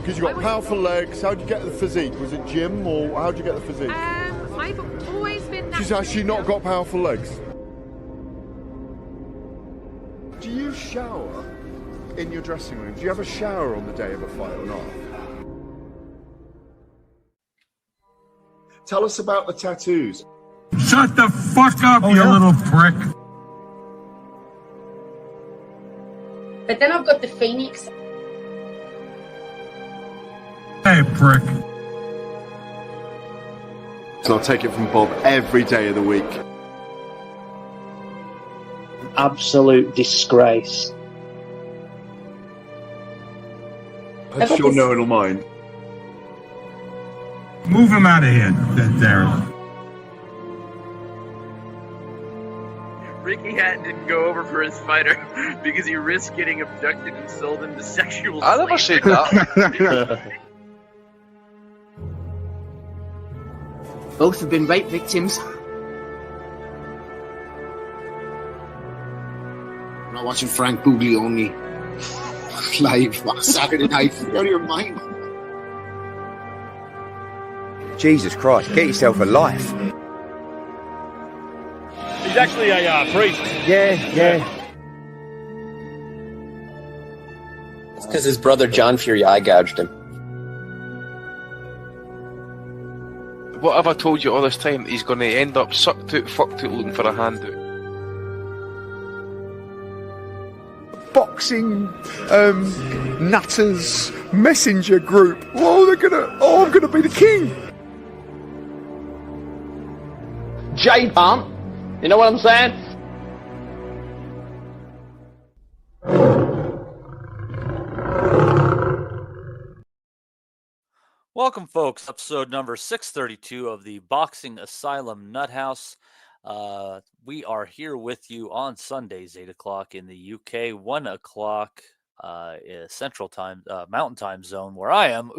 Because you got powerful legs. How'd you get the physique? Was it gym or how'd you get the physique? I've always been. She's actually not got powerful legs. Do you shower in your dressing room? Do you have a shower on the day of a fight or not? Tell us about the tattoos. Shut the fuck up, you little prick. But then I've got the Phoenix. Hey, prick. So I'll take it from Bob every day of the week. Absolute disgrace. I'm sure no one will mind. Move him out of here, Terence. Ricky Hatton didn't go over for his fighter because he risked getting abducted and sold into sexual I never said that. Both have been rape victims. I'm not watching Frank Buglioni live on Saturday night. You're out of your mind. Jesus Christ, get yourself a life. He's actually a priest. Yeah. It's because his brother John Fury eye gouged him. What have I told you all this time? He's going to end up sucked out, fucked out, looking for a handout. Boxing nutters messenger group. I'm gonna be the king. J-Pump, you know what I'm saying? Welcome, folks. Episode number 632 of the Boxing Asylum Nuthouse. We are here with you on Sundays, 8 o'clock in the UK, 1 o'clock Central Time, Mountain Time Zone, where I am.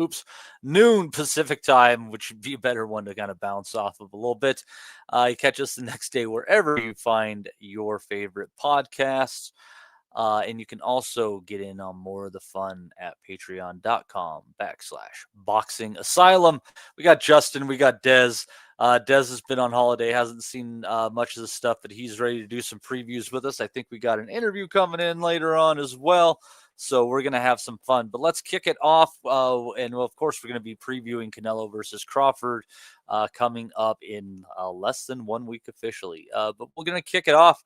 Noon Pacific Time, which would be a better one to kind of bounce off of a little bit. You catch us the next day wherever you find your favorite podcasts. And you can also get in on more of the fun at patreon.com/boxing asylum. We got Justin, we got Dez. Dez has been on holiday, hasn't seen much of the stuff, but he's ready to do some previews with us. I think we got an interview coming in later on as well. So we're going to have some fun, but let's kick it off. And of course, we're going to be previewing Canelo versus Crawford coming up in less than 1 week officially. But we're going to kick it off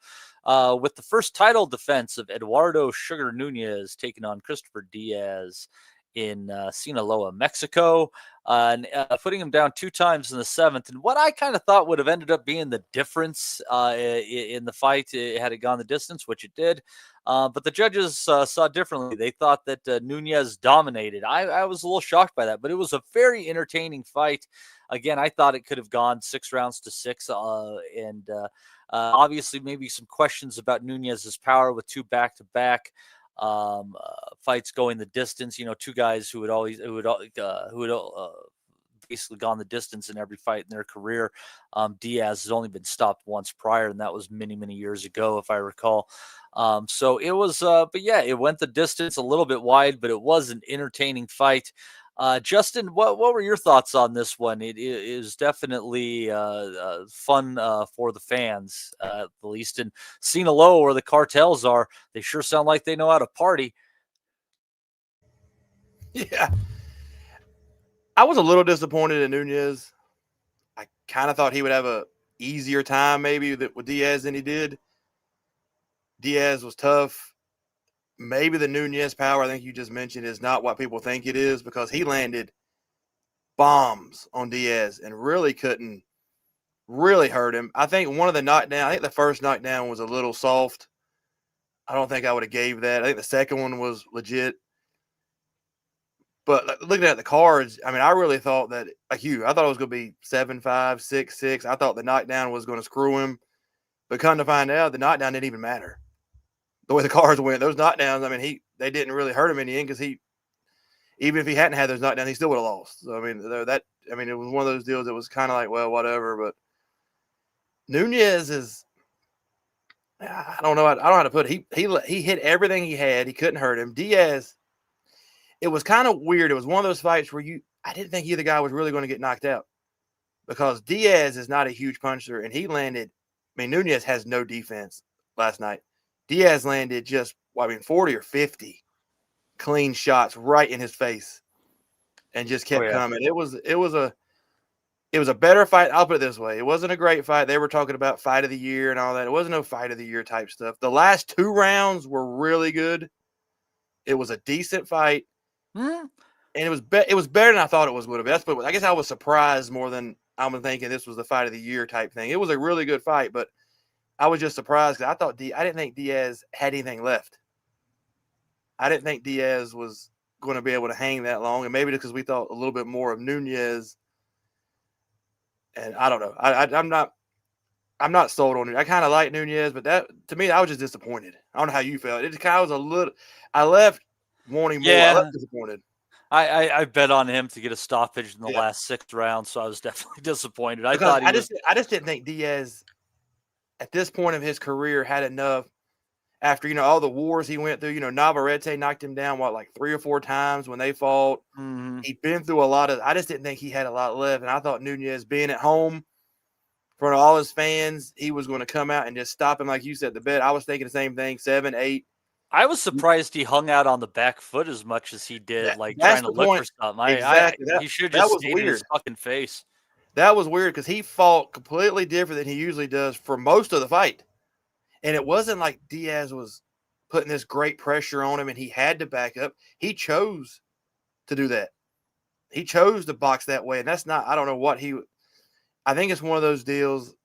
with the first title defense of Eduardo Sugar Nunez taking on Christopher Diaz in Sinaloa, Mexico, and putting him down 2 times in the 7th. And what I kind of thought would have ended up being the difference in the fight had it gone the distance, which it did. But the judges saw differently. They thought that Nunez dominated. I was a little shocked by that, but it was a very entertaining fight. Again, I thought it could have gone 6 rounds to 6. Obviously, maybe some questions about Nunez's power with 2 back-to-back fights going the distance. 2 guys who had basically gone the distance in every fight in their career. Diaz has only been stopped once prior, and that was many, many years ago, if I recall. So it was, but yeah, it went the distance, a little bit wide, but it was an entertaining fight. Justin, what were your thoughts on this one? It is definitely fun for the fans, at least in Sinaloa, where the cartels are. They sure sound like they know how to party. Yeah. I was a little disappointed in Nunez. I kind of thought he would have a easier time maybe with Diaz than he did. Diaz was tough. Maybe the Nunez power, I think you just mentioned, is not what people think it is, because he landed bombs on Diaz and really couldn't really hurt him. I think the first knockdown was a little soft. I don't think I would have gave that. I think the second one was legit. But looking at the cards, I mean, I really thought that, like you, I thought it was going to be 7-5, 6-6. I thought the knockdown was going to screw him. But come to find out, the knockdown didn't even matter. The way the cards went, those knockdowns, I mean, they didn't really hurt him in the end, because even if he hadn't had those knockdowns, he still would have lost. So, I mean, it was one of those deals that was kind of like, well, whatever. But Nunez is, I don't know how to put it. He hit everything he had. He couldn't hurt him. Diaz, it was kind of weird. It was one of those fights where I didn't think either guy was really going to get knocked out because Diaz is not a huge puncher, and he landed. I mean, Nunez has no defense last night. Diaz landed 40 or 50 clean shots right in his face, and just kept coming. It was a better fight. I'll put it this way: it wasn't a great fight. They were talking about fight of the year and all that. It wasn't no fight of the year type stuff. The last 2 rounds were really good. It was a decent fight. Mm-hmm. And it was better than I thought it was going to be. That's what I guess I was surprised more than I was thinking this was the fight of the year type thing. It was a really good fight, but I was just surprised because I didn't think Diaz had anything left. I didn't think Diaz was going to be able to hang that long, and maybe because we thought a little bit more of Nunez. And I don't know. I'm not sold on it. I kind of like Nunez, but that to me, I was just disappointed. I don't know how you felt. It just kind of was a little. I left wanting more. I left disappointed. I bet on him to get a stoppage in the last 6 rounds, so I was definitely disappointed. I just didn't think Diaz at this point of his career had enough after all the wars he went through. Navarrete knocked him down 3 or 4 times when they fought. Mm-hmm. He'd been through a lot of. I just didn't think he had a lot left, and I thought Nunez being at home in front of all his fans, he was going to come out and just stop him, like you said. The bet. I was thinking the same thing. 7, 8. I was surprised he hung out on the back foot as much as he did, trying to look for something. Exactly. He should just stay in his fucking face. That was weird because he fought completely different than he usually does for most of the fight. And it wasn't like Diaz was putting this great pressure on him and he had to back up. He chose to do that. He chose to box that way. And that's not, I don't know what I think it's one of those deals.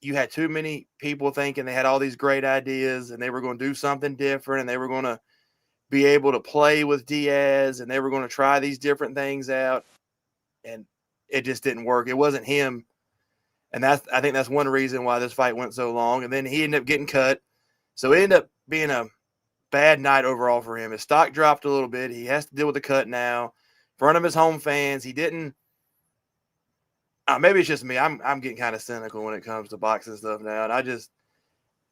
You had too many people thinking they had all these great ideas and they were going to do something different and they were going to be able to play with Diaz and they were going to try these different things out. And it just didn't work. It wasn't him. And I think that's one reason why this fight went so long. And then he ended up getting cut. So it ended up being a bad night overall for him. His stock dropped a little bit. He has to deal with the cut now in front of his home fans. He didn't. Maybe it's just me. I'm getting kind of cynical when it comes to boxing stuff now. And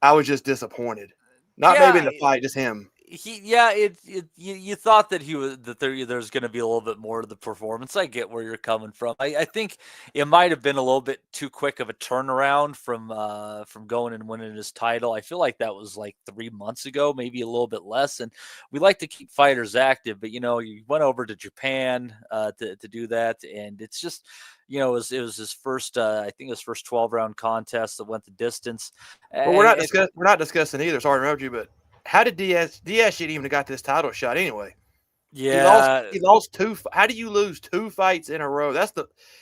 I was just disappointed. Not maybe in the fight, just him. You thought that there's going to be a little bit more to the performance. I get where you're coming from. I think it might have been a little bit too quick of a turnaround from going and winning his title. I feel like that was 3 months ago, maybe a little bit less. And we like to keep fighters active, but you went over to Japan to do that, and it's just. It was his first, I think his first 12-round contest that went the distance. But we're not discussing either. Sorry to interrupt you, but how did Diaz shouldn't even have got this title shot anyway? Yeah, he lost 2. How do you lose 2 fights in a row? That's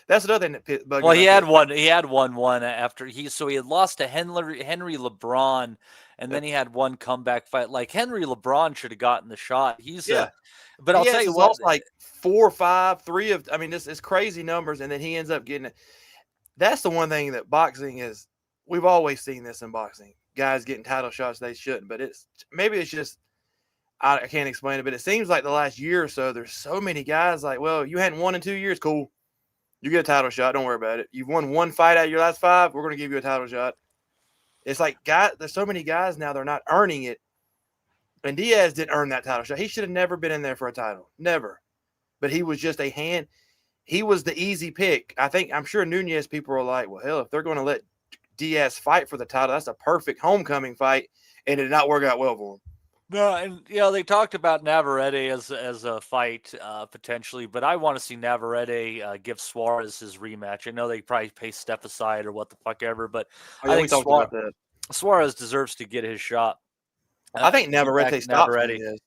another thing that bugged me. Well, he had one after he had lost to Henry LeBron, and then he had one comeback fight. Henry LeBron should have gotten the shot. But I'll tell you what, lost 4 or 5, 3 of. I mean, it's crazy numbers, and then he ends up getting it. That's the one thing that boxing is. We've always seen this in boxing. Guys getting title shots they shouldn't, but it's just I can't explain it, but it seems like the last year or so there's so many guys well, you hadn't won in 2 years, cool, you get a title shot, don't worry about it. You've won 1 fight out of your last 5, we're going to give you a title shot. It's there's so many guys now, they're not earning it, and Diaz didn't earn that title shot. He should have never been in there for a title, never. But he was just he was the easy pick. I'm sure Nunez people are well, hell, if they're going to let Diaz fight for the title, that's a perfect homecoming fight, and it did not work out well for him. No, and they talked about Navarrete as a fight potentially, but I want to see Navarrete give Suarez his rematch. I know they probably pay Steph aside or what the fuck ever, but I think Suarez deserves to get his shot. I think Navarrete stops Nunez.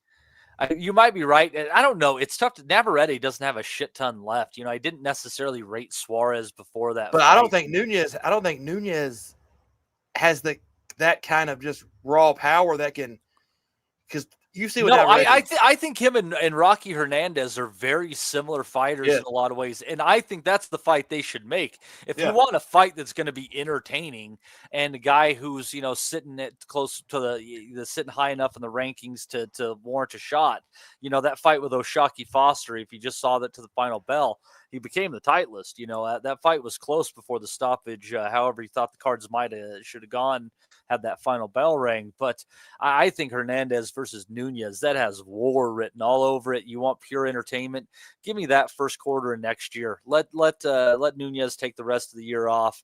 You might be right. I don't know. It's tough. Navarrete doesn't have a shit ton left. I didn't necessarily rate Suarez before that. But fight. I don't think Nunez has that kind of just raw power that can. Because you see what I think him and Rocky Hernandez are very similar fighters in a lot of ways, and I think that's the fight they should make. If you want a fight that's going to be entertaining, and a guy who's sitting at close to the sitting high enough in the rankings to warrant a shot, that fight with O'Shaquie Foster. If you just saw that to the final bell, he became the titleist. That fight was close before the stoppage. However, he thought the cards should have gone had that final bell rang. But I think Hernandez versus Nunez, that has war written all over it. You want pure entertainment? Give me that first quarter of next year. Let Nunez take the rest of the year off.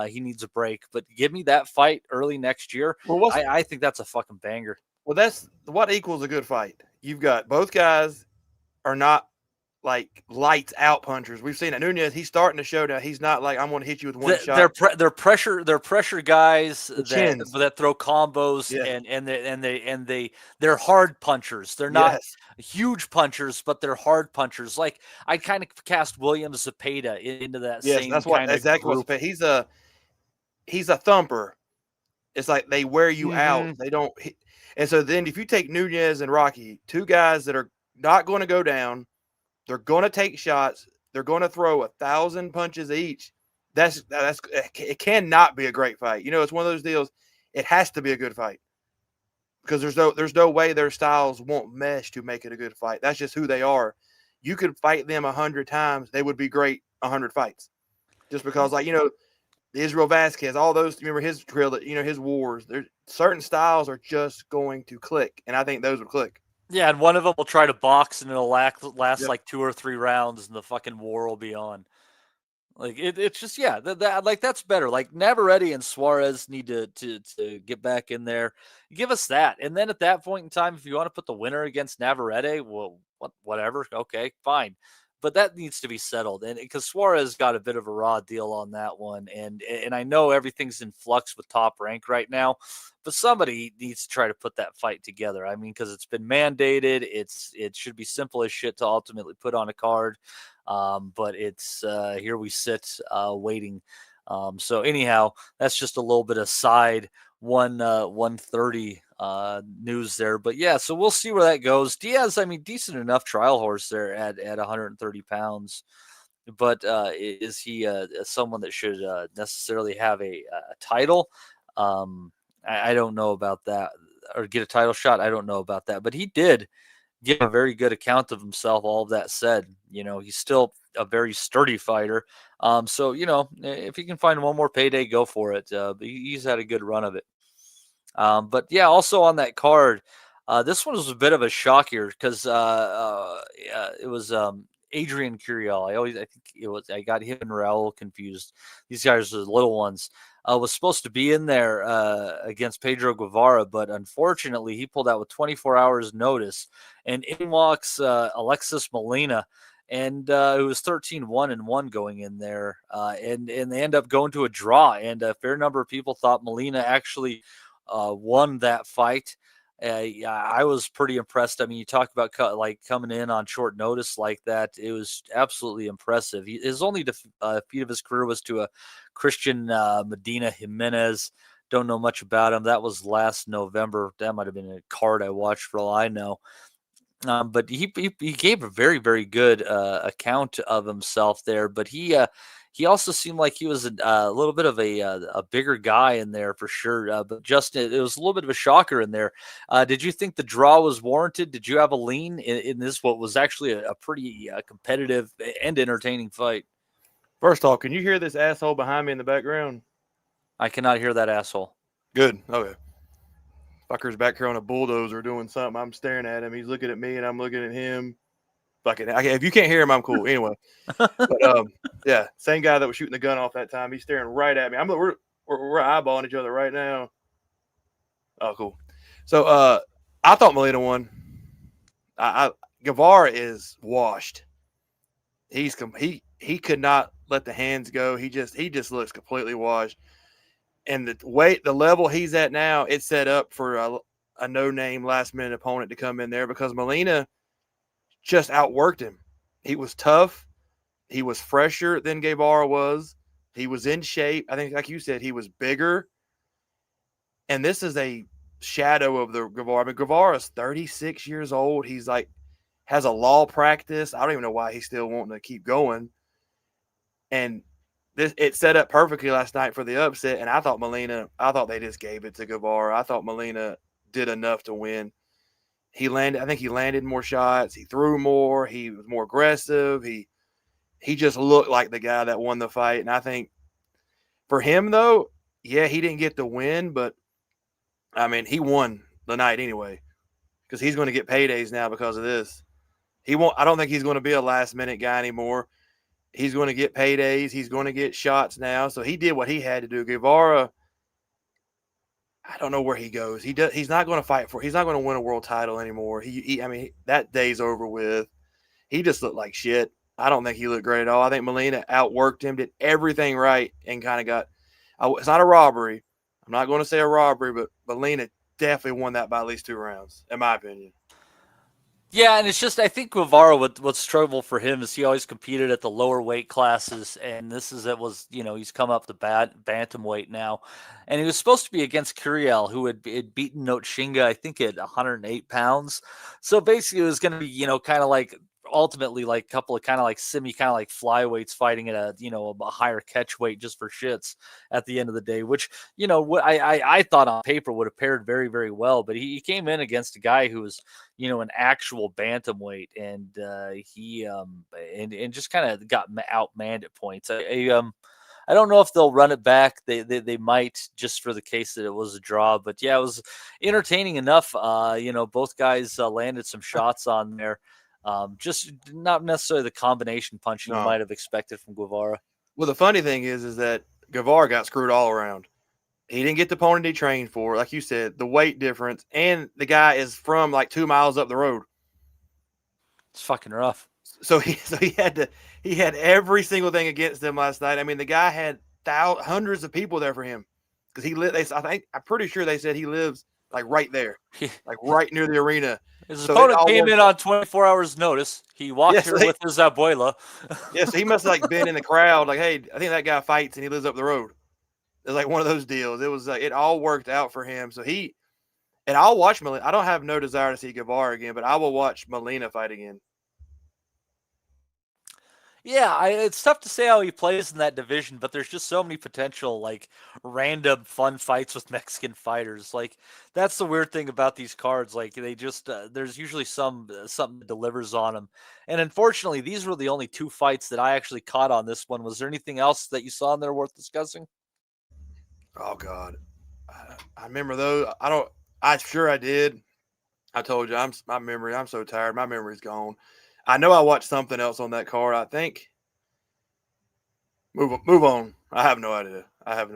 He needs a break, but give me that fight early next year. Well, I think that's a fucking banger. Well, that's what equals a good fight. You've got both guys are not like lights out punchers. We've seen it. Nunez, he's starting to show that he's not like, I'm going to hit you with one shot. They're pressure guys that throw combos, they're hard punchers. They're not huge punchers, but they're hard punchers. Like I kind of cast William Zepeda into that same that's what kind of exactly group. what he's a thumper. It's like they wear you out. They don't. And so then if you take Nunez and Rocky, two guys that are not going to go down, they're going to take shots. They're going to throw 1,000 punches each. It cannot be a great fight. It's one of those deals. It has to be a good fight because there's no way their styles won't mesh to make it a good fight. That's just who they are. You could fight them 100 times. They would be great 100 fights just because Israel Vasquez, all those, remember his drill, his wars, there's certain styles are just going to click. And I think those would click. Yeah, and one of them will try to box, and it'll last like 2 or 3 rounds, and the fucking war will be on. Like it's just that's better. Like Navarrete and Suarez need to get back in there. Give us that, and then at that point in time, if you want to put the winner against Navarrete, well, whatever, okay, fine. But that needs to be settled, and because Suarez got a bit of a raw deal on that one, and I know everything's in flux with Top Rank right now, but somebody needs to try to put that fight together. I mean, because it's been mandated, it should be simple as shit to ultimately put on a card, but it's here we sit waiting. So anyhow, that's just a little bit of side 130 news there, but yeah, so we'll see where that goes. Diaz, I mean, decent enough trial horse there at 130 pounds, but is he someone that should necessarily have a title? I don't know about that, or get a title shot. I don't know about that, but he did give a very good account of himself. All of that said, he's still a very sturdy fighter. So if he can find one more payday, go for it. But he's had a good run of it. But yeah, also on that card, this one was a bit of a shock here because it was Adrian Curial. I got him and Raul confused. These guys are the little ones. Was supposed to be in there against Pedro Guavara, but unfortunately he pulled out with 24 hours notice, and in walks Alexis Molina. And it was 13-1-1 going in there, and they end up going to a draw. And a fair number of people thought Molina actually won that fight. I was pretty impressed. I mean, you talk about coming in on short notice like that. It was absolutely impressive. His only defeat of his career was to a Christian Medina Jimenez. Don't know much about him. That was last November. That might have been a card I watched for all I know. But he gave a very, very good account of himself there. But he also seemed like he was a little bit of a bigger guy in there for sure. But Justin, it was a little bit of a shocker in there. Did you think the draw was warranted? Did you have a lean in this, what was actually a pretty competitive and entertaining fight? First off, can you hear this asshole behind me in the background? I cannot hear that asshole. Good. Okay. Fucker's back here on a bulldozer doing something. I'm staring at him. He's looking at me, and I'm looking at him. If you can't hear him, I'm cool. Anyway, but yeah, same guy that was shooting the gun off that time. He's staring right at me. We're eyeballing each other right now. Oh, cool. So I thought Molina won. Guavara is washed. He could not let the hands go. He just looks completely washed. And the level he's at now, it's set up for a no-name last-minute opponent to come in there because Molina just outworked him. He was tough. He was fresher than Guevara was. He was in shape. I think, like you said, he was bigger. And this is a shadow of the Guevara. I mean, Guevara's 36 years old. He's has a law practice. I don't even know why he's still wanting to keep going. And it set up perfectly last night for the upset, and I thought they just gave it to Guavara. I thought Molina did enough to win. I think he landed more shots. He threw more. He was more aggressive. He just looked like the guy that won the fight. And I think for him, though, yeah, he didn't get the win, but I mean, he won the night anyway because he's going to get paydays now because of this. He won't. I don't think he's going to be a last-minute guy anymore. He's going to get paydays. He's going to get shots now. So he did what he had to do. Guevara, I don't know where he goes. He's not going to fight for. He's not going to win a world title anymore. I mean, that day's over with. He just looked like shit. I don't think he looked great at all. I think Molina outworked him, did everything right, and kind of got. It's not a robbery. I'm not going to say a robbery, but Molina definitely won that by at least 2 rounds, in my opinion. Yeah, and it's just I think Guavara what's struggle for him is he always competed at the lower weight classes, and he's come up to bantamweight now, and he was supposed to be against Curial, who had beaten Notshinga, I think at 108 pounds. So basically, it was going to be kind of like ultimately like a couple of kind of like flyweights fighting at a higher catch weight just for shits at the end of the day, which what I thought on paper would have paired very, very well, but he came in against a guy who was an actual bantamweight, and he just kind of got outmanned at points. I don't know if they'll run it back. They might, just for the case that it was a draw. But yeah, it was entertaining enough. Both guys landed some shots on there. Just not necessarily the combination punching you might have expected from Guavara. Well, the funny thing is that Guavara got screwed all around. He didn't get the opponent he trained for, like you said, the weight difference, and the guy is from like 2 miles up the road. It's fucking rough. So he had every single thing against him last night. I mean, the guy had hundreds of people there for him because I'm pretty sure they said he lives like right there, like right near the arena. His opponent came in on 24 hours notice. He walked here with his abuela. Yeah, so he must have like been in the crowd, like, hey, I think that guy fights and he lives up the road. It's like one of those deals. It was like it all worked out for him. So I'll watch Molina. I don't have no desire to see Guevara again, but I will watch Molina fight again. Yeah, it's tough to say how he plays in that division, but there's just so many potential, like, random fun fights with Mexican fighters. Like, that's the weird thing about these cards. Like, they just, there's usually something that delivers on them. And unfortunately, these were the only 2 fights that I actually caught on this one. Was there anything else that you saw in there worth discussing? Oh, God. I remember those. I'm sure I did. I told you, I'm so tired. My memory's gone. I know I watched something else on that card. I think. Move on. I have no idea. I had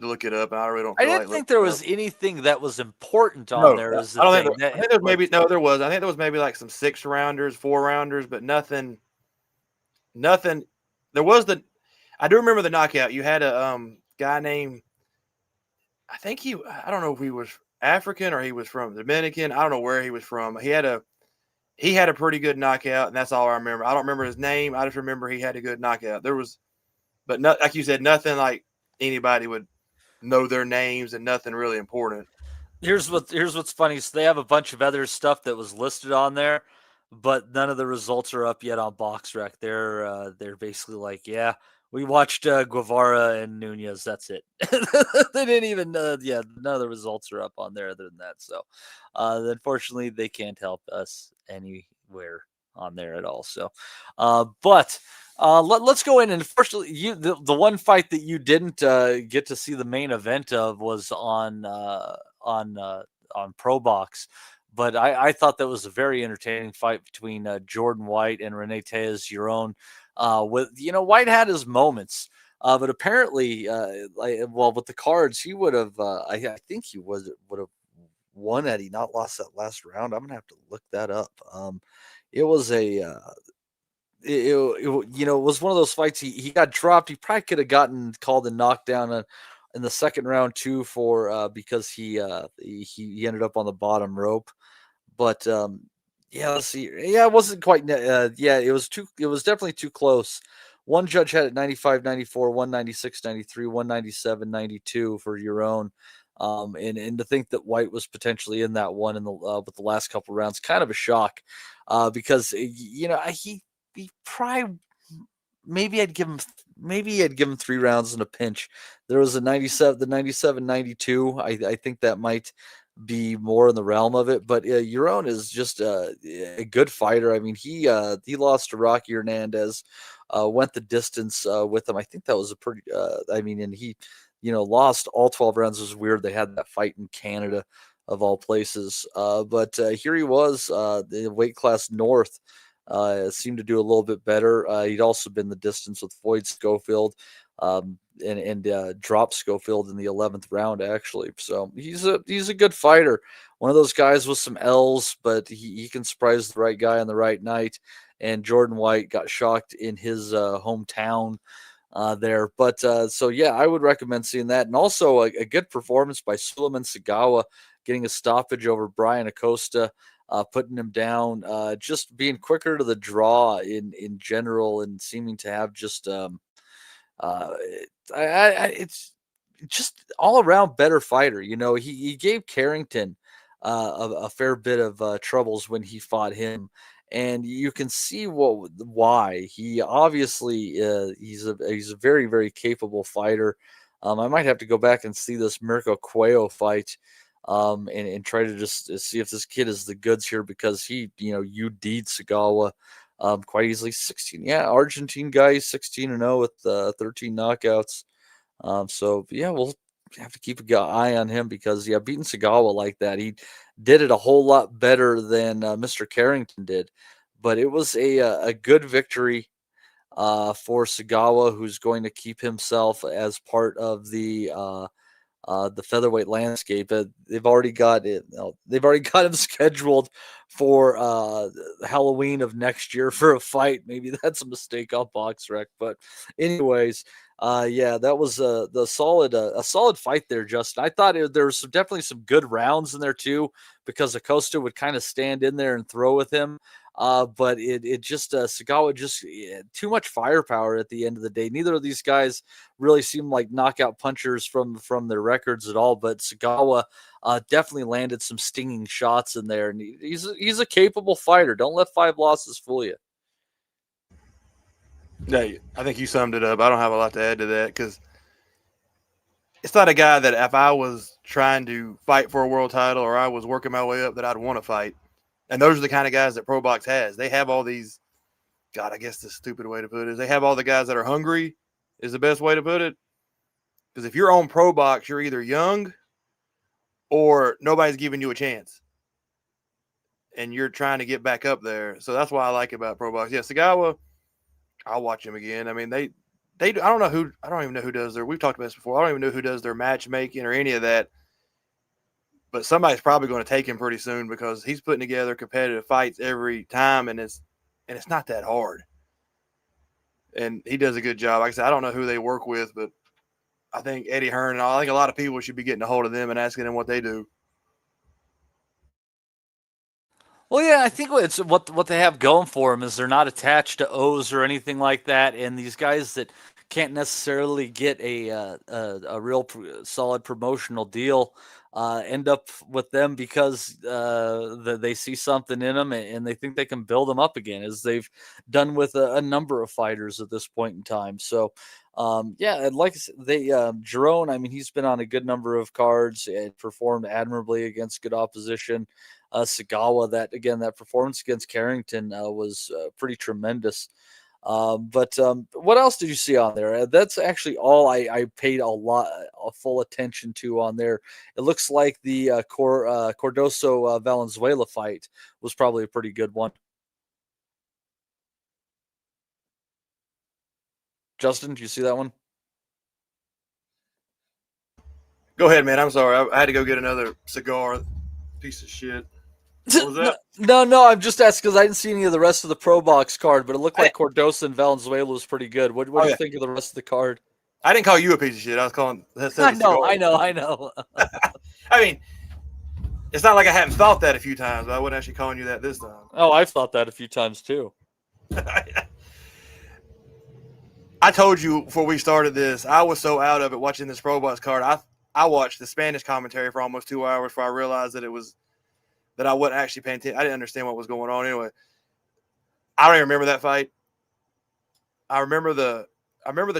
to look it up, and I really don't. I didn't think there was anything that was important on there. I think there was maybe no. There was. I think there was maybe like some 6-rounders, 4-rounders, but nothing. There was I do remember the knockout. You had a guy named. I don't know if he was African or he was from Dominican. I don't know where he was from. He had a pretty good knockout, and that's all I remember. I don't remember his name. I just remember he had a good knockout. But like you said, nothing like anybody would know their names and nothing really important. Here's what's funny. So they have a bunch of other stuff that was listed on there, but none of the results are up yet on BoxRec. They're basically like, yeah, we watched Guavara and Nunez. That's it. They didn't even none of the results are up on there other than that. So unfortunately, they can't help us anywhere on there at all. So, but let's go in. And firstly, the one fight that you didn't get to see the main event of was on ProBox. But I thought that was a very entertaining fight between Jordan White and Rene Tejas Giron. White had his moments, but apparently, with the cards, he would have. I think he would have won had he not lost that last round. I'm gonna have to look that up. It was it was one of those fights. He got dropped. He probably could have gotten called a knockdown in the second round too because he ended up on the bottom rope. But let's see. Yeah, it wasn't quite. It was definitely too close. One judge had it 95-94, 196-93, 197-92 for Giron. And to think that White was potentially in that one with the last couple rounds, kind of a shock, because he probably maybe I'd give him 3 rounds in a pinch. There was the 97-92. I think that might be more in the realm of it, but Giron is just a good fighter. I mean, he lost to Rocky Hernandez, went the distance with him. I think that was a pretty. And lost all 12 rounds. It was weird. They had that fight in Canada of all places. But here he was, the weight class north. Seemed to do a little bit better. He'd also been the distance with Floyd Schofield, and dropped Schofield in the 11th round, actually. So he's a good fighter. One of those guys with some L's, but he can surprise the right guy on the right night. And Jordan White got shocked in his hometown there. But so yeah, I would recommend seeing that. And also a good performance by Suleiman Sagawa, getting a stoppage over Brian Acosta, putting him down, just being quicker to the draw in general, and seeming to have just it's just all around better fighter. He gave Carrington a fair bit of troubles when he fought him. And you can see why. He obviously he's a very, very capable fighter. I might have to go back and see this Mirko Cuello fight, and try to just see if this kid is the goods here, because he UD'd Sagawa quite easily. 16, Argentine guy, 16-0 with 13 knockouts. So yeah, we'll have to keep an eye on him, because beating Sagawa like that, he did it a whole lot better than Mr. Carrington did. But it was a good victory for Sagawa, who's going to keep himself as part of the featherweight landscape. They've already got it. They've already got him scheduled for Halloween of next year for a fight. Maybe that's a mistake on BoxRec, but anyways, that was a solid fight there, Justin. I thought there was definitely some good rounds in there too, because Acosta would kind of stand in there and throw with him. But it just Sagawa just too much firepower at the end of the day. Neither of these guys really seem like knockout punchers from their records at all. But Sagawa definitely landed some stinging shots in there, and he's a capable fighter. Don't let 5 losses fool you. Yeah, I think you summed it up. I don't have a lot to add to that, because it's not a guy that if I was trying to fight for a world title or I was working my way up that I'd want to fight. And those are the kind of guys that ProBox has. They have all these, God, I guess the stupid way to put it is they have all the guys that are hungry is the best way to put it. Because if you're on ProBox, you're either young or nobody's giving you a chance. And you're trying to get back up there. So that's why I like about ProBox. Yeah, Sagawa, I'll watch him again. I mean, I don't even know who does we've talked about this before. I don't even know who does their matchmaking or any of that. But somebody's probably going to take him pretty soon, because he's putting together competitive fights every time, and it's not that hard. And he does a good job. Like I said, I don't know who they work with, but I think Eddie Hearn and I think a lot of people should be getting a hold of them and asking them what they do. Well, yeah, I think it's what they have going for them is they're not attached to O's or anything like that, and these guys that can't necessarily get a real solid promotional deal end up with them because they see something in them, and they think they can build them up again, as they've done with a number of fighters at this point in time. So, and like I said, Jerome, I mean, he's been on a good number of cards and performed admirably against good opposition. Sagawa, that performance against Carrington was pretty tremendous. But what else did you see on there? That's actually all I paid a full attention to on there. It looks like the Cardoso Valenzuela fight was probably a pretty good one. Justin, did you see that one? Go ahead, man. I'm sorry. I had to go get another cigar. Piece of shit. What was that? No. I'm just asking because I didn't see any of the rest of the ProBox card, but it looked like Cardoso and Valenzuela was pretty good. What do you think of the rest of the card? I didn't call you a piece of shit. I was calling. I know. I mean, it's not like I hadn't thought that a few times. But I wasn't actually calling you that this time. Oh, I've thought that a few times too. I told you before we started this, I was so out of it watching this ProBox card. I watched the Spanish commentary for almost 2 hours before I realized that I wasn't actually paying attention. I didn't understand what was going on anyway. I don't even remember that fight. I remember the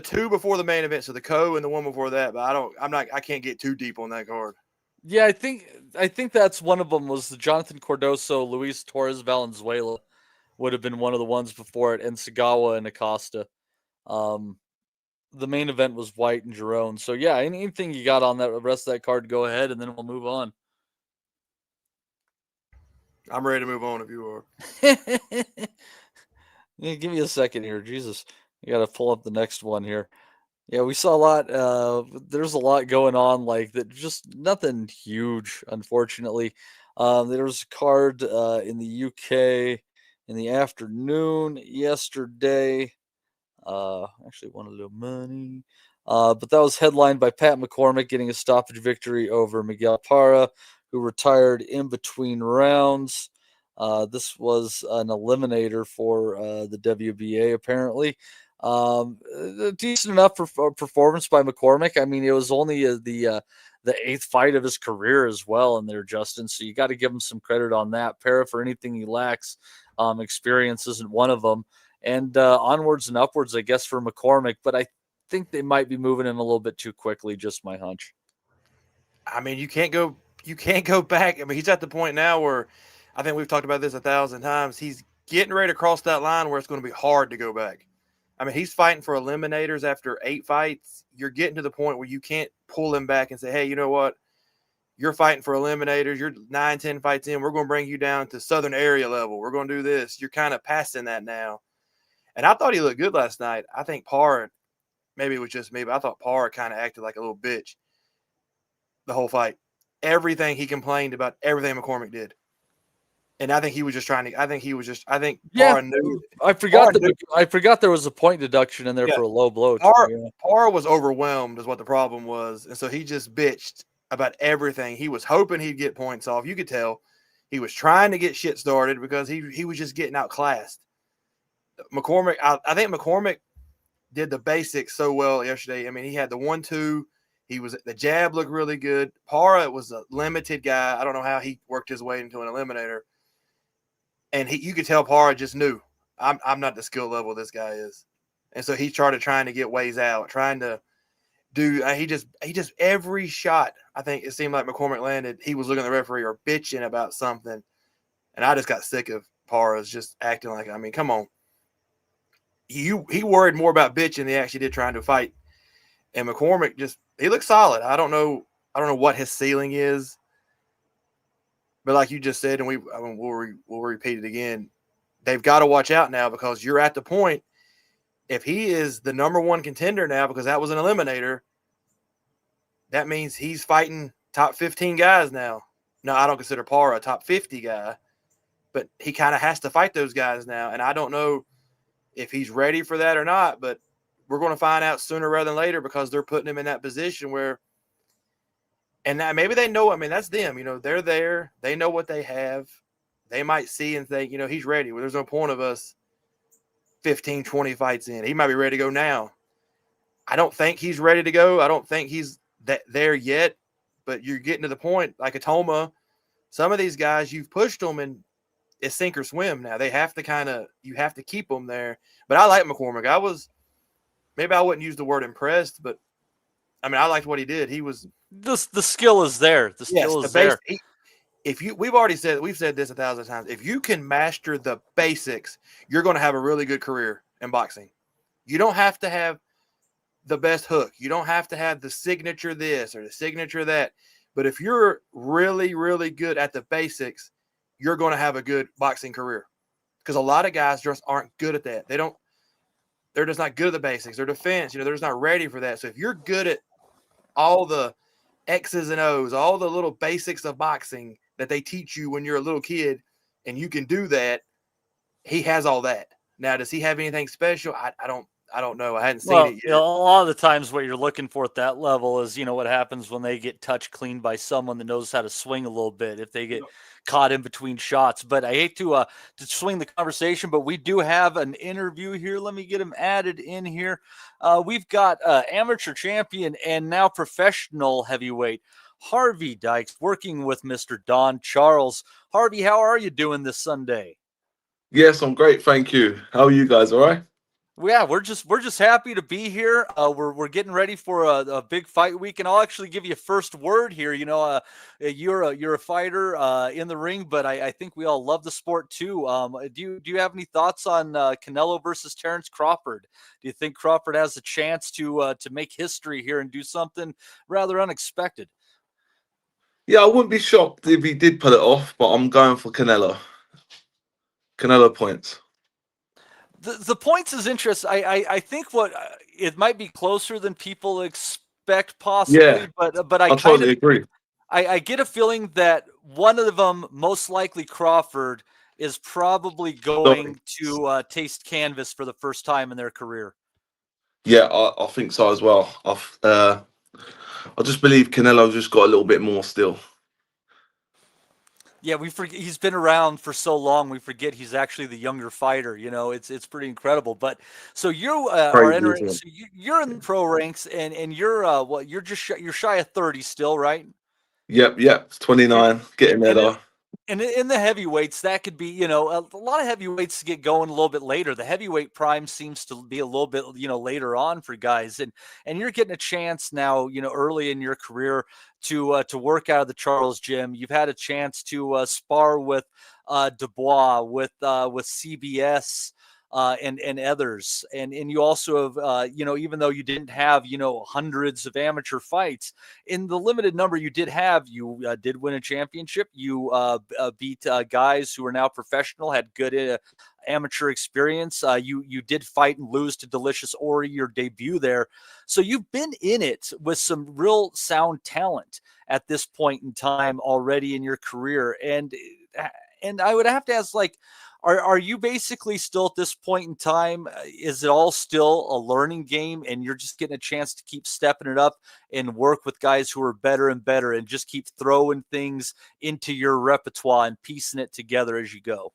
two before the main event, so the Co and the one before that, but I can't get too deep on that card. Yeah, I think that's one of them was the Jonathan Cardoso, Luis Torres Valenzuela would have been one of the ones before it, and Sagawa and Acosta. the main event was White and Jerome. So yeah, anything you got on that rest of that card, go ahead, and then we'll move on. I'm ready to move on if you are. Yeah, give me a second here. Jesus, I got to pull up the next one here. Yeah, we saw a lot. There's a lot going on, like that. Just nothing huge, unfortunately. There was a card in the UK in the afternoon yesterday. Actually won a little money. But that was headlined by Pat McCormick getting a stoppage victory over Miguel Parra, who retired in between rounds. This was an eliminator for the WBA, apparently. Decent enough performance by McCormick. I mean, it was only the 8th fight of his career as well in there, Justin. So you got to give him some credit on that. Parra, for anything he lacks, experience isn't one of them. And onwards and upwards, I guess, for McCormick. But I think they might be moving him a little bit too quickly. Just my hunch. I mean, you can't go back. I mean, he's at the point now where I think we've talked about this 1,000 times. He's getting ready to cross that line where it's going to be hard to go back. I mean, he's fighting for eliminators after 8 fights. You're getting to the point where you can't pull him back and say, hey, you know what? You're fighting for eliminators. You're 9, 10 fights in. We're going to bring you down to Southern area level. We're going to do this. You're kind of passing that now. And I thought he looked good last night. I think Parra, maybe it was just me, but I thought Parra kind of acted like a little bitch the whole fight. Everything he complained about, everything McCormick did. And I think he was just trying to. I think Parra knew. I forgot there was a point deduction in there for a low blow. Parra was overwhelmed, is what the problem was, and so he just bitched about everything. He was hoping he'd get points off. You could tell he was trying to get shit started because he was just getting outclassed. McCormick, I think McCormick did the basics so well yesterday. I mean, he had the 1-2. The jab looked really good. Parra was a limited guy. I don't know how he worked his way into an eliminator. And you could tell Parra just knew I'm not the skill level this guy is. And so he started trying to get ways out, trying to do he just every shot, I think it seemed like McCormick landed, he was looking at the referee or bitching about something. And I just got sick of Parra's just acting like, I mean, come on. He worried more about bitching than he actually did trying to fight. And McCormick he looked solid. I don't know what his ceiling is. But like you just said, and we'll repeat it again, they've got to watch out now because you're at the point, if he is the number 1 contender now because that was an eliminator, that means he's fighting top 15 guys now. No, I don't consider Parra a top 50 guy, but he kind of has to fight those guys now. And I don't know if he's ready for that or not, but we're going to find out sooner rather than later because they're putting him in that position where – and now maybe they know, I mean, that's them. You know, they're there. They know what they have. They might see and think, you know, he's ready. Well, there's no point of us 15, 20 fights in. He might be ready to go now. I don't think he's ready to go. I don't think he's there yet. But you're getting to the point, like Atoma, some of these guys, you've pushed them and it's sink or swim now. They have to you have to keep them there. But I like McCormick. Maybe I wouldn't use the word impressed, but I mean, I liked what he did. He was the skill is there. The skill is there. We've said this 1,000 times. If you can master the basics, you're going to have a really good career in boxing. You don't have to have the best hook. You don't have to have the signature this or the signature that. But if you're really, really good at the basics, you're going to have a good boxing career. Because a lot of guys just aren't good at that. They're just not good at the basics. Their defense, they're just not ready for that. So if you're good at all the X's and O's, all the little basics of boxing that they teach you when you're a little kid, and you can do that, he has all that. Now, does he have anything special? I don't know. I hadn't seen it yet. A lot of the times what you're looking for at that level is, what happens when they get touched clean by someone that knows how to swing a little bit, if they get caught in between shots. But I hate to swing the conversation, but we do have an interview here. Let me get him added in here. We've got amateur champion and now professional heavyweight Harvey Dykes working with Mr. Don Charles. Harvey, how are you doing this Sunday? Yes, I'm great. Thank you. How are you guys? All right? Yeah, we're just happy to be here. We're getting ready for a big fight week, and I'll actually give you a first word here. You're a fighter in the ring, but I think we all love the sport too. Do you have any thoughts on Canelo versus Terence Crawford? Do you think Crawford has a chance to make history here and do something rather unexpected? Yeah, I wouldn't be shocked if he did pull it off, but I'm going for Canelo. Canelo points. The points is interesting. I think it might be closer than people expect, possibly, Yeah, but I totally agree. I get a feeling that one of them, most likely Crawford, is probably going to taste canvas for the first time in their career. Yeah, I think so as well. I just believe Canelo just got a little bit more still. Yeah, we forget he's been around for so long. We forget he's actually the younger fighter. It's pretty incredible. But so you are entering. So you're in the pro ranks, and you're you're shy of 30 still, right? Yep. 29, getting there though. And in the heavyweights, that could be, a lot of heavyweights get going a little bit later. The heavyweight prime seems to be a little bit, later on for guys. And you're getting a chance now, early in your career to work out of the Charles gym. You've had a chance to spar with Dubois, with CBS. And others, and you also have, even though you didn't have, hundreds of amateur fights, in the limited number you did have, you did win a championship. You beat guys who are now professional, had good amateur experience. You did fight and lose to Delicious Ori, your debut there. So you've been in it with some real sound talent at this point in time already in your career, and I would have to ask, like, are you basically still at this point in time, is it all still a learning game and you're just getting a chance to keep stepping it up and work with guys who are better and better and just keep throwing things into your repertoire and piecing it together as you go?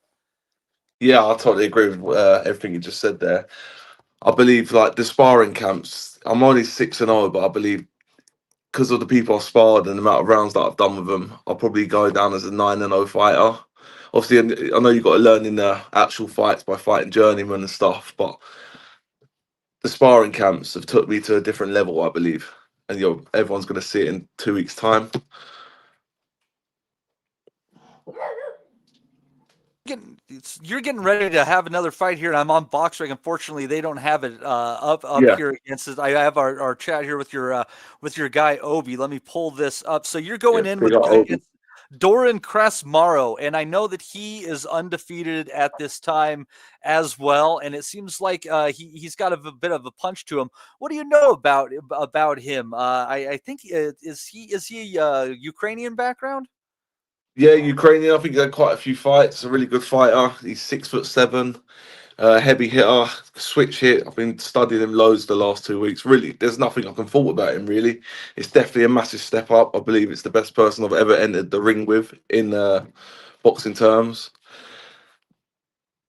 Yeah, I totally agree with everything you just said there. I believe, like, the sparring camps, I'm only 6-0, but I believe because of the people I've sparred and the amount of rounds that I've done with them, I'll probably go down as a 9-0 fighter. Obviously, I know you've got to learn in the actual fights by fighting journeyman and stuff, but the sparring camps have took me to a different level, I believe. And everyone's going to see it in 2 weeks' time. You're getting ready to have another fight here, and I'm on BoxRec. Unfortunately, they don't have it up here against us. I have our chat here with your guy Obi. Let me pull this up. So you're going in with Doran Krasmaro, and I know that he is undefeated at this time as well, and it seems like he's got a bit of a punch to him. What do you know about him? I think is he a Ukrainian background? Yeah, Ukrainian. I think he had quite a few fights. A really good fighter. He's 6'7", heavy hitter, switch hit. I've been studying him loads the last 2 weeks. Really, there's nothing I can fault about him, really. It's definitely a massive step up. I believe it's the best person I've ever entered the ring with in boxing terms.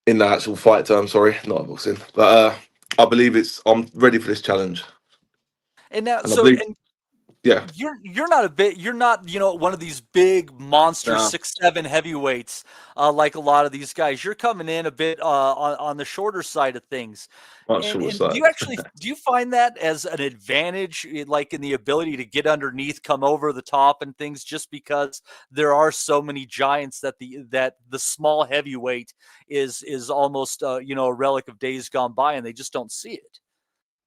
In the actual fight terms, sorry, not boxing. But I believe I'm ready for this challenge. And now, yeah, you're not one of these big monster 6'7" heavyweights like a lot of these guys. You're coming in a bit on the shorter side of things. Do you find that as an advantage, like in the ability to get underneath, come over the top and things, just because there are so many giants that the small heavyweight is almost a relic of days gone by, and they just don't see it?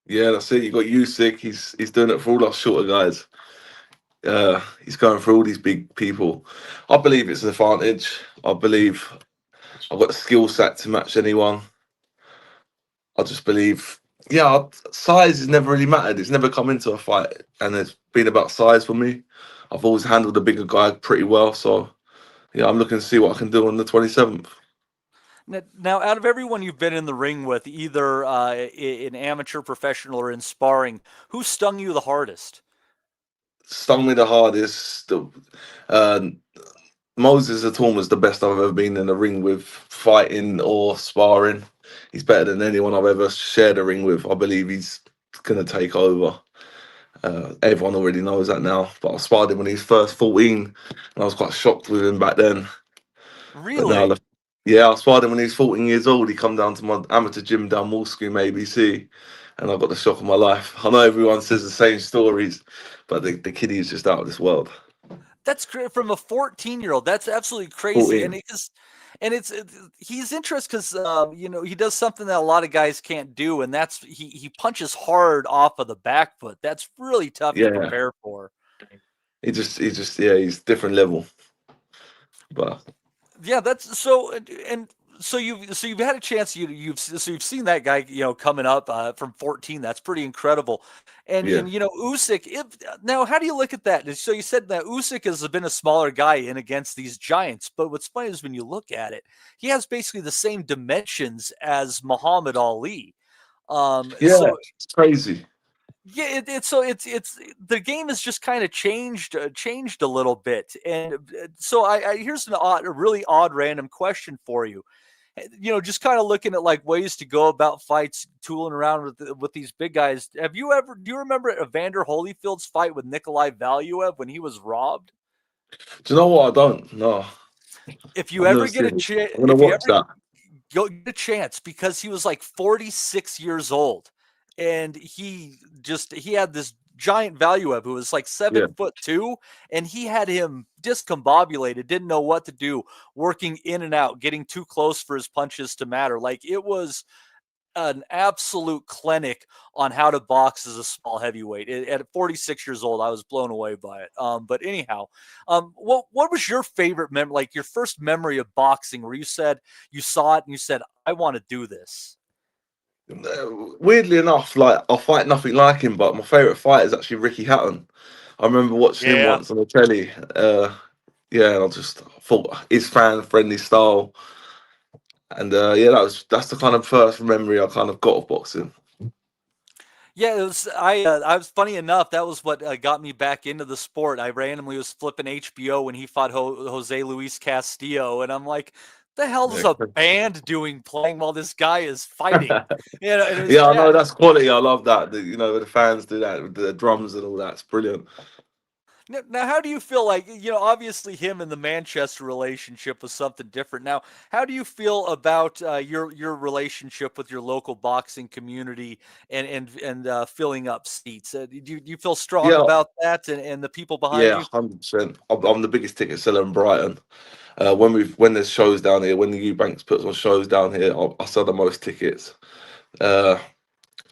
Yeah, that's it. You got Usyk. He's doing it for all us shorter guys. He's going for all these big people. I believe it's an advantage. I believe I've got the skill set to match anyone. I just believe, size has never really mattered. It's never come into a fight, and it's been about size for me. I've always handled the bigger guy pretty well. So, yeah, I'm looking to see what I can do on the 27th. Now, out of everyone you've been in the ring with, either in amateur, professional, or in sparring, who stung you the hardest? Stung me the hardest. Moses Atom was the best I've ever been in the ring with, fighting or sparring. He's better than anyone I've ever shared a ring with. I believe he's going to take over. Everyone already knows that now. But I sparred him when he was first 14, and I was quite shocked with him back then. Really? Yeah, I sparred him when he was 14 years old. He come down to my amateur gym down Wall Street, ABC, and I got the shock of my life. I know everyone says the same stories, but the kid is just out of this world. That's great from a 14-year-old. That's absolutely crazy, 14. and he's interesting because you know, he does something that a lot of guys can't do, and that's he punches hard off of the back foot. That's really tough to Yeah, prepare for. he's different level. But Yeah, that's so, and so you've had a chance. You've seen that guy, you know, coming up from 14. That's pretty incredible. And yeah, you know, Usyk. Now, how do you look at that? So you said that Usyk has been a smaller guy in against these giants, but what's funny is when you look at it, he has basically the same dimensions as Muhammad Ali. yeah, So it's crazy. yeah, it's the game has just kind of changed a little bit, and so I here's a really odd random question for you. You know, just kind of looking at like ways to go about fights, tooling around with these big guys. Do you remember Evander Holyfield's fight with Nikolai Valuev when he was robbed? Do you know what? I don't. No, If you I've never ever get a seen it. chance, I'm gonna if you watch ever that. get a chance, because he was like 46 years old, and he had this giant Valuev who was like Yeah. 7'2", and he had him discombobulated, didn't know what to do, working in and out, getting too close for his punches to matter. Like, it was an absolute clinic on how to box as a small heavyweight. At 46 years old, I was blown away by it. But anyhow, what was your favorite memory, like your first memory of boxing, where you said you saw it and you said, I want to do this? Weirdly enough, like I fight nothing like him, but my favorite fight is actually Ricky Hatton. I remember watching him Yeah. once on the telly. Yeah, and I just thought his fan-friendly style, and yeah, that's the kind of first memory I kind of got of boxing. Yeah, it was. I was funny enough. That was what got me back into the sport. I randomly was flipping HBO when he fought Jose Luis Castillo, and I'm like, "The hell is a band doing playing while this guy is fighting?" You know, and it was, Yeah, I know that's quality. I love that. You know, the fans do that with the drums and all that. It's brilliant. Now, how do you feel like, you know, obviously him and the Manchester relationship was something different. Now, how do you feel about your relationship with your local boxing community and filling up seats? Do you feel strong Yeah, about that and the people behind yeah, you? 100%. I'm the biggest ticket seller in Brighton. When there's shows down here, when the Eubanks puts on shows down here, I sell the most tickets.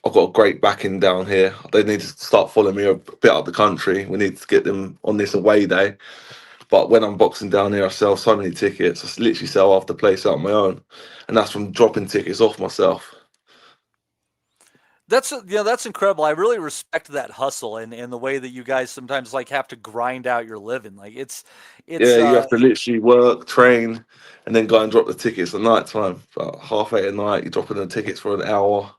I've got a great backing down here. They need to start following me a bit up the country. We need to get them on this away day. But when I'm boxing down here, I sell so many tickets. I literally sell half the place out on my own, and that's from dropping tickets off myself. That's incredible. I really respect that hustle and the way that you guys sometimes like have to grind out your living. Like Yeah, you have to literally work, train, and then go and drop the tickets at night time. About 8:30 at night, you're dropping the tickets for an hour.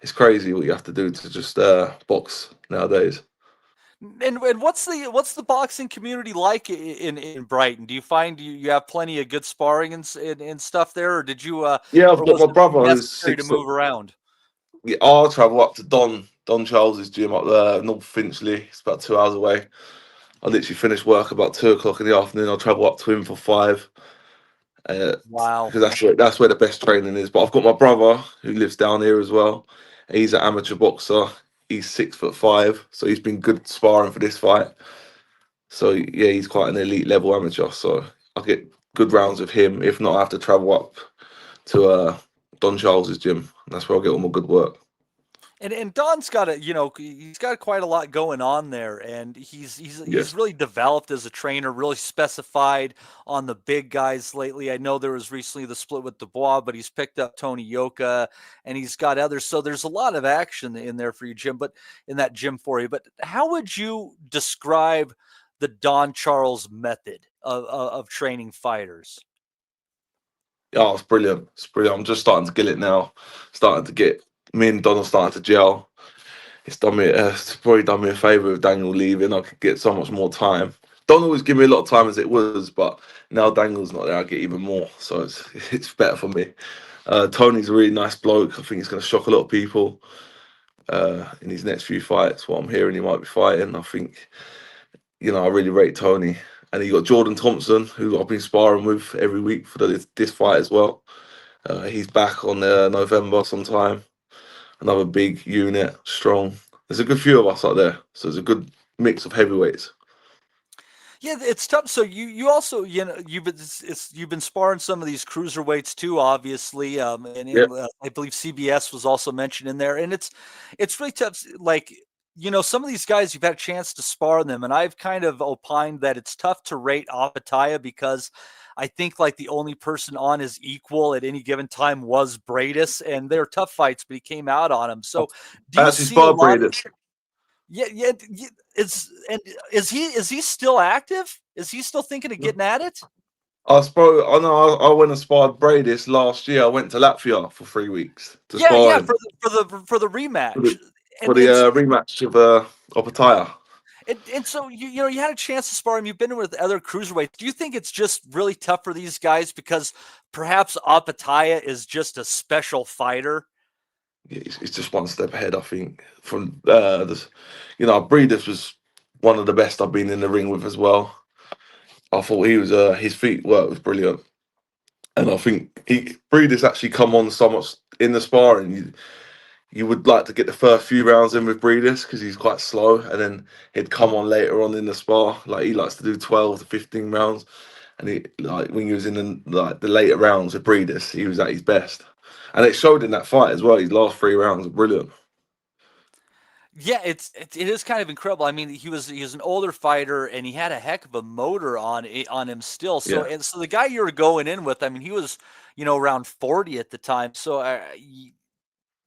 It's crazy what you have to do to just box nowadays. And what's the boxing community like in Brighton? Do you find you have plenty of good sparring and stuff there, or did you Yeah, I've or got was my it brother who's necessary to 6 foot. move around? Yeah, I'll travel up to Don Charles's gym up there, North Finchley. It's about 2 hours away. I literally finish work about 2 o'clock in the afternoon. I'll travel up to him for 5. Wow. Because that's where the best training is. But I've got my brother who lives down here as well. He's an amateur boxer. He's 6'5", so he's been good sparring for this fight. So yeah, he's quite an elite level amateur. So I get good rounds with him. If not, I have to travel up to Don Charles's gym. That's where I get all my good work. And Don's got he's got quite a lot going on there, and he's Yes. really developed as a trainer, really specified on the big guys lately. I know there was recently the split with Dubois, but he's picked up Tony Yoka, and he's got others. So there's a lot of action in there for you, Jim. But in that gym for you. But how would you describe the Don Charles method of training fighters? Oh, it's brilliant. It's brilliant. I'm just starting to get it now. Starting to get me and Don are starting to gel. It's done me. It's probably done me a favour with Daniel leaving. I could get so much more time. Don always give me a lot of time as it was, but now Daniel's not there, I get even more. So it's better for me. Tony's a really nice bloke. I think he's going to shock a lot of people in his next few fights. What I'm hearing he might be fighting. I think, I really rate Tony. And you got Jordan Thompson, who I've been sparring with every week for this fight as well. He's back on November sometime. Another big unit, strong. There's a good few of us out there, so it's a good mix of heavyweights. Yeah, it's tough. So you also you've been sparring some of these cruiserweights too, obviously. I believe CBS was also mentioned in there, and it's really tough. Like, some of these guys, you've had a chance to spar them, and I've kind of opined that it's tough to rate Apataya because I think like the only person on his equal at any given time was Bradis, and they're tough fights, but he came out on him. So do you see a lot of, yeah. Is he still active? Is he still thinking of getting at it? I went and sparred Bradis last year. I went to Latvia for 3 weeks to spar him. for the rematch. For the rematch of Apataya. And so you had a chance to spar him. You've been with other cruiserweights. Do you think it's just really tough for these guys because perhaps Apataya is just a special fighter? Yeah, he's just one step ahead, I think. From Bradis was one of the best I've been in the ring with as well. I thought he was his feet work was brilliant, and I think Bradis actually come on so much in the sparring. You would like to get the first few rounds in with Bradis because he's quite slow, and then he'd come on later on in the spar. Like, he likes to do 12 to 15 rounds, and when he was in the later rounds with Bradis, he was at his best, and it showed in that fight as well. His last 3 rounds were brilliant. Yeah, it is kind of incredible. I mean, he was an older fighter, and he had a heck of a motor on him still. So Yeah. and so the guy you were going in with, I mean, he was around 40 at the time. So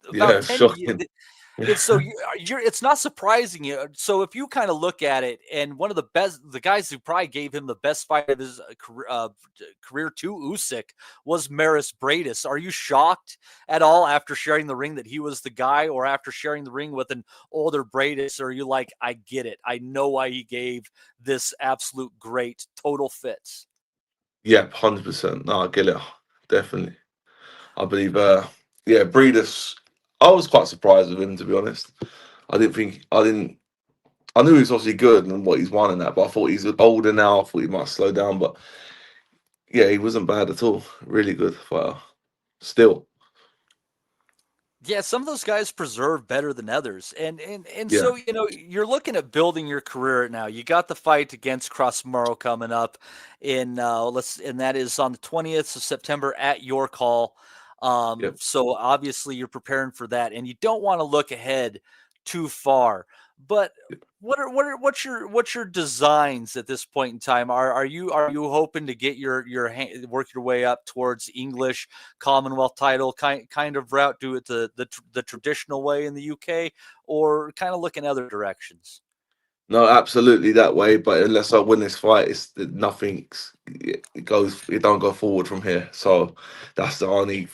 about 10 shocking. it's not surprising you. So if you kind of look at it, and one of the guys who probably gave him the best fight of his career to Usyk was Maris Bradis. Are you shocked at all after sharing the ring that he was the guy, or after sharing the ring with an older Bradis? Or are you like, I get it, I know why he gave this absolute great total fits? Yeah, 100%. No, I get it. Definitely. I believe, Bradis, I was quite surprised with him, to be honest. I knew he was obviously good and what he's won in that, but I thought he's older now. I thought he might slow down, but yeah, he wasn't bad at all. Really good fighter. Still. Yeah, some of those guys preserve better than others. And Yeah. so, you're looking at building your career now. You got the fight against Krasmaro coming up and that is on the 20th of September at York Hall. Yep. So obviously you're preparing for that, and you don't want to look ahead too far. But what's your designs at this point in time? Are you hoping to get work your way up towards English Commonwealth title kind of route, do it the traditional way in the UK, or kind of look in other directions? No, absolutely that way. But unless I win this fight, it don't go forward from here. So that's the only.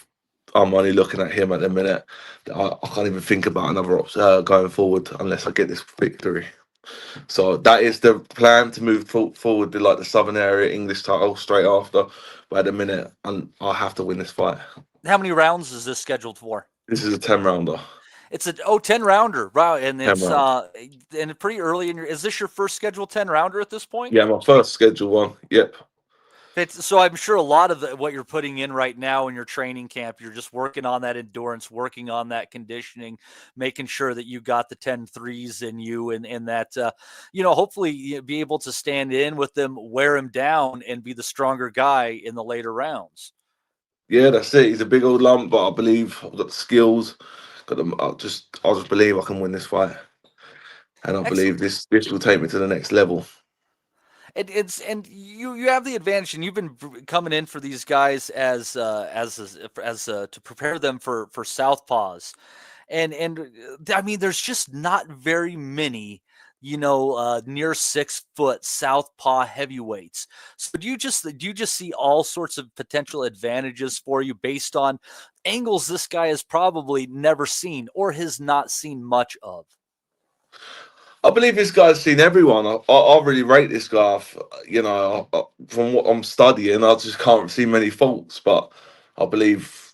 I'm only looking at him at the minute. I can't even think about another going forward unless I get this victory. So that is the plan, to move forward to like the Southern area English title straight after. But at the minute, I have to win this fight. How many rounds is this scheduled for? This is a 10-rounder. It's a 10-rounder, wow, and it's and pretty early in your. Is this your first scheduled 10-rounder at this point? Yeah, my first scheduled one. Yep. So I'm sure a lot of what you're putting in right now in your training camp, you're just working on that endurance, working on that conditioning, making sure that you got the 10-3s in you, and that hopefully you'll be able to stand in with them, wear him down, and be the stronger guy in the later rounds. Yeah, that's it. He's a big old lump, but I believe I've got the skills. I just believe I can win this fight, and I believe this will take me to the next level. And you have the advantage, and you've been coming in for these guys as to prepare them for southpaws, and I mean, there's just not very many near 6 foot southpaw heavyweights. So do you just see all sorts of potential advantages for you based on angles this guy has probably never seen or has not seen much of? I believe this guy's seen everyone. I really rate this guy. From what I'm studying, I just can't see many faults. But I believe,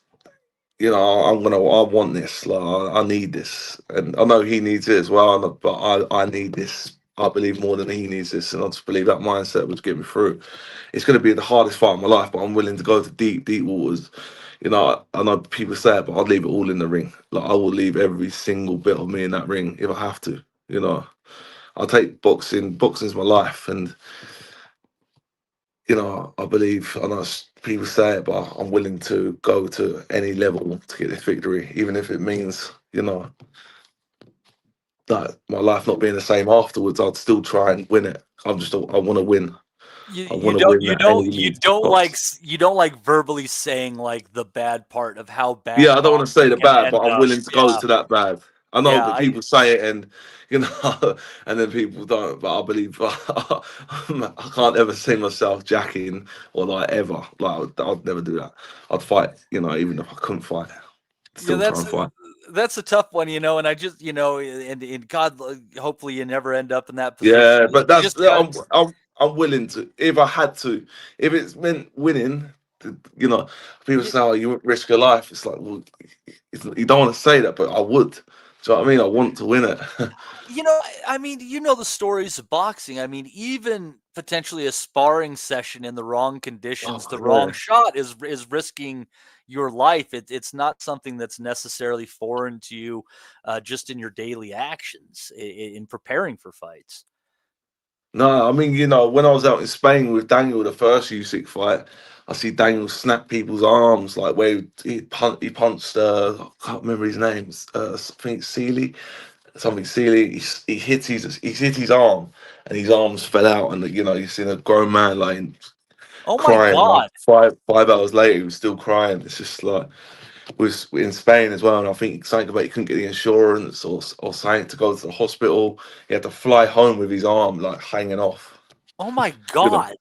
I want this. Like, I need this, and I know he needs it as well. But I need this I believe more than he needs this, and I just believe that mindset would get me through. It's going to be the hardest fight of my life, but I'm willing to go to deep, deep waters. You know, I know people say it, but I'll leave it all in the ring. Like I will leave every single bit of me in that ring if I have to. You know, I'll take boxing. Boxing's my life, and you know, I believe. I know people say it, but I'm willing to go to any level to get this victory, even if it means, you know, that my life not being the same afterwards. I'd still try and win it. I want to win. You, I you want to don't win. you At any don't you means don't possible. you don't like verbally saying like the bad part of how bad Yeah, I don't want to say the boxing can bad, end but I'm up. willing to go Yeah, to that bad. I know yeah. that people say it, and you know, and then people don't. But I believe I can't ever see myself jacking or like ever. Like I'd never do that. I'd fight, you know, even if I couldn't fight, Yeah, still try and fight. that's a tough one, you know. And I just, you know, and God, hopefully you never end up in that position. Yeah, but You that's just got I'm willing to if I had to. If it's meant winning, you know, people say, "Oh, you wouldn't risk your life." It's like, well, you don't want to say that, but I would. Do you know what I mean? I want to win it. You know, I mean, you know the stories of boxing. I mean, even potentially a sparring session in the wrong conditions, the wrong Yeah. shot is risking your life. It's not something that's necessarily foreign to you, just in your daily actions in preparing for fights. No, I mean, you know, when I was out in Spain with Daniel, the first Usyk fight, I see Daniel snap people's arms, like where he punched, I can't remember his name, I think Sealy, something Sealy. He hit his arm, and his arms fell out, and you know, you seen a grown man like Oh my crying, like God. five hours later, he was still crying. It's just like was in Spain as well, and I think something about he couldn't get the insurance or something to go to the hospital. He had to fly home with his arm like hanging off. Oh my You know, God.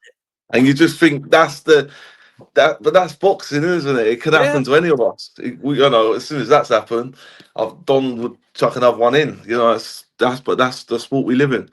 and you just think but that's boxing, isn't it? It could Yeah. happen to any of us. You know, as soon as that's happened, Don would chuck another one in. You know, that's the sport we live in.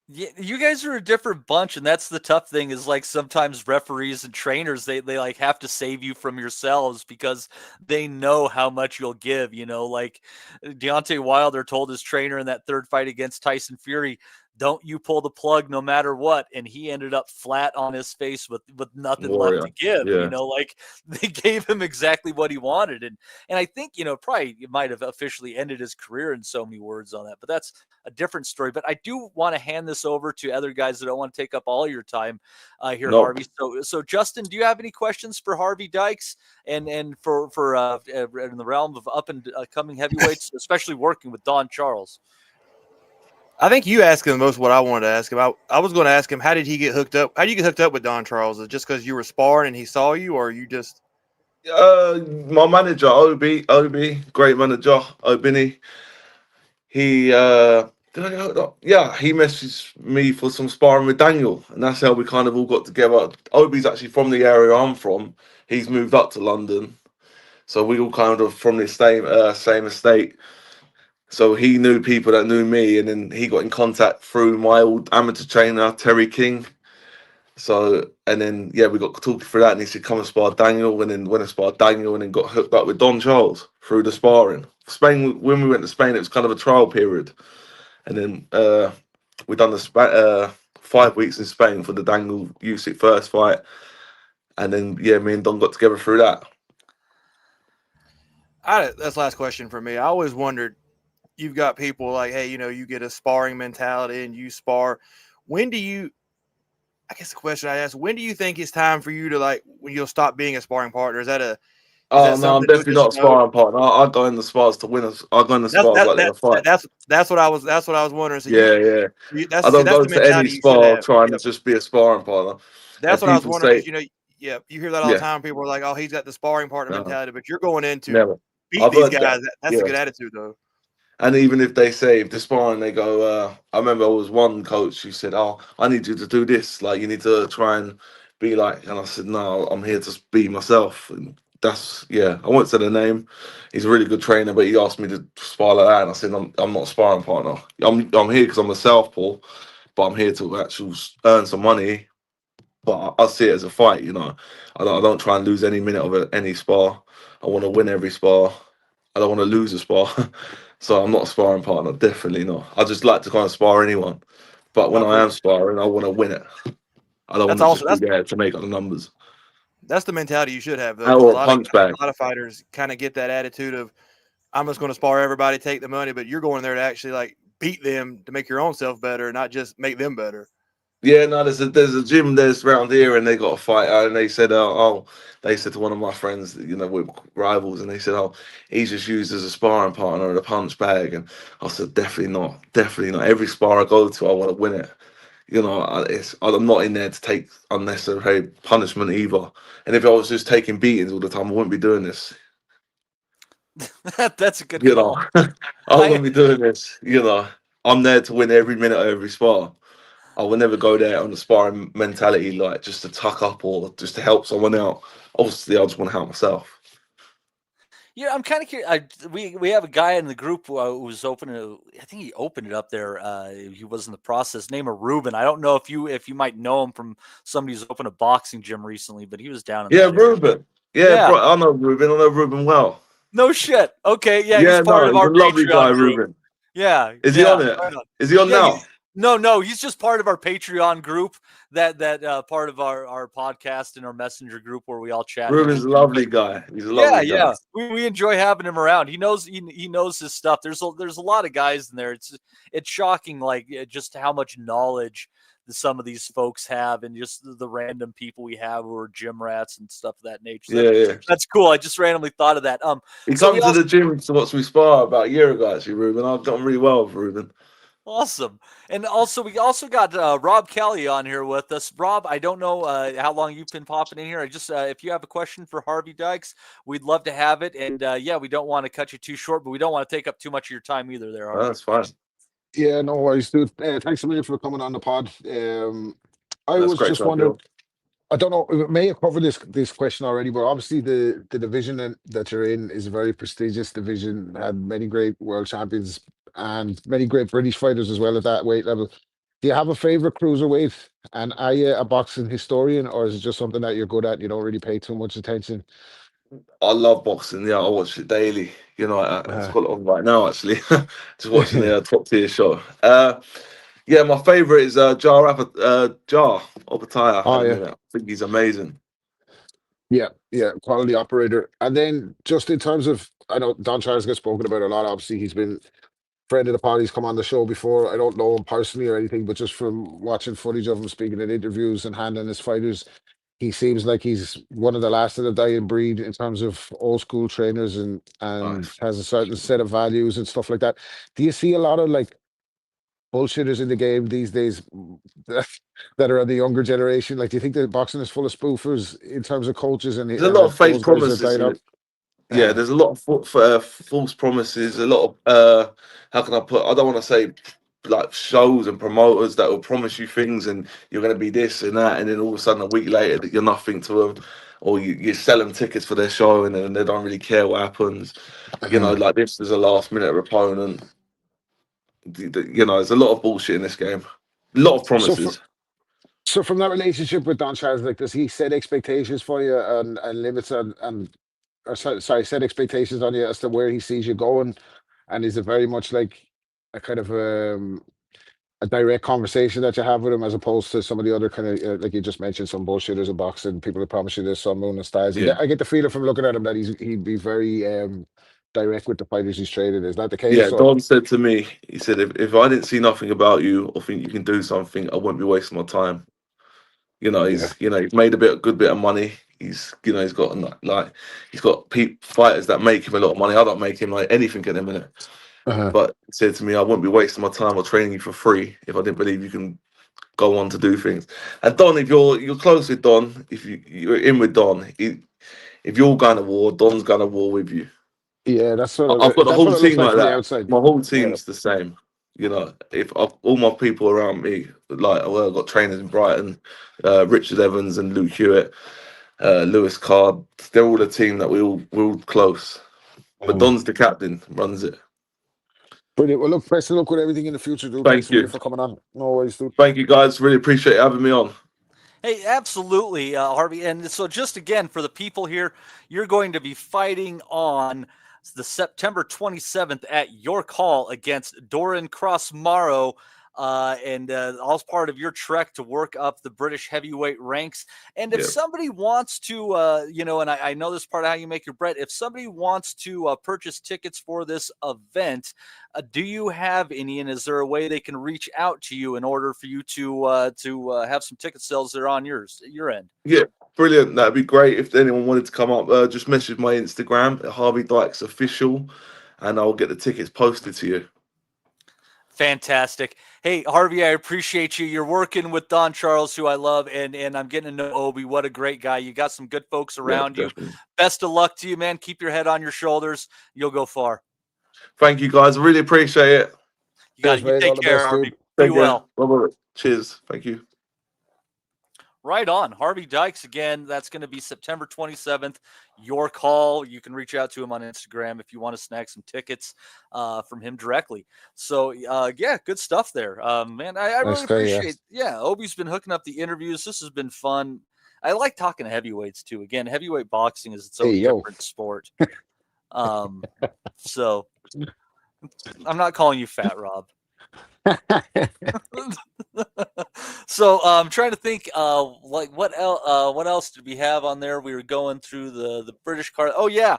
Yeah, you guys are a different bunch, and that's the tough thing is like sometimes referees and trainers they like have to save you from yourselves because they know how much you'll give. You know, like Deontay Wilder told his trainer in that third fight against Tyson Fury, "Don't you pull the plug no matter what," and he ended up flat on his face with nothing left to Warrior, give. You yeah. know, like they gave him exactly what he wanted, and I think, you know, probably it might have officially ended his career in so many words on that, but that's a different story. But I do want to hand this over to other guys that don't want to take up all your time here, No, Harvey. So Justin, do you have any questions for Harvey Dykes and for in the realm of up and coming heavyweights, especially working with Don Charles? I think you asked him most what I wanted to ask him. I was going to ask him, how did he get hooked up? How did you get hooked up with Don Charles? Is it just because you were sparring and he saw you, or you just? my manager Obi, great manager, Obini. He did I get hooked up? Yeah, he messaged me for some sparring with Daniel, and that's how we kind of all got together. Obi's actually from the area I'm from. He's moved up to London, so we all kind of from the same estate. So he knew people that knew me, and then he got in contact through my old amateur trainer Terry King. So and then yeah, we got talking through that, and he said come and spar Daniel, and then went and sparred Daniel, and then got hooked up with Don Charles through the sparring. Spain, when we went to Spain, it was kind of a trial period, and then we done the 5 weeks in Spain for the Daniel Usyk first fight, and then yeah, me and Don got together through that. That's the last question for me. I always wondered, you've got people like, hey, you know, you get a sparring mentality and you spar. When do you? I guess the question I asked, when do you think it's time for you to like when you'll stop being a sparring partner? Is that a? Oh no, I'm definitely not a sparring partner. I go in the spars to win. I go in the spars like they're a fight. That's what I was wondering. So yeah. That's I don't the go to any mentality you should spar have. trying to just be a sparring partner. That's And what I was people wondering, say, because, you know, yeah, you hear that all the time. People are like, "Oh, he's got the sparring partner no, mentality," but you're going in to never. beat I've these heard guys. that. That's Yeah. a good attitude, though. And even if they say, if they're sparring, they go, I remember there was one coach who said, oh, I need you to do this. Like, you need to try and be like, and I said, no, I'm here to be myself. And that's, yeah, I won't say the name. He's a really good trainer, but he asked me to spar like that. And I said, I'm not a sparring partner. I'm here because I'm a southpaw, but I'm here to actually earn some money. But I see it as a fight, you know. I don't try and lose any minute of any spar. I want to win every spar. I don't want to lose a spar. So I'm not a sparring partner, definitely not. I just like to kind of spar anyone. But when I am sparring, I want to win it. I don't want to just be there to make up the numbers. That's the mentality you should have, though. Or A a punch bag. lot of fighters kind of get that attitude of, I'm just going to spar everybody, take the money, but you're going there to actually like beat them to make your own self better, not just make them better. Yeah, no, there's a gym around here, and they got a fighter, and they said, they said to one of my friends, you know, we're rivals, and they said, he's just used as a sparring partner and a punch bag, and I said, definitely not. Every spar I go to, I want to win it. You know, I'm not in there to take unnecessary punishment either. And if I was just taking beatings all the time, I wouldn't be doing this. That's a good call. I wouldn't be doing this. You know, I'm there to win every minute of every spar. I will never go there on the sparring mentality, like just to tuck up or just to help someone out. Obviously, I just want to help myself. Yeah, I'm kind of curious. We have a guy in the group who was opening. I think he opened it up there. He was in the process. Name of Ruben. I don't know if you might know him from somebody who's opened a boxing gym recently, but he was down in that Ruben. Yeah. Bro, I know Ruben. I know Ruben well. No shit. Okay, yeah, he's part of our he's a lovely Patreon guy, group. Ruben. Yeah. Is he on it? Right on. Is he on now? No, he's just part of our Patreon group, that part of our podcast and our messenger group where we all chat. Ruben's a lovely guy. He's a lovely guy. Yeah. We enjoy having him around. He knows his stuff. There's a lot of guys in there. It's shocking, like just how much knowledge that some of these folks have, and just the random people we have who are gym rats and stuff of that nature. That's cool. I just randomly thought of that. He comes to the gym to watch me spar about a year ago, actually, Ruben. I've gotten really well with Ruben. Awesome. And also, we also got Rob Kelly on here with us. Rob, I don't know how long you've been popping in here. I just, if you have a question for Harvey Dykes, we'd love to have it. And we don't want to cut you too short, but we don't want to take up too much of your time either there, Harvey. That's fine. Yeah, no worries, dude. Thanks a million for coming on the pod. I was just wondering, I don't know, we may have covered this question already, but obviously the division that you're in is a very prestigious division, had many great world champions and many great British fighters as well at that weight level. Do you have a favorite cruiserweight? And are you a boxing historian, or is it just something that you're good at and you don't really pay too much attention? I love boxing. Yeah, I watch it daily. You know, it's got it on right now, actually. Just watching the top tier show. My favorite is Jar Opataya. I think he's amazing. Yeah, quality operator. And then just in terms of, I know Don Charles gets spoken about a lot. Obviously, he's been friend of the pod. He's come on the show before. I don't know him personally or anything, but just from watching footage of him speaking in interviews and handling his fighters, he seems like he's one of the last of the dying breed in terms of old school trainers and has a certain set of values and stuff like that. Do you see a lot of like bullshitters in the game these days that are of the younger generation? Like, do you think that boxing is full of spoofers in terms of coaches? And there's a lot of fake promises. Yeah, there's a lot of false promises. A lot of how can I put? I don't want to say like shows and promoters that will promise you things and you're going to be this and that, and then all of a sudden a week later you're nothing to them, or you sell them tickets for their show and then they don't really care what happens. You know, like this is a last minute opponent. You know, there's a lot of bullshit in this game. A lot of promises. So from that relationship with Don Charles, like, does he set expectations for you and limits set expectations on you as to where he sees you going? And is it very much like a kind of a direct conversation that you have with him, as opposed to some of the other kind of, like you just mentioned, some bullshitters in boxing, people that promise you this, sun, moon, and stars? Yeah. I get the feeling from looking at him that he'd be very direct with the fighters he's traded. Is that the case? Yeah, Don said to me, he said, if I didn't see nothing about you or think you can do something, I wouldn't be wasting my time. You know, he's made a good bit of money. He's got fighters that make him a lot of money. I don't make him like anything at the minute. But he said to me, I wouldn't be wasting my time or training you for free if I didn't believe you can go on to do things. And Don, if you're close with Don, if you're in with Don, if you're going to war, Don's going to war with you. Yeah, that's what I've got the whole team like that. Outside. My whole team's the same. You know, if all my people around me, like, I've got trainers in Brighton, Richard Evans and Luke Hewitt, Lewis Card, they're all a team that we're all close. But Don's the captain, runs it. Brilliant. Well, look, best of luck with everything in the future, dude. Thank you for coming on. No worries, dude. Thank you, guys. Really appreciate having me on. Hey, absolutely, Harvey. And so just again, for the people here, you're going to be fighting on It's the September 27th at York Hall against Doran Crossmaro. And all's part of your trek to work up the British heavyweight ranks. And if somebody wants to, and I know this is part of how you make your bread, if somebody wants to purchase tickets for this event, do you have any, and is there a way they can reach out to you in order for you to have some ticket sales that are on your end? Yeah, brilliant. That'd be great if anyone wanted to come up. Just message my Instagram at Harvey Dykes Official, and I'll get the tickets posted to you. Fantastic. Hey, Harvey, I appreciate you. You're working with Don Charles, who I love, and I'm getting to know Obi. What a great guy. You got some good folks around you. Best of luck to you, man. Keep your head on your shoulders. You'll go far. Thank you, guys. I really appreciate it. You got it. You take care, Harvey. Be well. Cheers. Thank you. Right on. Harvey Dykes, again, that's going to be September 27th, York Hall. You can reach out to him on Instagram if you want to snag some tickets from him directly. So, yeah, good stuff there. Man, I really appreciate Obi's been hooking up the interviews. This has been fun. I like talking to heavyweights, too. Again, heavyweight boxing is its own different sport. So, I'm not calling you fat, Rob. So I'm trying to think like what else did we have on there? We were going through the British card. Oh yeah,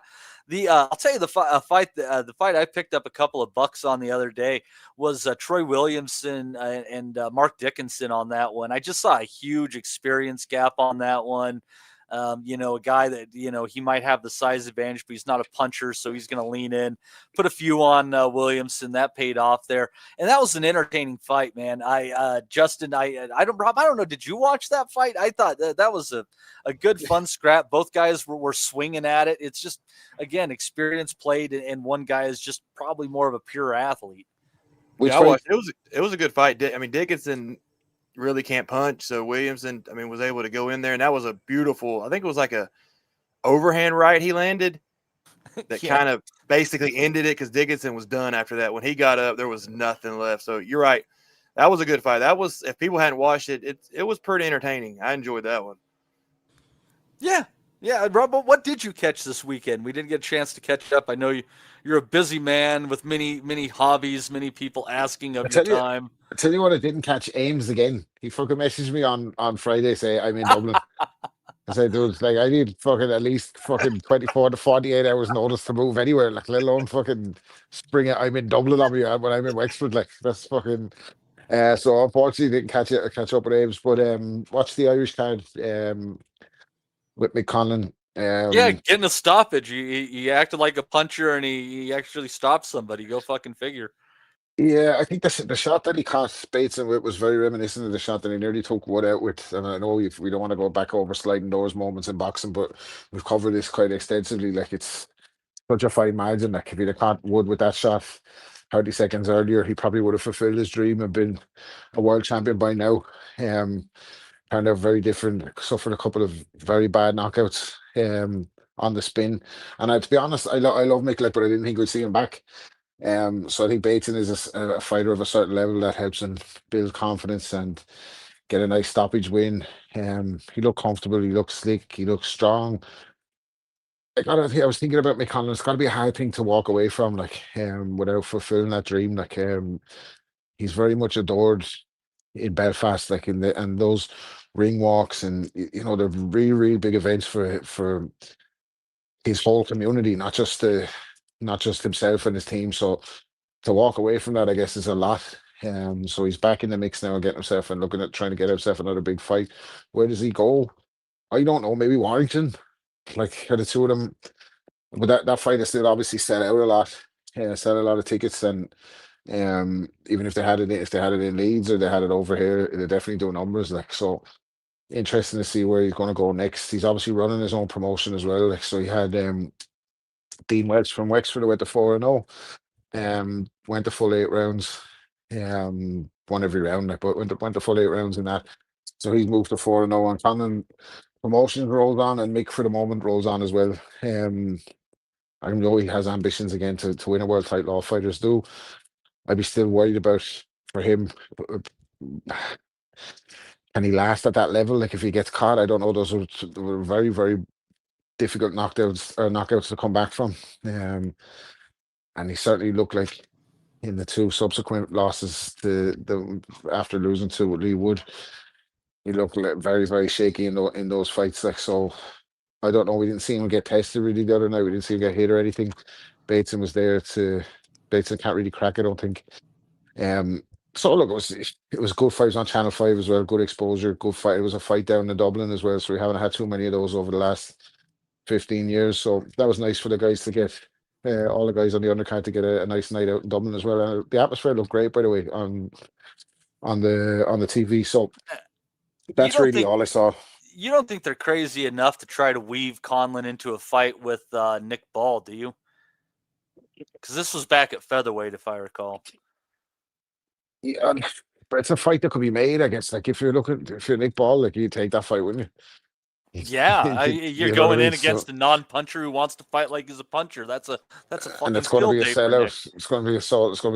I'll tell you the fight I picked up a couple of bucks on the other day was Troy Williamson and Mark Dickinson on that one. I just saw a huge experience gap on that one. A guy that, he might have the size advantage, but he's not a puncher, so he's going to lean in, put a few on Williamson. That paid off there. And that was an entertaining fight, man. Justin, I don't know. Did you watch that fight? I thought that was a good, fun scrap. Both guys were swinging at it. It's just, again, experience played, and one guy is just probably more of a pure athlete. I watched. It was a good fight. I mean, Dickinson really can't punch, so Williamson, was able to go in there, and that was a beautiful, I think it was like a overhand right he landed that kind of basically ended it, because Dickinson was done after that. When he got up, there was nothing left. So you're right, that was a good fight. That was, if people hadn't watched it, it was pretty entertaining. I enjoyed that one. Yeah, Rob, what did you catch this weekend? We didn't get a chance to catch up. I know you're a busy man with many hobbies, many people asking of your time. I tell you what, I didn't catch Ames again. He fucking messaged me on Friday, say I'm in Dublin. I said, dude, like, I need fucking at least fucking 24 to 48 hours notice to move anywhere, like, let alone fucking spring it. I'm in Dublin on me when I'm in Wexford, like, that's fucking. So unfortunately didn't catch up with Ames, but watch the Irish card with McConnell. Getting a stoppage. He acted like a puncher, and he actually stopped somebody. Go fucking figure. Yeah, I think the shot that he caught Bateson with was very reminiscent of the shot that he nearly took Wood out with. And I know we don't want to go back over sliding doors moments in boxing, but we've covered this quite extensively. Like, it's such a fine margin. Like, if he'd have caught Wood with that shot 30 seconds earlier, he probably would have fulfilled his dream and been a world champion by now. Kind of very different, suffered a couple of very bad knockouts on the spin. And to be honest, I love Mick, but I didn't think we'd see him back. So I think Bateson is a fighter of a certain level that helps him build confidence and get a nice stoppage win. He looked comfortable, he looked slick, he looked strong. I was thinking about McConnell. It's got to be a hard thing to walk away from, like, without fulfilling that dream. Like, he's very much adored in Belfast, like, and those ring walks, and they're really big events for his whole community, not just himself and his team. So to walk away from that, I guess, is a lot. So he's back in the mix now, getting himself and looking at trying to get himself another big fight. Where does he go? I don't know. Maybe Warrington. Like, the two of them. But that fight is still obviously sell out a lot. Sell a lot of tickets, and even if they had it in Leeds or they had it over here, they definitely do numbers. Like, so interesting to see where he's going to go next. He's obviously running his own promotion as well. Like, so he had Dean Welch from Wexford, who went to 4-0, went to full 8 rounds, won every round, like, but went to full 8 rounds in that. So he's moved to 4-0, and Conlan promotions rolls on, and Mick for the moment rolls on as well. I know he has ambitions again to win a world title. All fighters do. I'd be still worried about for him. Can he last at that level? Like, if he gets caught, I don't know. Those were very, very difficult knockouts to come back from. And he certainly looked like in the two subsequent losses after losing to Lee Wood, he looked like very, very shaky in those fights. Like, so I don't know. We didn't see him get tested really the other night. We didn't see him get hit or anything. Bateson was there Bateson can't really crack, I don't think. So look, it was good fights on Channel 5 as well, good exposure, good fight. It was a fight down in Dublin as well, so we haven't had too many of those over the last 15 years. So that was nice for the guys to get all the guys on the undercard to get a nice night out in Dublin as well. And the atmosphere looked great, by the way, on the TV. So that's really all I saw. You don't think they're crazy enough to try to weave Conlan into a fight with Nick Ball, do you? Because this was back at featherweight, if I recall. Yeah, but it's a fight that could be made, I guess. Like if you're Nick Ball, like you take that fight, wouldn't you? Yeah, you're going in against a non-puncher who wants to fight like he's a puncher. That's a fucking and it's going to be a sellout. It's going to be a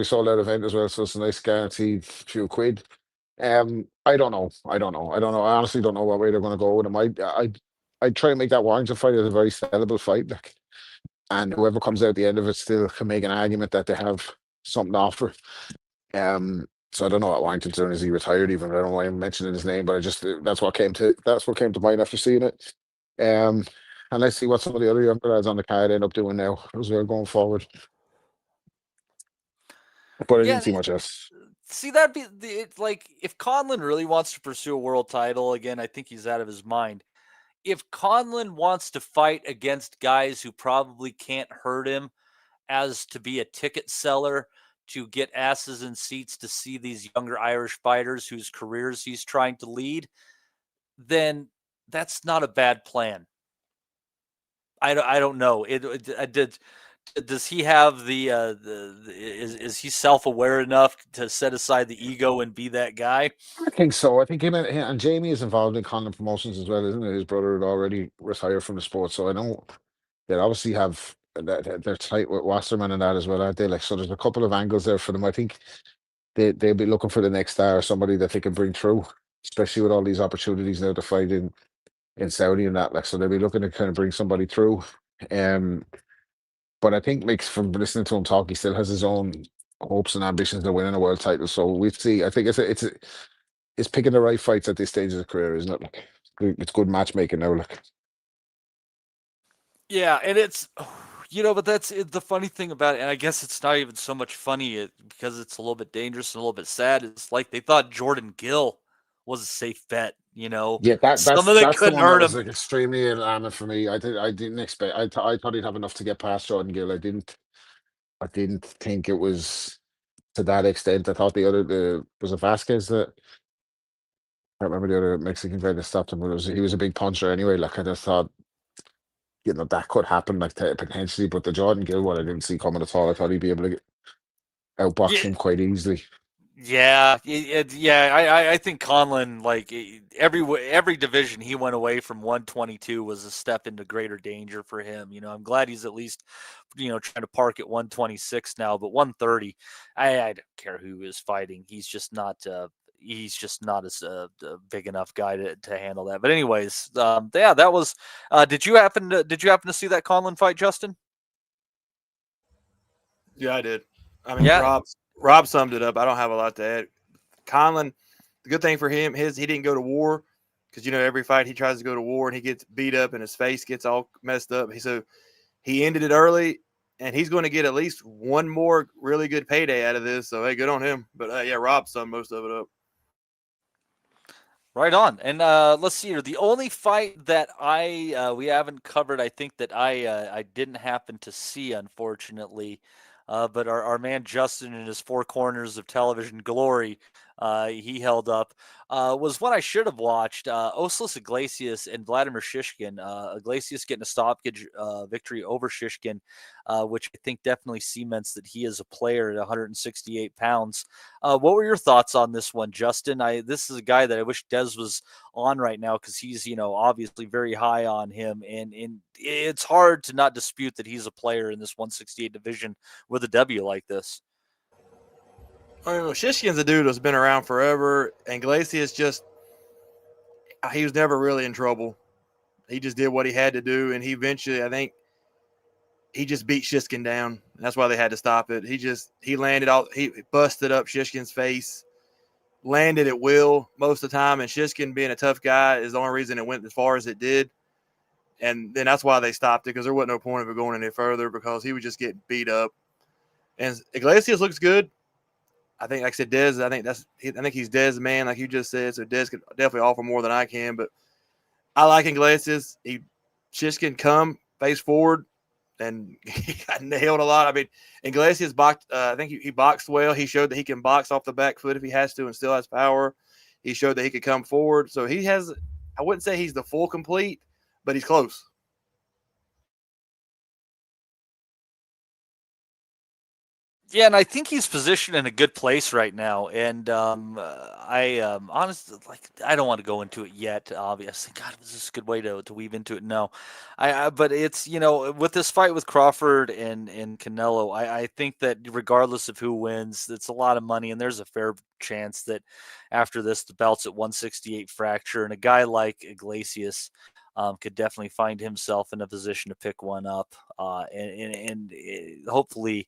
sold out event as well. So it's a nice guaranteed few quid. I don't know. I honestly don't know what way they're going to go with him. I try and make that Warrington fight as a very sellable fight, like, and whoever comes out at the end of it still can make an argument that they have something to offer. So I don't know what Warrington's doing. Is he retired even? I don't know why I'm mentioning his name, but that's what came to mind after seeing it. And let's see what some of the other younger lads on the card end up doing now as we're going forward. But I didn't see much else. See, that'd be like if Conlan really wants to pursue a world title again. I think he's out of his mind. If Conlan wants to fight against guys who probably can't hurt him, as to be a ticket seller to get asses in seats to see these younger Irish fighters whose careers he's trying to lead, then that's not a bad plan. I don't know. Does he have is he self-aware enough to set aside the ego and be that guy? I think so. I think him and Jamie is involved in Conlan Promotions as well, isn't it? His brother had already retired from the sport, so I know they obviously have they're tight with Wasserman and that as well, aren't they? Like, so there's a couple of angles there for them. I think they'll be looking for the next star, somebody that they can bring through, especially with all these opportunities now to fight in Saudi and that. Like, so they'll be looking to kind of bring somebody through. But I think, like, from listening to him talk, he still has his own hopes and ambitions of winning a world title. So we'll see. I think it's picking the right fights at this stage of the career, isn't it? Like, it's good matchmaking now. Like, yeah, and it's but that's the funny thing about it, and I guess it's not even so much funny because it's a little bit dangerous and a little bit sad. It's like they thought Jordan Gill was a safe bet. Yeah, that's the one that was like extremely alarming for me. I didn't expect. I thought he'd have enough to get past Jordan Gill. I didn't think it was to that extent. I thought was it Vasquez that I can't remember the other Mexican guy that stopped him, but he was a big puncher anyway. Like, I just thought, that could happen, like, potentially. But the Jordan Gill one, I didn't see coming at all. I thought he'd be able to outbox him quite easily. Yeah, I think Conlan, like, every division he went away from 122 was a step into greater danger for him. I'm glad he's at least, trying to park at 126 now, but 130, I don't care who is fighting. He's just not as a big enough guy to handle that. But anyways, that was. Did you happen to see that Conlan fight, Justin? Yeah, I did. I mean, Rob summed it up. I don't have a lot to add. Conlan, the good thing for him is he didn't go to war because, every fight he tries to go to war and he gets beat up and his face gets all messed up. So he ended it early, and he's going to get at least one more really good payday out of this. So, hey, good on him. But, Rob summed most of it up. Right on. And let's see here. The only fight that we haven't covered, I think that I didn't happen to see, unfortunately, but our man Justin in his four corners of television glory, he held up, was one I should have watched. Oslis Glacius and Vladimir Shishkin. Glacius getting a stopgage victory over Shishkin, which I think definitely cements that he is a player at 168 pounds. What were your thoughts on this one, Justin? This is a guy that I wish Des was on right now because he's, obviously very high on him. And it's hard to not dispute that he's a player in this 168 division with a W like this. Shishkin's a dude that's been around forever, and Glacius he was never really in trouble. he just did what he had to do, and he eventually, I think, he just beat Shishkin down. That's why they had to stop it. He busted up Shishkin's face, landed at will most of the time, and Shishkin being a tough guy is the only reason it went as far as it did. And then that's why they stopped it, because there wasn't no point of it going any further, because he was just getting beat up. And Glacius looks good. I think, like I said, Dez, I think he's Dez, man, like you just said. So Dez could definitely offer more than I can, but I like Glacius. Shishkin come face forward, and he got nailed a lot. I mean, and Glacius boxed. I think he boxed well. He showed that he can box off the back foot if he has to, and still has power. He showed that he could come forward. So he has. I wouldn't say he's the full complete, but he's close. Yeah, and I think he's positioned in a good place right now. And I honestly, I don't want to go into it yet. Obviously, God, was this a good way to weave into it? No, but it's, with this fight with Crawford and Canelo, I think that regardless of who wins, it's a lot of money, and there's a fair chance that after this, the belt's at 168 fracture, and a guy like Glacius could definitely find himself in a position to pick one up, and hopefully.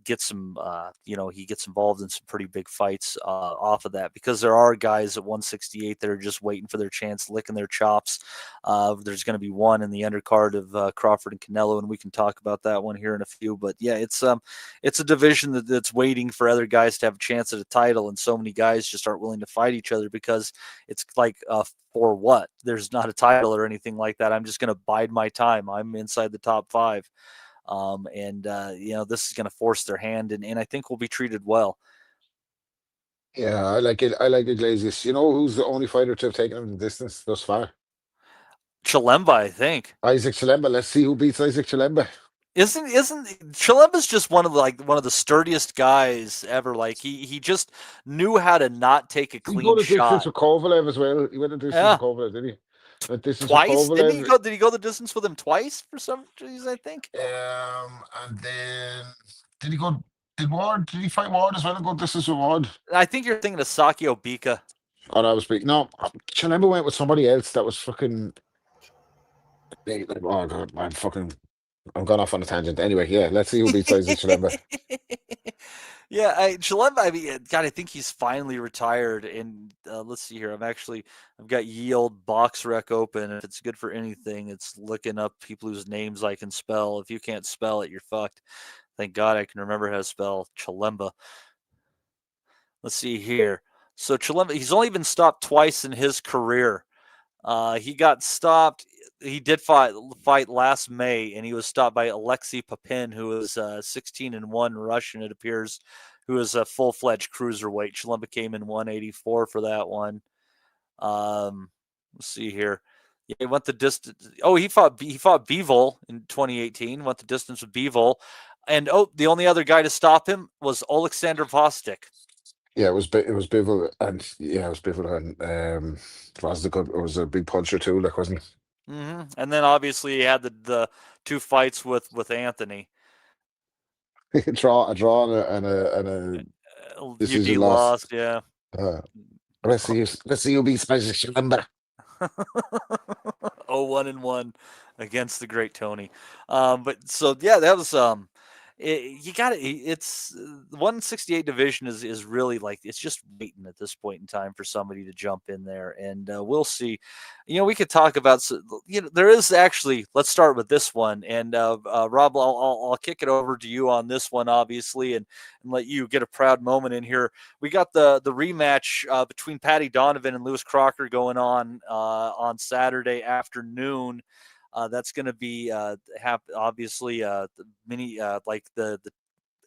Get some, he gets involved in some pretty big fights off of that, because there are guys at 168 that are just waiting for their chance, licking their chops. There's going to be one in the undercard of Crawford and Canelo, and we can talk about that one here in a few. But yeah, it's a division that's waiting for other guys to have a chance at a title, and so many guys just aren't willing to fight each other, because it's like for what? There's not a title or anything like that. I'm just going to bide my time. I'm inside the top 5. This is going to force their hand, and I think we'll be treated well. Yeah, I like it. I like Glacius. You know who's the only fighter to have taken him the distance thus far? Chilemba, I think. Isaac Chilemba. Let's see who beats Isaac Chilemba. Isn't Chilemba's just one of the sturdiest guys ever? Like he just knew how to not take a clean shot. He went a distance with Kovalev as well. He went a distance with Kovalev, didn't he? Twice? Didn't he go? Did he go the distance with him twice for some reason? I think. And then did he go? Did he fight Ward as well and go distance with Ward? I think you're thinking of Sakio Bika. Oh, that was big. No, Chilemba went with somebody else that was fucking. Oh God, I'm gone off on a tangent. Anyway, yeah, let's see who beats Isaac Chilemba. Yeah, Chilemba, I think he's finally retired. And let's see here. I've got Yield Box Rec open. If it's good for anything, it's looking up people whose names I can spell. If you can't spell it, you're fucked. Thank God I can remember how to spell Chilemba. Let's see here. So Chilemba, he's only been stopped twice in his career. He got stopped. He did fight last May, and he was stopped by Alexei Papin, who is 16-1 Russian, it appears, who is a full-fledged cruiserweight. Chilemba came in 184 for that one. Let's see here. Yeah, he went the distance. Oh, he fought Bivol in 2018. Went the distance with Bivol, and the only other guy to stop him was Alexander Vostok. Yeah, it was Bivol, and Vostok was a big puncher too, wasn't he? Mm-hmm. And then obviously he had the 2 fights with Anthony. A draw and a UD lost, yeah. Let's see who beats Isaac Chilemba. 0-1-1 against the great Tony. But so yeah, that was it's the 168 division is really it's just waiting at this point in time for somebody to jump in there, and we'll see. We could talk about, there is actually, let's start with this one, and Rob, I'll kick it over to you on this one, obviously, and let you get a proud moment in here. We got the rematch between Patty Donovan and Lewis Crocker going on Saturday afternoon. That's going to be obviously the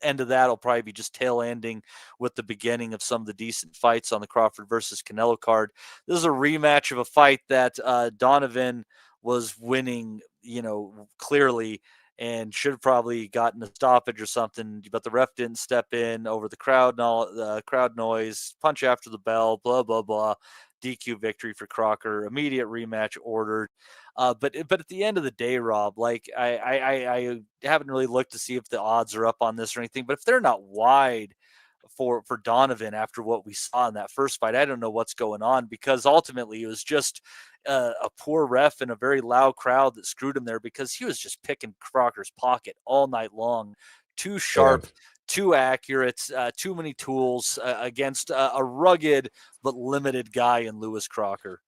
end of that will probably be just tail ending with the beginning of some of the decent fights on the Crawford versus Canelo card. This is a rematch of a fight that Donovan was winning, clearly, and should have probably gotten a stoppage or something, but the ref didn't step in over the crowd noise, punch after the bell, blah, blah, blah. DQ victory for Crocker, immediate rematch ordered. But at the end of the day, Rob, I haven't really looked to see if the odds are up on this or anything, but if they're not wide for Donovan after what we saw in that first fight. I don't know what's going on, because ultimately it was just a poor ref and a very loud crowd that screwed him there, because he was just picking Crocker's pocket all night long. Too sharp, too accurate, too many tools against a rugged but limited guy in Lewis Crocker.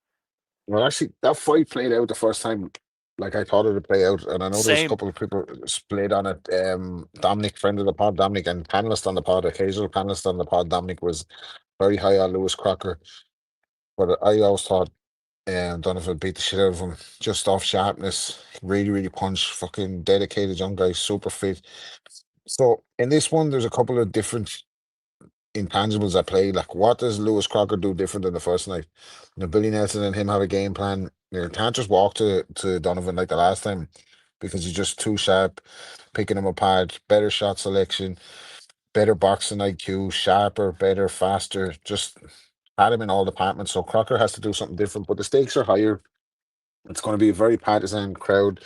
Well, actually, that fight played out the first time like I thought it would play out, and I know there's a couple of people split on it. Dominic, friend of the pod, Dominic, and panelist on the pod, occasional panelist on the pod, Dominic was very high on Lewis Crocker, but I always thought Donovan beat the shit out of him just off sharpness. Really punch, fucking dedicated young guy, super fit. So in this one, there's a couple of different intangibles at play. Like, what does Lewis Crocker do different than the first night? Billy Nelson and him have a game plan. You can't just walk to Donovan like the last time, because he's just too sharp, picking him apart. Better shot selection, better boxing IQ, sharper, better, faster. Just had him in all departments. So Crocker has to do something different, but the stakes are higher. It's going to be a very partisan crowd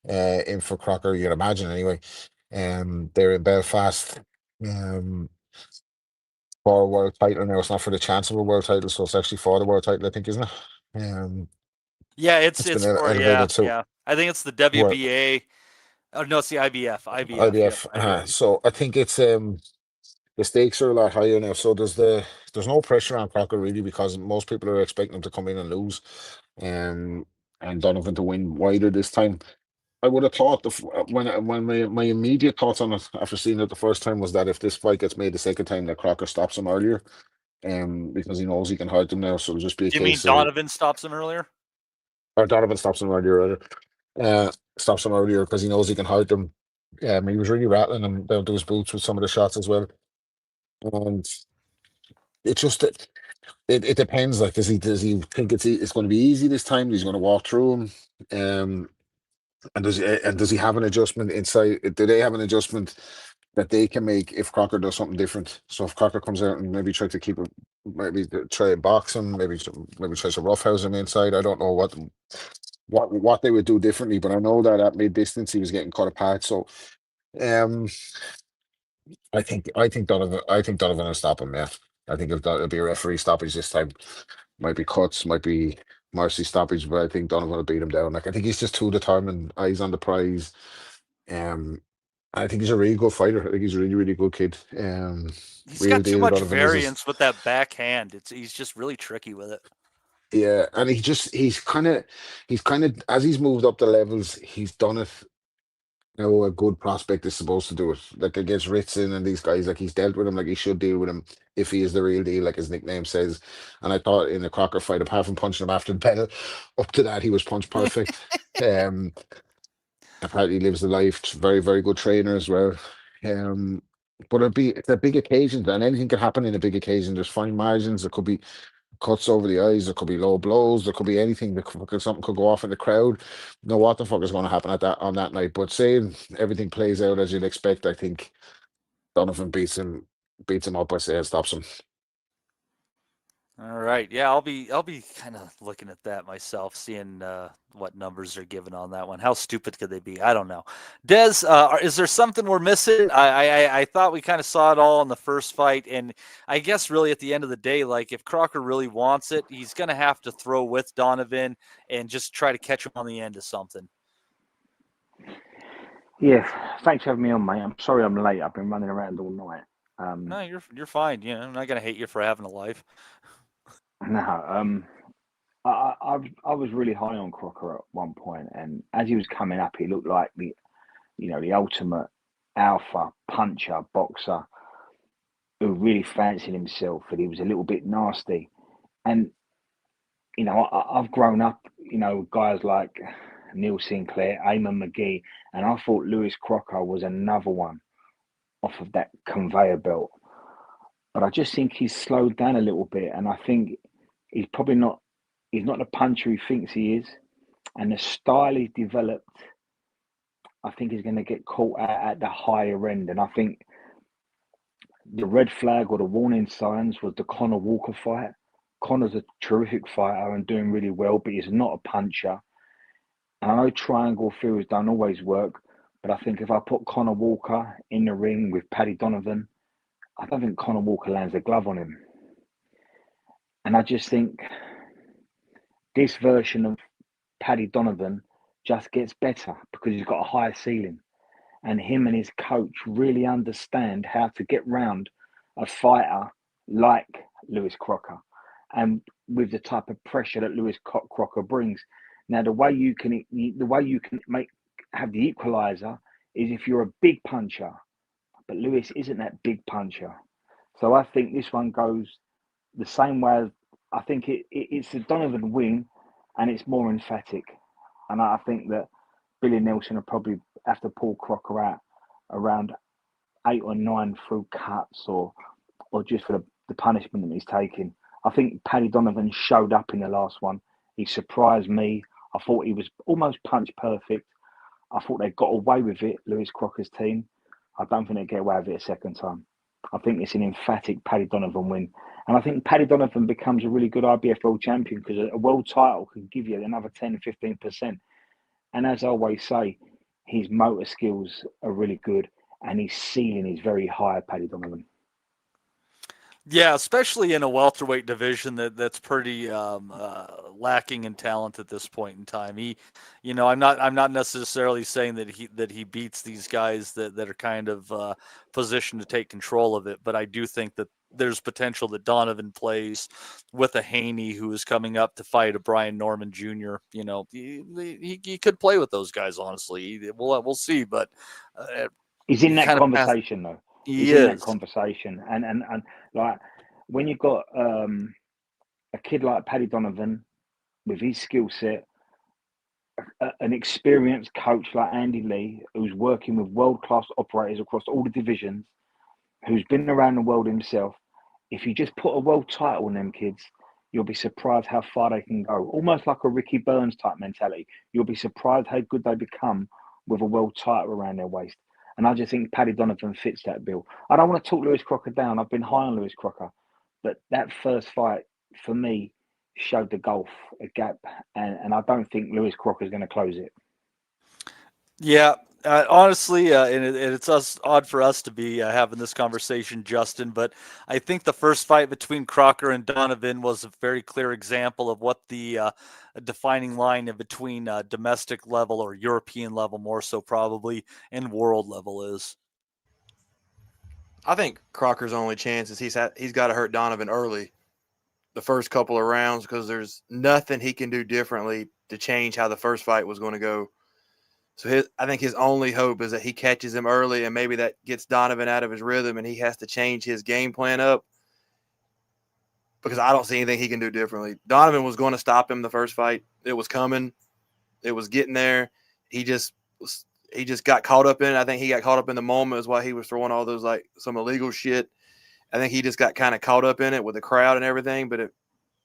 in for Crocker, you'd imagine anyway. They're in Belfast for a world title now. It's not for the chance of a world title, so it's actually for the world title, I think, isn't it? Yeah, it's been for elevated yeah. I think it's the WBA. Oh no, it's the IBF. IBF. Yep, So I think it's the stakes are a lot higher now. So there's no pressure on Crocker really, because most people are expecting him to come in and lose, and Donovan to win wider this time. I would have thought when my immediate thoughts on it after seeing it the first time was that if this fight gets made the second time, that Crocker stops him earlier, because he knows he can hurt him now. So it'll just be a case. You mean Donovan stops him earlier? Or Donovan stops him earlier. Stops him earlier because he knows he can hurt him. He was really rattling him down to his boots with some of the shots as well. And it just it depends. Like, does he think it's going to be easy this time? He's going to walk through him. And does he have an adjustment inside? Do they have an adjustment that they can make if Crocker does something different? So if Crocker comes out and maybe try to keep it, maybe try to box him, maybe tries to roughhouse him inside. I don't know what they would do differently, but I know that at mid distance he was getting cut apart. So I think Donovan will stop him. Yeah, I think it'll be a referee stoppage this time. Might be cuts, might be mercy stoppage, but I think Donovan will beat him down. Like, I think he's just too determined. Eyes on the prize. I think he's a really good fighter. I think he's a really good kid. He's got too much variance with that backhand. He's just really tricky with it. Yeah, and he's kind of as he's moved up the levels, he's done it. You know, a good prospect is supposed to do it. Like against Ritson and these guys, like he's dealt with him like he should deal with him if he is the real deal, like his nickname says. And I thought in the Crocker fight, apart from punching him after the bell, up to that he was punch perfect. Apparently lives the life. Very good trainer as well. But it's a big occasion, and anything can happen in a big occasion. There's fine margins. There could be cuts over the eyes. There could be low blows. There could be anything. Something could go off in the crowd. Know what the fuck is going to happen on that night. But saying everything plays out as you'd expect, I think Donovan beats him up. I say it stops him. All right, yeah, I'll be kind of looking at that myself, seeing what numbers are given on that one. How stupid could they be? I don't know. Des, is there something we're missing? I thought we kind of saw it all in the first fight, and I guess really at the end of the day, like if Crocker really wants it, he's going to have to throw with Donovan and just try to catch him on the end of something. Yeah, thanks for having me on, mate. I'm sorry I'm late. I've been running around all night. No, you're fine. You know, I'm not going to hate you for having a life. No, I was really high on Crocker at one point, and as he was coming up, he looked like the ultimate alpha puncher, boxer who really fancied himself, and he was a little bit nasty. And I've grown up, guys like Neil Sinclair, Eamon McGee, and I thought Lewis Crocker was another one off of that conveyor belt. But I just think he's slowed down a little bit, and I think he's probably not. He's not the puncher he thinks he is, and the style he's developed, I think he's going to get caught at the higher end. And I think the red flag or the warning signs was the Conor Walker fight. Conor's a terrific fighter and doing really well, but he's not a puncher. And I know triangle theories don't always work, but I think if I put Conor Walker in the ring with Paddy Donovan, I don't think Conor Walker lands a glove on him. And I just think this version of Paddy Donovan just gets better because he's got a higher ceiling. And him and his coach really understand how to get round a fighter like Lewis Crocker, and with the type of pressure that Lewis Crocker brings. Now, the way you can have the equalizer is if you're a big puncher, but Lewis isn't that big puncher. So I think this one goes the same way as I think it's a Donovan win, and it's more emphatic. And I think that Billy Nelson will probably have to pull Crocker out around 8 or 9 through cuts or just for the punishment that he's taking. I think Paddy Donovan showed up in the last one. He surprised me. I thought he was almost punch perfect. I thought they got away with it, Lewis Crocker's team. I don't think they get away with it a second time. I think it's an emphatic Paddy Donovan win. And I think Paddy Donovan becomes a really good IBF world champion because a world title can give you another 10, 15%. And as I always say, his motor skills are really good and his ceiling is very high, Paddy Donovan. Yeah, especially in a welterweight division that's pretty lacking in talent at this point in time. I'm not necessarily saying that he beats these guys that are kind of positioned to take control of it, but I do think that there's potential that Donovan plays with a Haney who is coming up to fight a Brian Norman Jr. He could play with those guys. Honestly, we'll see, but he's in that conversation though. He's in that conversation, and like when you've got a kid like Paddy Donovan with his skill set, an experienced coach like Andy Lee, who's working with world-class operators across all the divisions, who's been around the world himself. If you just put a world title on them kids, you'll be surprised how far they can go. Almost like a Ricky Burns type mentality. You'll be surprised how good they become with a world title around their waist. And I just think Paddy Donovan fits that bill. I don't want to talk Lewis Crocker down. I've been high on Lewis Crocker. But that first fight, for me, showed the gulf, a gap. And I don't think Lewis Crocker is going to close it. Yeah, honestly, and it's odd for us to be having this conversation, Justin, but I think the first fight between Crocker and Donovan was a very clear example of what the defining line in between domestic level or European level, more so probably, and world level is. I think Crocker's only chance is he's got to hurt Donovan early, the first couple of rounds, because there's nothing he can do differently to change how the first fight was going to go. So I think his only hope is that he catches him early, and maybe that gets Donovan out of his rhythm, and he has to change his game plan up, because I don't see anything he can do differently. Donovan was going to stop him the first fight. It was coming. It was getting there. He just got caught up in it. I think he got caught up in the moment is why he was throwing all those like some illegal shit. I think he just got kind of caught up in it with the crowd and everything, but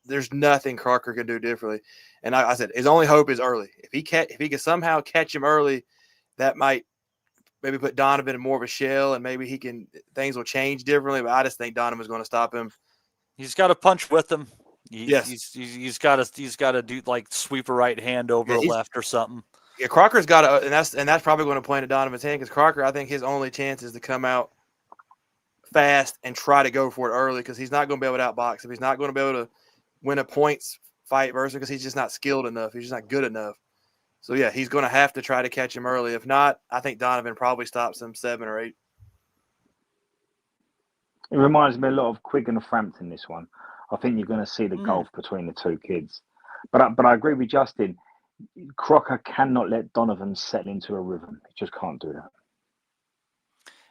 there's nothing Crocker can do differently. And I said his only hope is early. If he can somehow catch him early, that might maybe put Donovan in more of a shell, and maybe things will change differently. But I just think Donovan's going to stop him. He's got to punch with him. Yes, he's got to do like sweep a right hand over a left or something. Yeah, Crocker's got to, and that's probably going to play into Donovan's hand, because Crocker, I think his only chance is to come out fast and try to go for it early, because he's not going to be able to outbox him. He's not going to be able to win a points fight versus, because he's just not skilled enough. He's just not good enough. So yeah, he's going to have to try to catch him early. If not, I think Donovan probably stops him 7 or 8. It reminds me a lot of Quigg and Frampton, this one. I think you're going to see the gulf between the two kids. But I agree with Justin. Crocker cannot let Donovan settle into a rhythm. He just can't do that.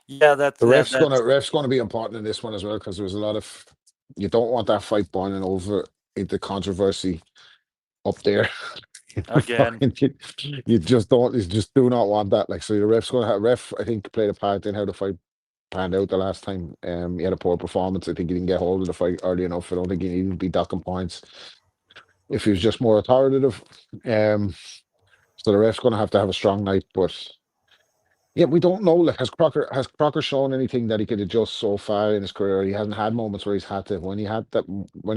Yeah, the ref's going to be important in this one as well, because there's a lot of, you don't want that fight boiling over into controversy up there. Again, you just do not want that. Like, so the ref's going to have I think played a part in how the fight panned out the last time. He had a poor performance. I think he didn't get hold of the fight early enough. I don't think he needed to be docking points if he was just more authoritative. So the ref's going to have a strong night, but yeah, we don't know. Like, has Crocker shown anything that he could adjust so far in his career? He hasn't had moments where he's had to. When he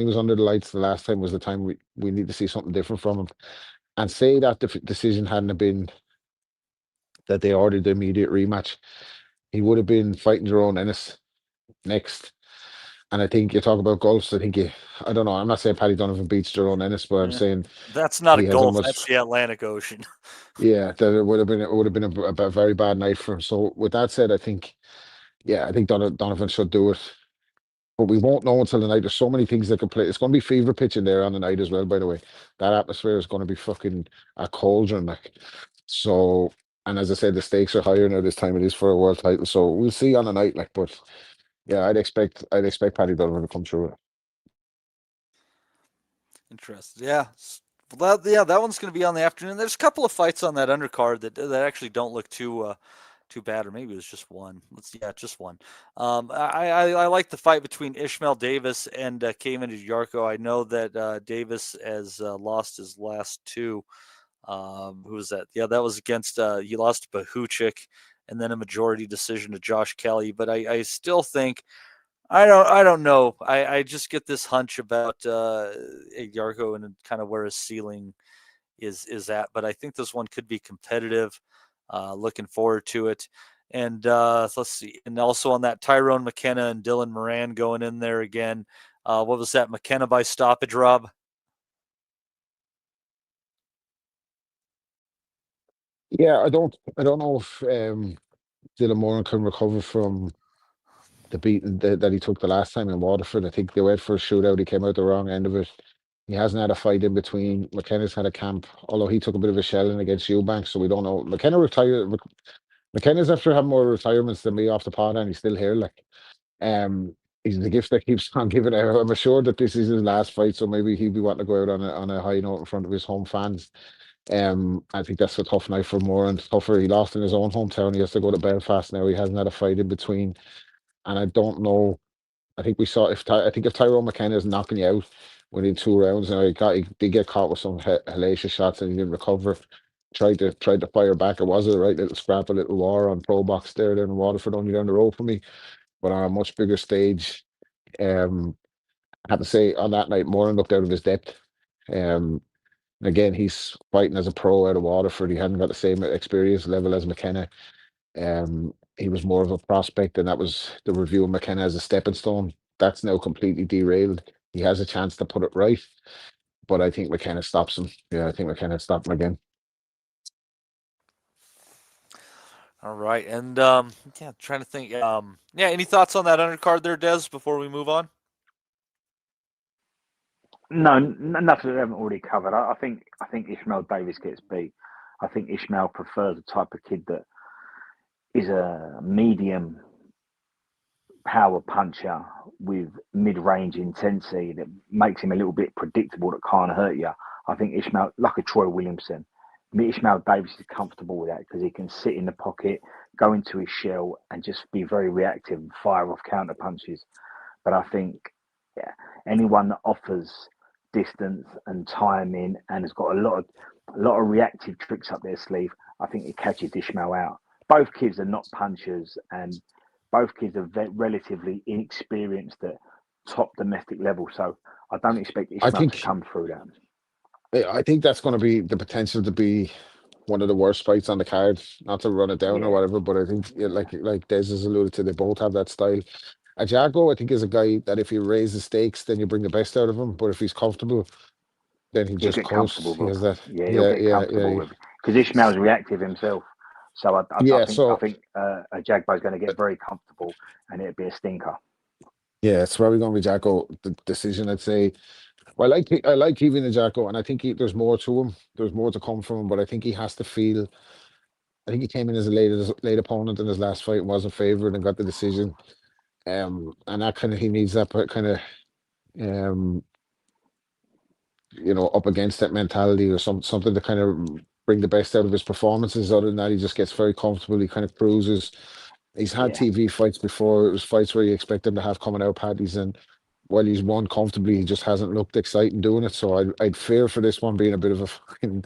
was under the lights the last time was the time we need to see something different from him. And say that the decision hadn't been that they ordered the immediate rematch, he would have been fighting Jerome Ennis next. And I think you talk about gulfs. I don't know. I'm not saying Paddy Donovan beats Jerome Ennis, but I'm saying that's not a he has Gulf. much. That's the Atlantic Ocean. Yeah, that it would have been a very bad night for him. So with that said, I think Donovan should do it. But we won't know until the night. There's so many things that could play. It's going to be fever pitching there on the night as well, by the way. That atmosphere is going to be fucking a cauldron. Like. So, and as I said, the stakes are higher now this time it is for a world title. So we'll see on the night. Like, but yeah, I'd expect Paddy Donovan to come through it. Interesting. Yeah. Well, that one's going to be on the afternoon. There's a couple of fights on that undercard that actually don't look too bad, or maybe it was just one. Just one. I like the fight between Ishmael Davis and Kevin Yarko. I know that Davis has lost his last two. Who was that? Yeah, that was against he lost to Bahuchik, and then a majority decision to Josh Kelly. But I still think I don't know. I just get this hunch about Yarko and kind of where his ceiling is at. But I think this one could be competitive. Looking forward to it. And let's see. And also on that, Tyrone McKenna and Dylan Moran going in there again. What was that? McKenna by stoppage, Rob? Yeah, I don't know if Dylan Moran can recover from the beating that he took the last time in Waterford. I think they went for a shootout. He came out the wrong end of it. He hasn't had a fight in between. McKenna's had a camp, although he took a bit of a shelling against Eubank, so we don't know. McKenna retired. McKenna's after having more retirements than me off the pod, and he's still here. Like, he's the gift that keeps on giving out. I'm assured that this is his last fight, so maybe he'll be wanting to go out on a high note in front of his home fans. I think that's a tough night for Moore, and tougher. He lost in his own hometown. He has to go to Belfast now. He hasn't had a fight in between, and I don't know. I think we saw if Tyrone McKenna is knocking you out within 2 rounds. Now he did get caught with some hellacious shots and he didn't recover. Tried to fire back. It was a right little scrap, a little war on ProBox there down in Waterford, only down the road for me. But on a much bigger stage, I have to say on that night, Moran looked out of his depth. Again, he's fighting as a pro out of Waterford. He hadn't got the same experience level as McKenna. He was more of a prospect, and that was the review of McKenna as a stepping stone. That's now completely derailed. He has a chance to put it right, but I think McKenna stops him. Yeah, I think McKenna stopped him again. All right, and trying to think. Any thoughts on that undercard there, Des? Before we move on. No, nothing we haven't already covered. I think Ishmael Davis gets beat. I think Ishmael prefers the type of kid that is a medium power puncher with mid-range intensity that makes him a little bit predictable, that can't hurt you. I think Ishmael, like a Troy Williamson, Ishmael Davis is comfortable with that because he can sit in the pocket, go into his shell, and just be very reactive and fire off counter punches. But I think, anyone that offers distance and timing and has got a lot of reactive tricks up their sleeve, I think it catches Ishmael out. Both kids are not punchers, and both kids are relatively inexperienced at top domestic level. So I don't expect Ishmael to come through that. I think that's going to be the potential to be one of the worst fights on the card. Not to run it down or whatever, but I think like Des has alluded to, they both have that style. Ajago, I think, is a guy that if you raise the stakes, then you bring the best out of him. But if he's comfortable, then he just coasts. He has that. He'll get comfortable because Ishmael's reactive himself. So I think Jagbo's going to get very comfortable, and it'd be a stinker. Yeah, it's probably going to be Jacko the decision. I'd say. Well, I like even Jacko, and I think there's more to him. There's more to come from him, but I think he has to feel. I think he came in as a late opponent in his last fight and wasn't favored and got the decision. And that kind of he needs that kind of up against that mentality or something to kind of bring the best out of his performances. Other than that, he just gets very comfortable. He kind of cruises. He's had TV fights before. It was fights where you expect him to have coming out patties, and while he's won comfortably, he just hasn't looked exciting doing it. So I'd fear for this one being a bit of a fucking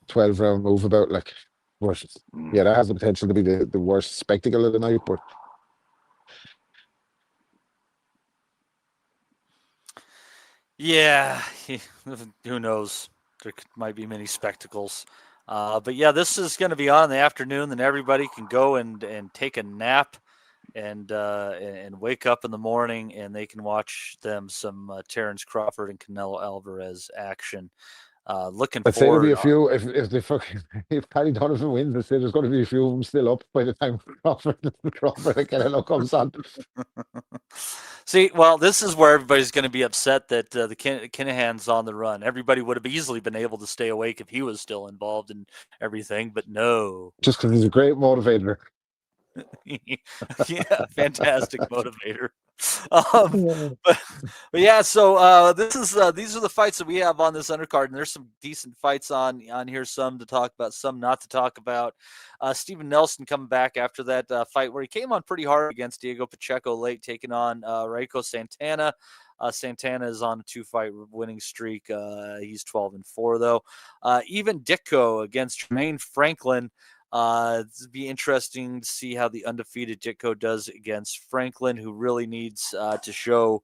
12-round move about. But that has the potential to be the worst spectacle of the night. But yeah, who knows? There might be many spectacles. But this is going to be on in the afternoon, then everybody can go and take a nap and wake up in the morning and they can watch some Terence Crawford and Canelo Alvarez action. Looking I'd say there'll forward. be a few if they fucking if Paddy Donovan wins. I'd say there's going to be a few of them still up by the time Crawford and Canelo comes on. See, well, this is where everybody's going to be upset that the Kinahan's on the run. Everybody would have easily been able to stay awake if he was still involved in everything, but no. Just because he's a great motivator. Yeah, fantastic motivator. But yeah, so these are the fights that we have on this undercard, and there's some decent fights on here, some to talk about, some not to talk about. Steven Nelson coming back after that fight where he came on pretty hard against Diego Pacheco late, taking on Raiko Santana. Santana is on a 2-fight winning streak. He's 12-4 though. Even Ditko against Jermaine Franklin. It'd be interesting to see how the undefeated Ditko does against Franklin, who really needs to show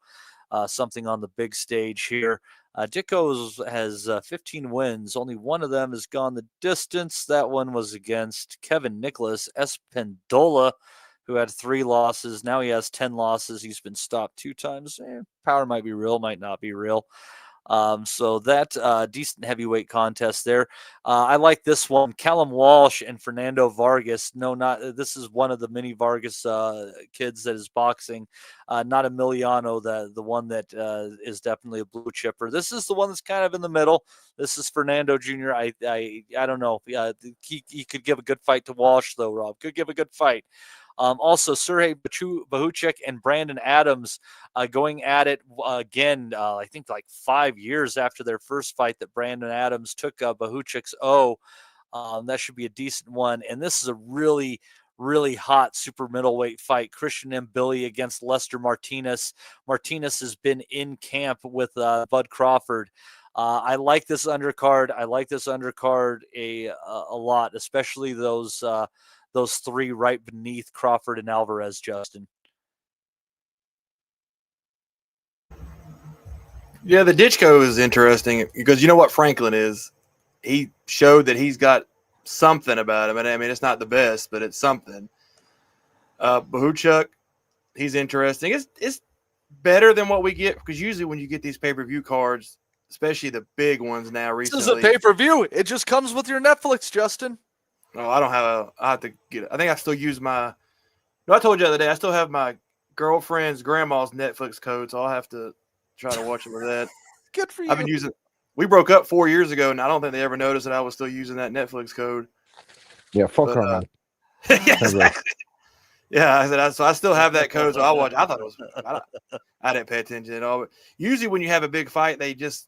something on the big stage here. Ditko has 15 wins. Only one of them has gone the distance. That one was against Kevin Nicholas Espendola, who had 3 losses. Now he has 10 losses. He's been stopped 2 times. Power might be real, might not be real. So that decent heavyweight contest there. I like this one. Callum Walsh and Fernando Vargas. No, not this is one of the mini Vargas kids that is boxing. Not Emiliano, the one that is definitely a blue chipper. This is the one that's kind of in the middle. This is Fernando Jr. I don't know. He could give a good fight to Walsh though. Rob could give a good fight. Also, Sergey Bahuchik and Brandon Adams going at it again, I think like 5 years after their first fight that Brandon Adams took Bahuchik's that should be a decent one. And this is a really, really hot super middleweight fight. Christian Mbili against Lester Martinez. Martinez has been in camp with Bud Crawford. I like this undercard. I like this undercard a lot, especially those 3 right beneath Crawford and Alvarez, Justin. Yeah, the Ditchko is interesting because you know what Franklin is? He showed that he's got something about him. And I mean, it's not the best, but it's something. Bahuchuk, he's interesting. It's better than what we get because usually when you get these pay-per-view cards, especially the big ones now recently. This is a pay-per-view. It just comes with your Netflix, Justin. Oh, I don't have I have to get it. I think I still use my. No, I told you the other day. I still have my girlfriend's grandma's Netflix code, so I'll have to try to watch it with that. Good for you. I've been using. We broke up 4 years ago, and I don't think they ever noticed that I was still using that Netflix code. Yeah, fuck her, man. Yeah, exactly. Yeah, I said. So I still have that code, so I'll watch. I thought it was. I didn't pay attention at all. But usually, when you have a big fight, they just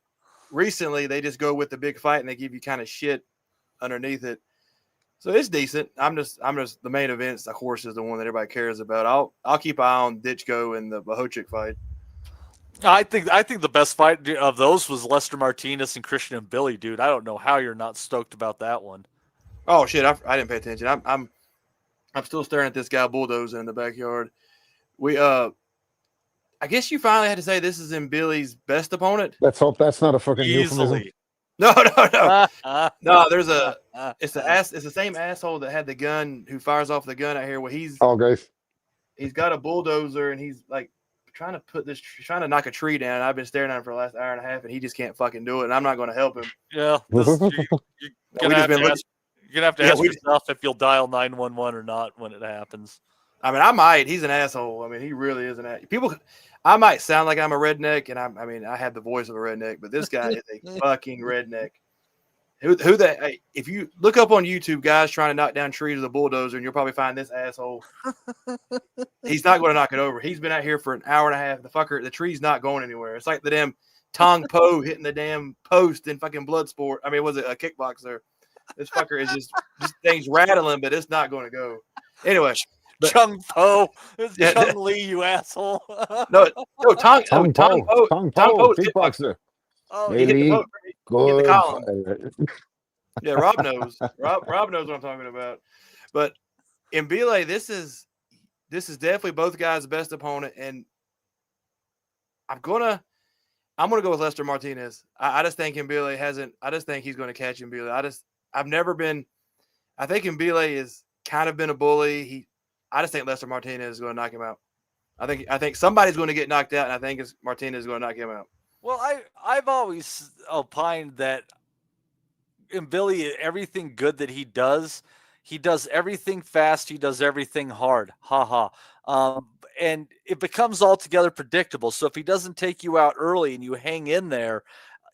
go with the big fight, and they give you kind of shit underneath it. So it's decent. I'm just the main events, of course, is the one that everybody cares about. I'll keep an eye on Ditchko and the Bahuchik fight. I think the best fight of those was Lester Martinez and Christian Mbili, dude. I don't know how you're not stoked about that one. Oh shit, I didn't pay attention. I'm still staring at this guy bulldozing in the backyard. I guess you finally had to say this is Mbili's best opponent. Let's hope that's not a fucking euphemism. No. No, there's it's the same asshole that had the gun who fires off the gun out here. Well, he's got a bulldozer and he's like trying to knock a tree down. I've been staring at him for the last hour and a half and he just can't fucking do it. And I'm not going to help him. Yeah. You're gonna have to ask yourself if you'll dial 911 or not when it happens. I mean, I might. He's an asshole. I mean, he really is an asshole. I might sound like I'm a redneck, and I have the voice of a redneck, but this guy is a fucking redneck. If you look up on YouTube, guys trying to knock down trees with a bulldozer, and you'll probably find this asshole. He's not going to knock it over. He's been out here for an hour and a half. The tree's not going anywhere. It's like the damn Tong Po hitting the damn post in fucking Bloodsport. I mean, was it a kickboxer? This fucker is just things rattling, but it's not going to go. Anyway. Chung Po, Chung Lee, you asshole. No, Tong Po, kickboxer. Oh, he hit the post. Hit the column. Yeah, Rob knows. Rob knows what I'm talking about. But Mbili, this is definitely both guys' best opponent, and I'm gonna go with Lester Martinez. I just think Mbili hasn't. I just think he's going to catch Mbili. I think Mbili is kind of been a bully. I just think Lester Martinez is going to knock him out. I think somebody's going to get knocked out, and I think Martinez is going to knock him out. Well, I've always opined that in Billy, everything good that he does everything fast. He does everything hard. Ha ha. And it becomes altogether predictable. So if he doesn't take you out early and you hang in there,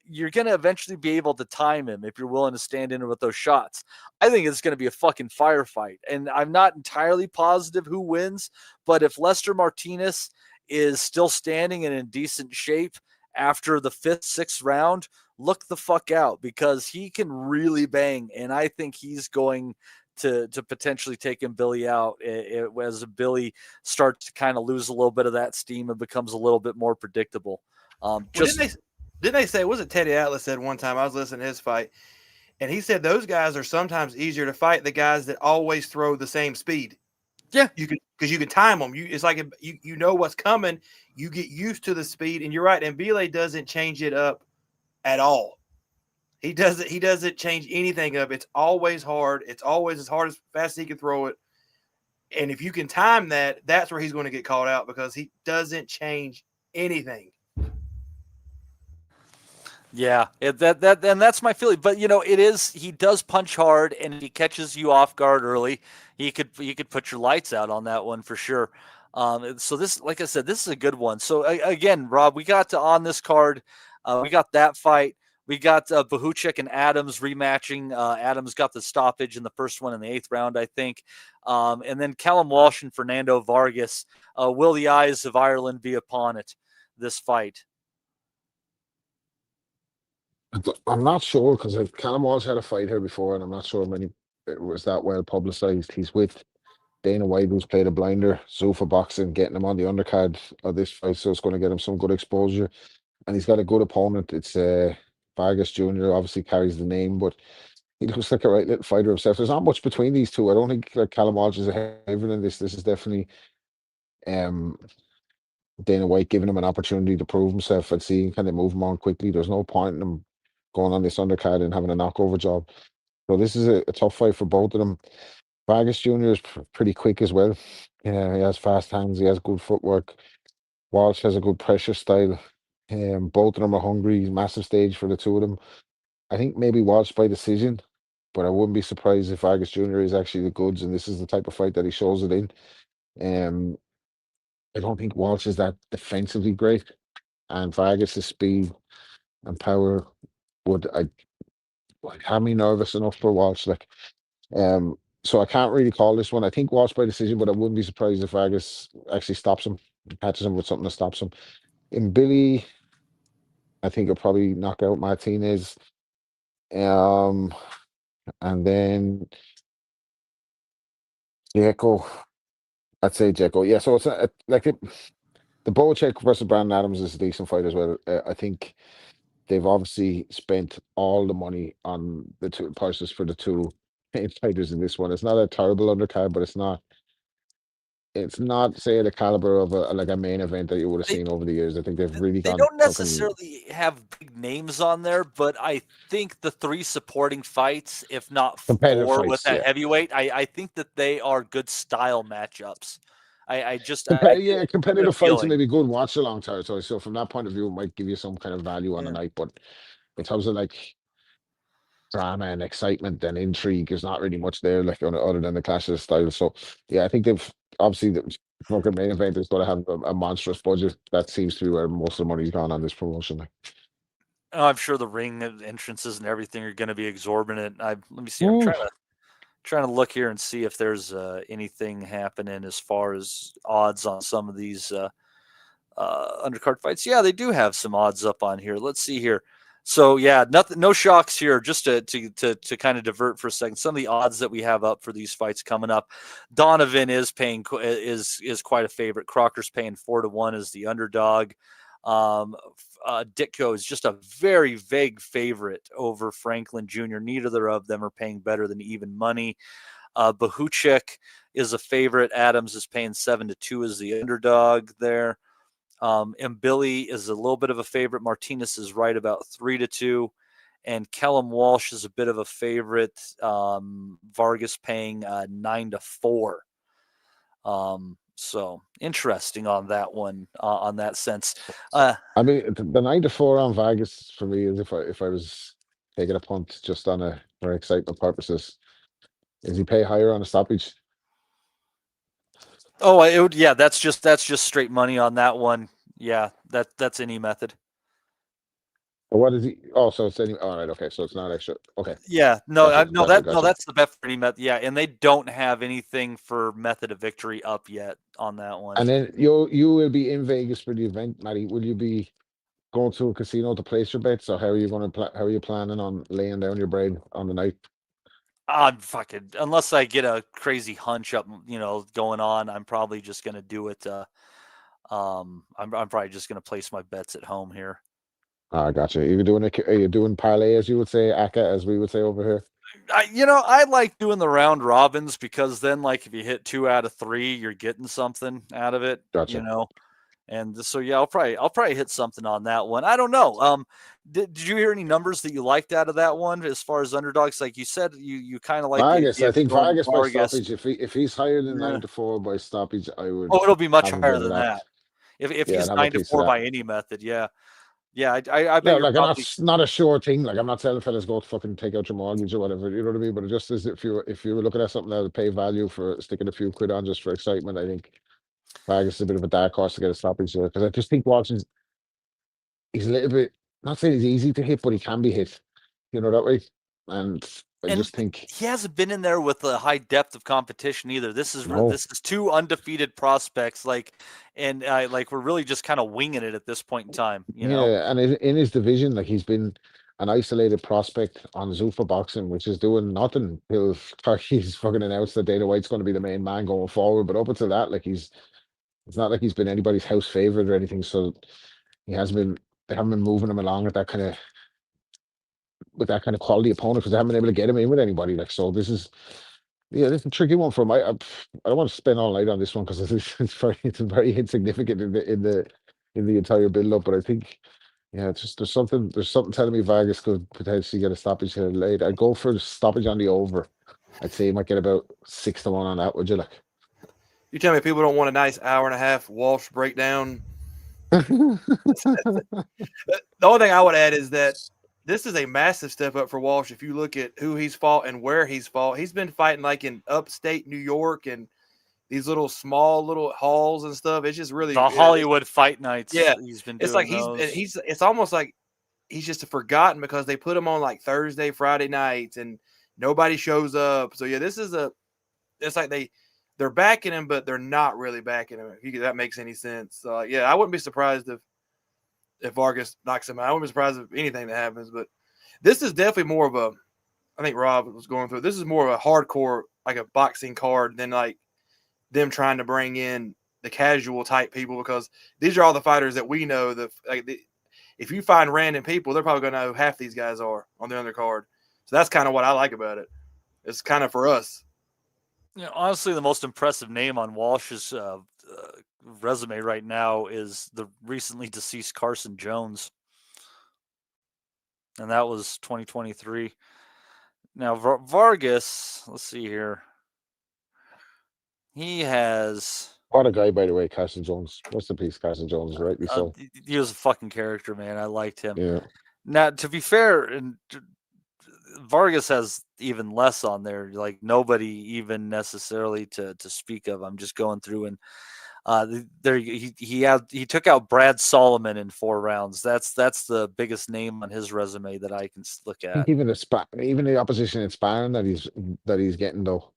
you're going to eventually be able to time him if you're willing to stand in with those shots. I think it's going to be a fucking firefight. And I'm not entirely positive who wins, but if Lester Martinez is still standing and in decent shape after the 5th, 6th round, look the fuck out, because he can really bang. And I think he's going to potentially taking Billy out as Billy starts to kind of lose a little bit of that steam and becomes a little bit more predictable. Didn't they say, was it Teddy Atlas said one time, I was listening to his fight, and he said those guys are sometimes easier to fight, the guys that always throw the same speed. Yeah. Because you can time them. It's like you know what's coming. You get used to the speed, and you're right. And Billy doesn't change it up at all. He doesn't change anything up. It's always hard. It's always as hard as fast as he can throw it. And if you can time that, that's where he's going to get called out, because he doesn't change anything. Yeah, and that's my feeling. But he does punch hard, and if he catches you off guard early, he could put your lights out on that one for sure. So this, like I said, this is a good one. So again, Rob, we got on this card, we got that fight. We got Bahuchek and Adams rematching. Adams got the stoppage in the first one in the 8th round, I think. And then Callum Walsh and Fernando Vargas. Will the eyes of Ireland be upon it, this fight? I'm not sure, because Callum Walsh had a fight here before, and I'm not sure it was that well publicized. He's with Dana White, who's played a blinder, Zuffa Boxing, getting him on the undercard of this fight, so it's going to get him some good exposure. And he's got a good opponent. It's Vargas Jr. obviously carries the name, but he looks like a right little fighter himself. There's not much between these two. I don't think Callum Walsh is a favorite in this. This is definitely Dana White giving him an opportunity to prove himself and seeing can they move him on quickly. There's no point in him going on this undercard and having a knockover job. So this is a tough fight for both of them. Vargas Jr. is pretty quick as well. He has fast hands. He has good footwork. Walsh has a good pressure style. Both of them are hungry. Massive stage for the two of them. I think maybe Walsh by decision, but I wouldn't be surprised if Vargas Jr. is actually the goods, and this is the type of fight that he shows it in. I don't think Walsh is that defensively great, and Vargas' speed and power would have me nervous enough for Walsh. So I can't really call this one. I think Walsh by decision, but I wouldn't be surprised if Vargas actually stops him, catches him with something that stops him. In Billy, I think he'll probably knock out Martinez. And then Jeko. I'd say Jeko. Yeah, so it's the Boacek versus Brandon Adams is a decent fight as well. I think they've obviously spent all the money on the two prices for the two main fighters in this one. It's not a terrible undercard, but it's not say the caliber of a main event that you would have seen over the years. I think they've really They don't necessarily have big names on there, but I think the 3 supporting fights, if not 4 with that heavyweight, I think that they are good style matchups. Competitive fights and maybe good watch along territory. So from that point of view, it might give you some kind of value on the night. But in terms of drama and excitement and intrigue, there's not really much there other than the clash of styles. So yeah, I think they've obviously the fucking main event is going to have a monstrous budget. That seems to be where most of the money's gone on this promotion. I'm sure the ring entrances and everything are going to be exorbitant. Let me see. I'm trying to look here and see if there's anything happening as far as odds on some of these undercard fights. Yeah, they do have some odds up on here. Let's see here. So yeah, no shocks here. Just to kind of divert for a second, some of the odds that we have up for these fights coming up. Donovan is quite a favorite. Crocker's paying 4-1 as the underdog. Ditko is just a very vague favorite over Franklin Jr. Neither of them are paying better than even money. Bahuchek is a favorite. Adams is paying 7-2 as the underdog there. And Billy is a little bit of a favorite. Martinez is right about 3-2. And Callum Walsh is a bit of a favorite. Vargas paying 9-4. So interesting on that one, on that sense. I mean, the 9-4 on Vargas for me is if I was taking a punt just on a for excitement purposes. Is he pay higher on a stoppage? Oh, it would, yeah. That's just straight money on that one. Yeah, that's any method. Or what is he? Oh, so it's any. All right, okay. So it's not extra. Okay. Yeah, no, Gotcha. that's the bet for any method. Yeah, and they don't have anything for method of victory up yet on that one. And then you will be in Vegas for the event, Matty. Will you be going to a casino to place your bets, or how are you going to how are you planning on laying down your bread on the night? I'm fucking unless I get a crazy hunch up, going on. I'm probably just gonna do it. I'm probably just gonna place my bets at home here. Ah, gotcha. Are you doing parlay, as you would say, ACA, as we would say over here? I like doing the round robins because then, like, if you hit 2 out of 3, you're getting something out of it. Gotcha. And so yeah, I'll probably hit something on that one. I don't know. Did you hear any numbers that you liked out of that one as far as underdogs? Like you said, you kind of like Vargas. I think Vargas by Vargas. stoppage. If he's higher than 9-4 by stoppage, I would. Oh, it'll be much have a higher bit of than that. If Yeah, he's I'd have a piece of 9-4 that. by any method, yeah. I bet Yeah, you're like probably... not a sure thing. Like I'm not telling fellas go to fucking take out your mortgage or whatever. You know what I mean? But it just is if you were looking at something that would pay value for sticking a few quid on just for excitement, I think Vargas is a bit of a dark horse to get a stoppage there because I just think Watson's he's a little bit not saying he's easy to hit, but he can be hit. You know that way, and I just think he hasn't been in there with a high depth of competition either. This is 2 undefeated prospects, and we're really just kind of winging it at this point in time. You know? and in his division, like he's been an isolated prospect on Zuffa Boxing, which is doing nothing till he's fucking announced that Dana White's going to be the main man going forward. But up until that, like it's not like he's been anybody's house favorite or anything. So he hasn't been. They haven't been moving him along with that kind of quality opponent because they haven't been able to get him in with anybody. Like so, this is a tricky one for him. I don't want to spend all night on this one because it's very insignificant in the entire build up. But I think it's just there's something telling me Vargas could potentially get a stoppage here late. I'd go for the stoppage on the over. I'd say he might get about 6-1 on that. Would you like? You tell me people don't want a nice hour and a half Walsh breakdown. The only thing I would add is that this is a massive step up for Walsh. If you look at who he's fought and where he's fought, he's been fighting like in upstate New York and these small halls and stuff. It's just really the Hollywood fight nights. Yeah, he's been. It's like he's. It's almost like he's just forgotten because they put him on like Thursday, Friday nights, and nobody shows up. So yeah, this is it's like they're backing him, but they're not really backing him. If that makes any sense. So I wouldn't be surprised if Vargas knocks him out. I wouldn't be surprised if anything that happens. But this is definitely more of a. I think Rob was going through. This is more of a hardcore, like a boxing card than like them trying to bring in the casual type people because these are all the fighters that we know. If you find random people, they're probably going to know half these guys are on the undercard. So that's kind of what I like about it. It's kind of for us. Honestly, the most impressive name on Walsh's resume right now is the recently deceased Carson Jones. And that was 2023. Now, Vargas, let's see here. He has... What a guy, by the way, Carson Jones. What's the piece, Carson Jones, right? He was a fucking character, man. I liked him. Yeah. Now, to be fair, and Vargas has even less on there. Like nobody even necessarily to speak of. I'm just going through and he took out Brad Solomon in 4 rounds. That's the biggest name on his resume that I can look at. Even the opposition in sparring that he's getting though.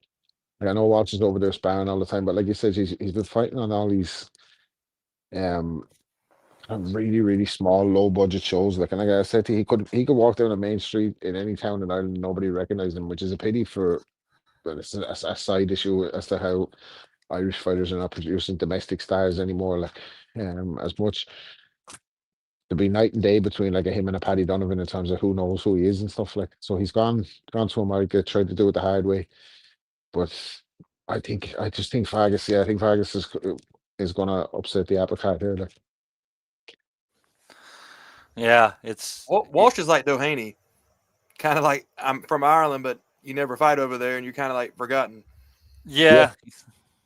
Like I know Walsh is over there sparring all the time, but like you said, he's been fighting on all these really, really small, low budget shows. Like, and like I said to you, he could walk down a main street in any town in Ireland and nobody recognized him, which is a pity but it's a side issue as to how Irish fighters are not producing domestic stars anymore. Like, as much to be night and day between like him and a Paddy Donovan in terms of who knows who he is and stuff like. So he's gone to America, tried to do it the hard way. But I just think Vargas. Yeah, I think Vargas is gonna upset the apple cart here. Like, yeah, it's Walsh is like Doheny, kind of like I'm from Ireland, but you never fight over there, and you're kind of like forgotten. Yeah.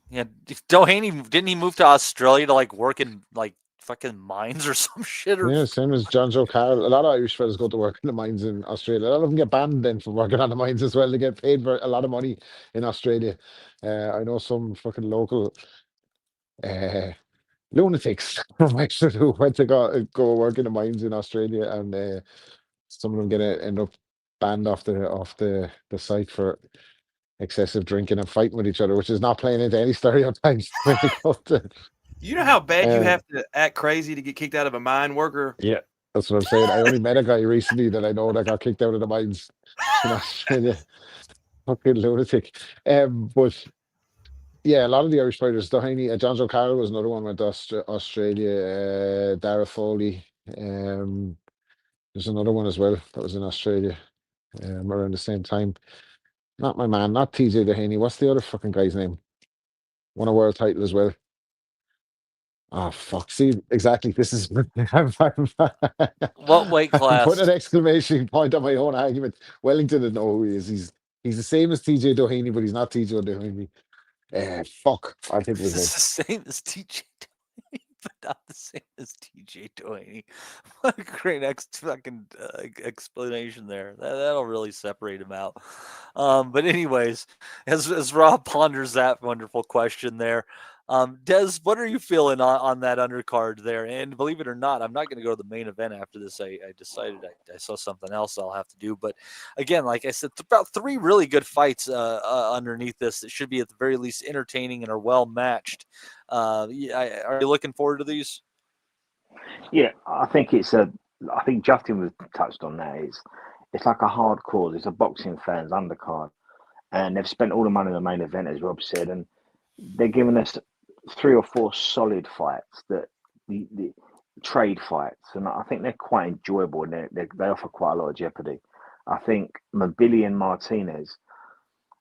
Yeah, Doheny, didn't he move to Australia to like work in like fucking mines or some shit? Or Yeah, same as John Joe Carroll. A lot of Irish fellas go to work in the mines in Australia. A lot of them get banned then for working on the mines as well. They get paid for a lot of money in Australia. I know some fucking local lunatics from Exeter who went to go work in the mines in Australia, and some of them end up banned off the site for excessive drinking and fighting with each other, which is not playing into any stereotypes when it comes to. You know how bad you have to act crazy to get kicked out of a mine worker? Yeah, that's what I'm saying. I only met a guy recently that I know that got kicked out of the mines in Australia. Fucking lunatic. But yeah, a lot of the Irish fighters, Doheny, John Joe Carroll was another one went to Australia. Dara Foley. There's another one as well that was in Australia around the same time. Not my man, not TJ Doheny. What's the other fucking guy's name? Won a world title as well. Oh fuck! See, exactly. This is what weight I'm class? putting an exclamation point on my own argument. Wellington didn't know who he is. He's the same as TJ Doheny, but he's not TJ Doheny. Fuck. I think it was It's the same as TJ Doheny, but not the same as TJ Doheny. What a great explanation there. That'll really separate him out. But anyways, as Rob ponders that wonderful question there, Des, what are you feeling on that undercard there? And believe it or not, I'm not going to go to the main event after this. I decided I saw something else I'll have to do. But again, like I said, about 3 really good fights underneath this that should be at the very least entertaining and are well matched. Are you looking forward to these? Yeah, I think I think Justin was touched on that. It's like a hard cause. It's a boxing fans undercard, and they've spent all the money on the main event, as Rob said, and they're giving us 3 or 4 solid fights that the trade fights, and I think they're quite enjoyable and they offer quite a lot of jeopardy. I think Mobili and Martinez,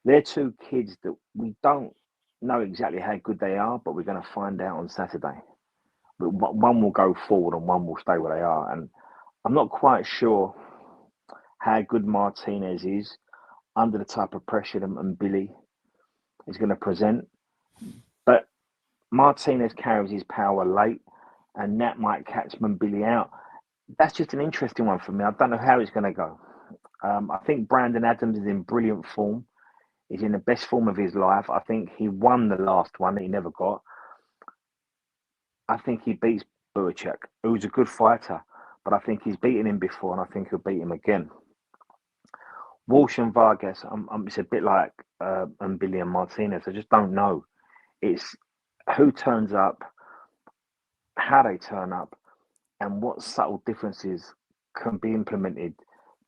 they're 2 kids that we don't know exactly how good they are, but we're going to find out on Saturday. But one will go forward and one will stay where they are, and I'm not quite sure how good Martinez is under the type of pressure that Billy is going to present. But Martinez carries his power late, and that might catch Mobili out. That's just an interesting one for me. I don't know how it's going to go. I think Brandon Adams is in brilliant form. He's in the best form of his life. I think he won the last one that he never got. I think he beats Burchak, who's a good fighter, but I think he's beaten him before, and I think he'll beat him again. Walsh and Vargas, it's a bit like Billy and Martinez. I just don't know. It's who turns up, how they turn up, and what subtle differences can be implemented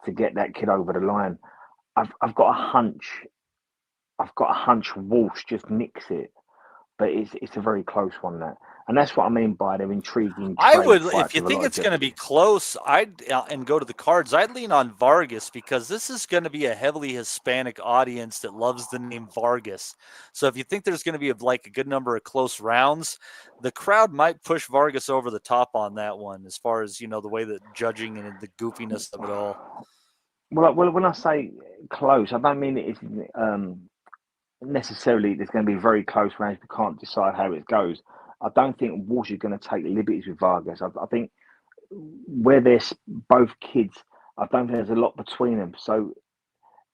to get that kid over the line. I've got a hunch. Walsh just nicks it, but it's a very close one, that. And that's what I mean by they're intriguing. I would, if you think it's going to be close, and go to the cards, I'd lean on Vargas, because this is going to be a heavily Hispanic audience that loves the name Vargas. So if you think there's going to be a good number of close rounds, the crowd might push Vargas over the top on that one, as far as, the way that judging and the goofiness of it all. Well, when I say close, I don't mean it's necessarily there's going to be very close rounds. We can't decide how it goes. I don't think Walsh is going to take liberties with Vargas. I think where they're both kids, I don't think there's a lot between them. So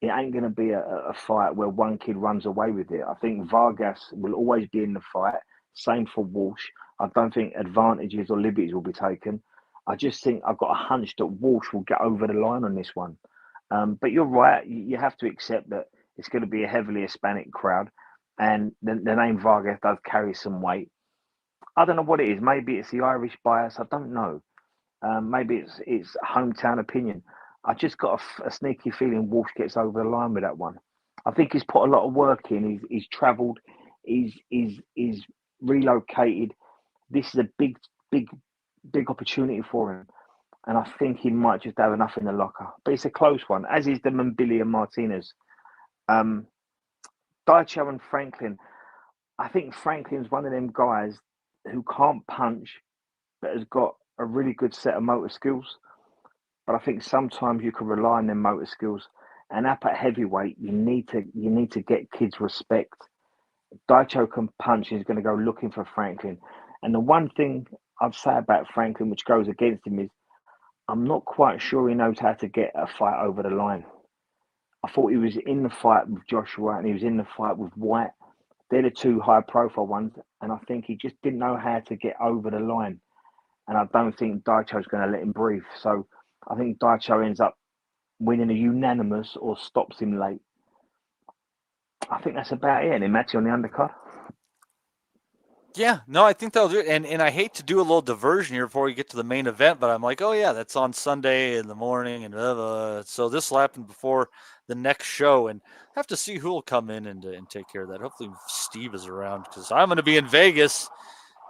it ain't going to be a fight where one kid runs away with it. I think Vargas will always be in the fight. Same for Walsh. I don't think advantages or liberties will be taken. I just think I've got a hunch that Walsh will get over the line on this one. But you're right. You have to accept that it's going to be a heavily Hispanic crowd. And the name Vargas does carry some weight. I don't know what it is. Maybe it's the Irish bias. I don't know. Maybe it's hometown opinion. I just got a sneaky feeling Walsh gets over the line with that one. I think he's put a lot of work in. He's travelled. He's relocated. This is a big opportunity for him, and I think he might just have enough in the locker. But it's a close one, as is the Mobili and Martinez. Daicho and Franklin. I think Franklin's one of them guys who can't punch, but has got a really good set of motor skills. But I think sometimes you can rely on them motor skills. And up at heavyweight, you need to get kids respect. Daicho can punch. He's going to go looking for Franklin. And the one thing I'd say about Franklin, which goes against him, is I'm not quite sure he knows how to get a fight over the line. I thought he was in the fight with Joshua and he was in the fight with White. They're the two high-profile ones, and I think he just didn't know how to get over the line. And I don't think Daicho's going to let him breathe. So I think Daicho ends up winning a unanimous or stops him late. I think that's about it. And then Matty on the undercard. Yeah, no, I think they'll do it. And I hate to do a little diversion here before we get to the main event, but I'm like, oh yeah, that's on Sunday in the morning, and so this will happen before the next show, and I have to see who will come in and take care of that. Hopefully Steve is around because I'm going to be in Vegas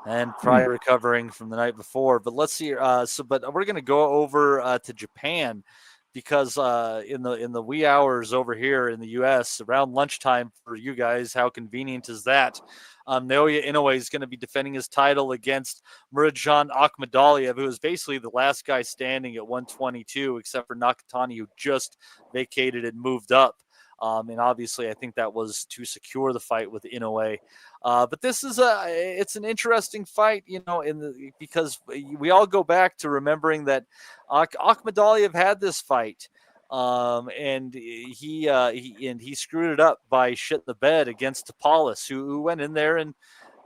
and probably recovering from the night before. But let's see. But we're going to go over to Japan because in the wee hours over here in the U.S. around lunchtime for you guys, how convenient is that? Naoya Inoue is going to be defending his title against Murodjon Akmadaliev, who is basically the last guy standing at 122, except for Nakatani, who just vacated and moved up. And obviously, I think that was to secure the fight with Inowway. But this is it's an interesting fight, because we all go back to remembering that Akmadaliev had this fight, and he screwed it up by shit the bed against Topalis, who went in there and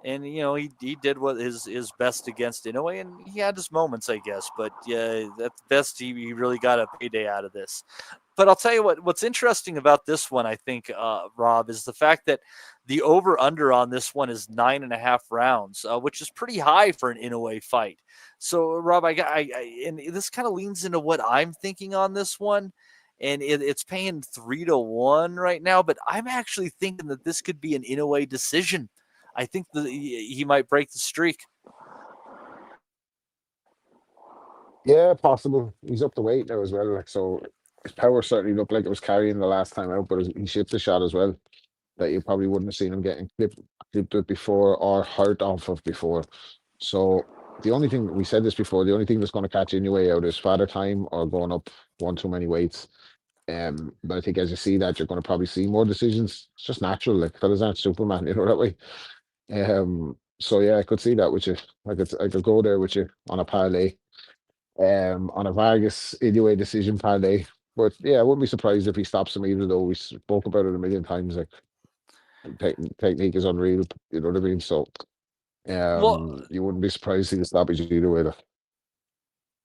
he did what his best against Inouye, and he had his moments, I guess. But yeah, at best, he really got a payday out of this. But I'll tell you what's interesting about this one, I think, Rob, is the fact that the over-under on this one is 9.5 rounds, which is pretty high for an Inouye fight. So, Rob, and this kind of leans into what I'm thinking on this one, and it's paying 3-1 right now. But I'm actually thinking that this could be an Inouye decision. I think that he might break the streak. Yeah, possible. He's up the weight now as well. Like, so his power certainly looked like it was carrying the last time out, but he shipped a shot as well that you probably wouldn't have seen him getting clipped with before or hurt off of before. So the only thing, we said this before, the only thing that's going to catch Inouye out is father time or going up one too many weights. But I think as you see that, you're going to probably see more decisions. It's just natural. Like, fellas aren't Superman, that way. So yeah, I could see that with you. I could go there with you on a parlay. On a Vargas Inouye decision parlay. But yeah, I wouldn't be surprised if he stops him, even though we spoke about it a million times. Like, technique is unreal, you know what I mean? So you wouldn't be surprised to see the stoppage either way.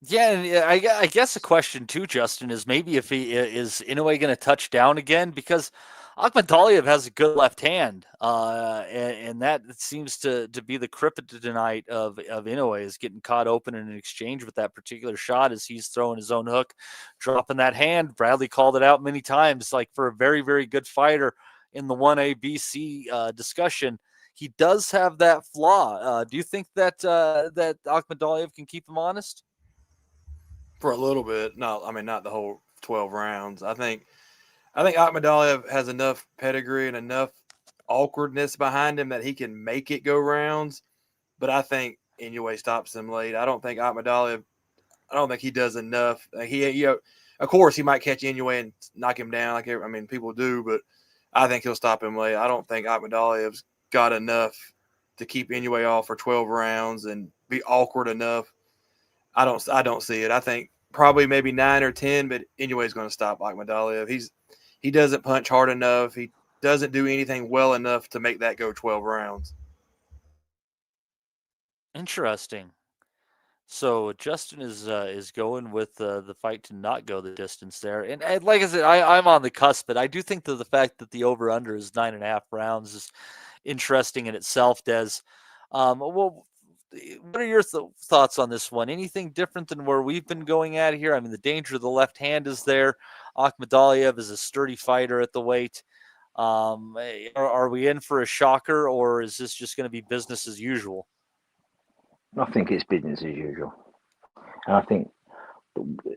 Yeah, and I guess the question too, Justin, is maybe if he is Inouye going to touch down again, because Akmadaliev has a good left hand, and that seems to be the kryptonite of Inouye, is getting caught open in an exchange with that particular shot as he's throwing his own hook, dropping that hand. Bradley called it out many times, like for a very, very good fighter in the 1A BC discussion. He does have that flaw. Do you think that that Akmadaliev can keep him honest? For a little bit. No, I mean, not the whole 12 rounds. I think Akmadaliev has enough pedigree and enough awkwardness behind him that he can make it go rounds. But I think Inouye stops him late. I don't think Akmadaliev, he does enough. Of course, he might catch Inouye and knock him down, people do, but I think he'll stop him late. I don't think Akmadaliev's got enough to keep Inouye off for 12 rounds and be awkward enough. I don't see it. I think probably maybe 9 or 10, but Inouye is going to stop Akmadaliev. He doesn't punch hard enough. He doesn't do anything well enough to make that go 12 rounds. Interesting. So Justin is going with the fight to not go the distance there, and like I said, I'm on the cusp, but I do think that the fact that the over under is 9.5 rounds is interesting in itself. Des, well, what are your thoughts on this one? Anything different than where we've been going at here? I mean, the danger of the left hand is there. Akmadaliev is a sturdy fighter at the weight. Are we in for a shocker, or is this just going to be business as usual? I think it's business as usual, and I think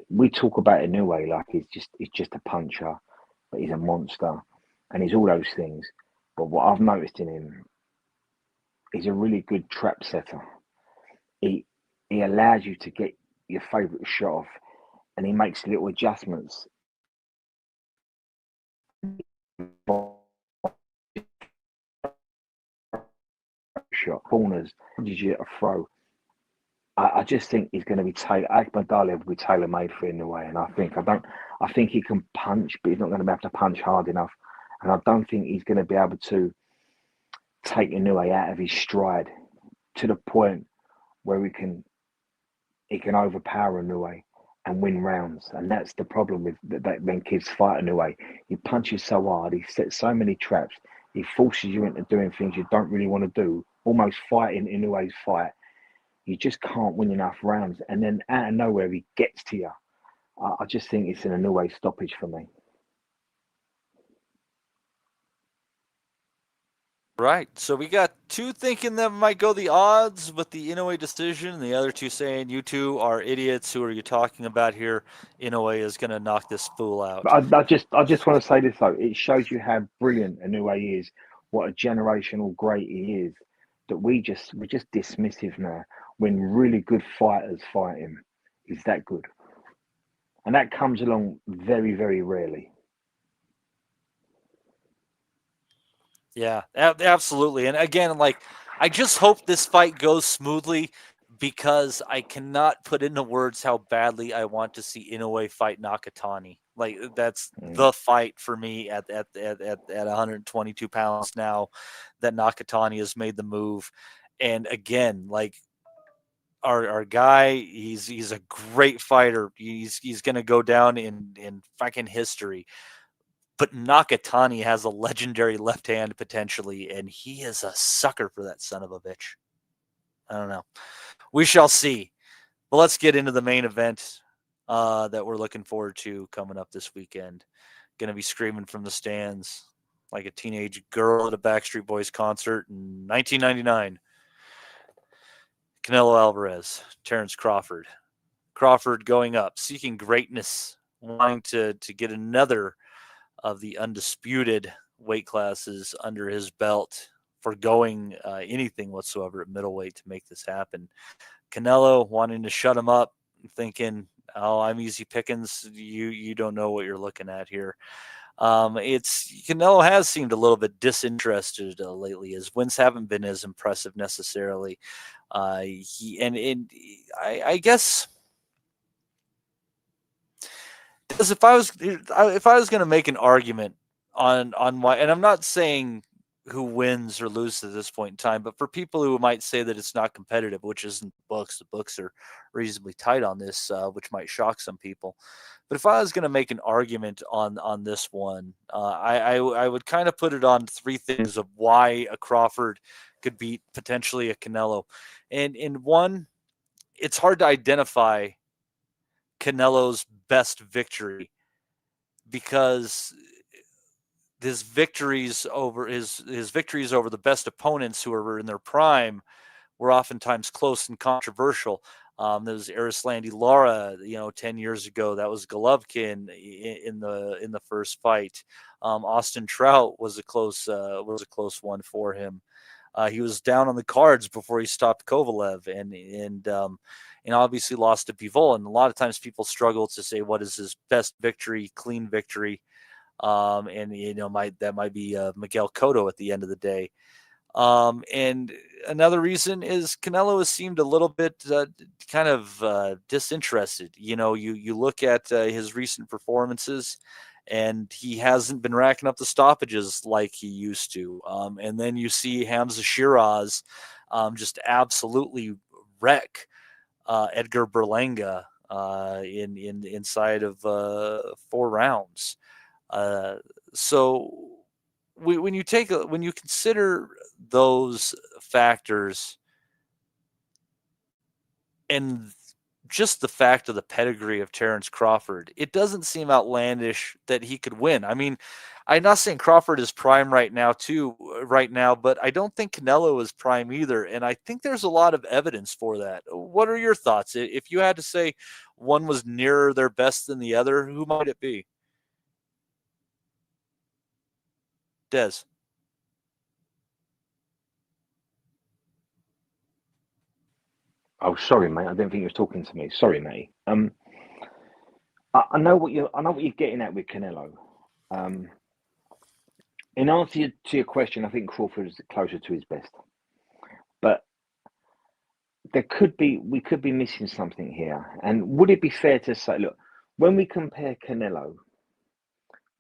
we talk about Inouye like he's just a puncher, but he's a monster, and he's all those things. But what I've noticed in him, he's a really good trap setter. He allows you to get your favourite shot off, and he makes little adjustments. shot, corners, did you a throw? I just think he's going to be Akmadal will be tailor made for Inowway, and I think he can punch, but he's not going to be able to punch hard enough, and I don't think he's going to be able to take Inowway out of his stride to the point where he can overpower Inowway and win rounds, and that's the problem with that when kids fight Inowway. He punches so hard, he sets so many traps, he forces you into doing things you don't really want to do, almost fighting Inowway's fight. You just can't win enough rounds, and then out of nowhere he gets to you. I just think it's an Inowway stoppage for me. Right. So we got two thinking that might go the odds with the Inowway decision, and the other two saying you two are idiots. Who are you talking about here? Inowway is going to knock this fool out. I just want to say this though. It shows you how brilliant Inowway is, what a generational great he is. That we're just dismissive now. When really good fighters fight him, he's that good, and that comes along very, very rarely. Yeah, absolutely. And again, like, I just hope this fight goes smoothly, because I cannot put into words how badly I want to see Inowway fight Nakatani. Like, that's the fight for me at 122 pounds now that Nakatani has made the move. And again, like, our guy, he's a great fighter. He's going to go down in fucking history. But Nakatani has a legendary left hand potentially, and he is a sucker for that son of a bitch. I don't know. We shall see. But let's get into the main event that we're looking forward to coming up this weekend. Going to be screaming from the stands like a teenage girl at a Backstreet Boys concert in 1999. Canelo Alvarez, Terence Crawford. Crawford going up, seeking greatness, wanting to get another of the undisputed weight classes under his belt, for going anything whatsoever at middleweight to make this happen. Canelo wanting to shut him up, thinking, "Oh, I'm easy pickings. You don't know what you're looking at here." Canelo has seemed a little bit disinterested lately. His wins haven't been as impressive necessarily. I guess. Because if I was going to make an argument on why, and I'm not saying who wins or loses at this point in time, but for people who might say that it's not competitive, which isn't the books are reasonably tight on this, which might shock some people. But if I was going to make an argument on this one, I would kind of put it on three things of why a Crawford could beat potentially a Canelo. And in one, it's hard to identify Canelo's best victory, because his victories over the best opponents who are in their prime were oftentimes close and controversial. There was Arislandi Lara, 10 years ago. That was Golovkin in the first fight. Austin Trout was a close one for him. He was down on the cards before he stopped Kovalev, and obviously lost to Bivol. And a lot of times people struggle to say what is his best victory, clean victory. That might be Miguel Cotto at the end of the day. And another reason is Canelo has seemed a little bit disinterested. You look at his recent performances, and he hasn't been racking up the stoppages like he used to. And then you see Hamza Shiraz just absolutely wreck Edgar Berlanga inside of 4 rounds. So when you consider those factors, and just the fact of the pedigree of Terence Crawford, it doesn't seem outlandish that he could win. I mean, I'm not saying Crawford is prime right now, but I don't think Canelo is prime either. And I think there's a lot of evidence for that. What are your thoughts? If you had to say one was nearer their best than the other, who might it be? Des. Oh, sorry, mate. I didn't think you was talking to me. Sorry, mate. I know what you're getting at with Canelo. In answer to your question, I think Crawford is closer to his best. But we could be missing something here. And would it be fair to say, look, when we compare Canelo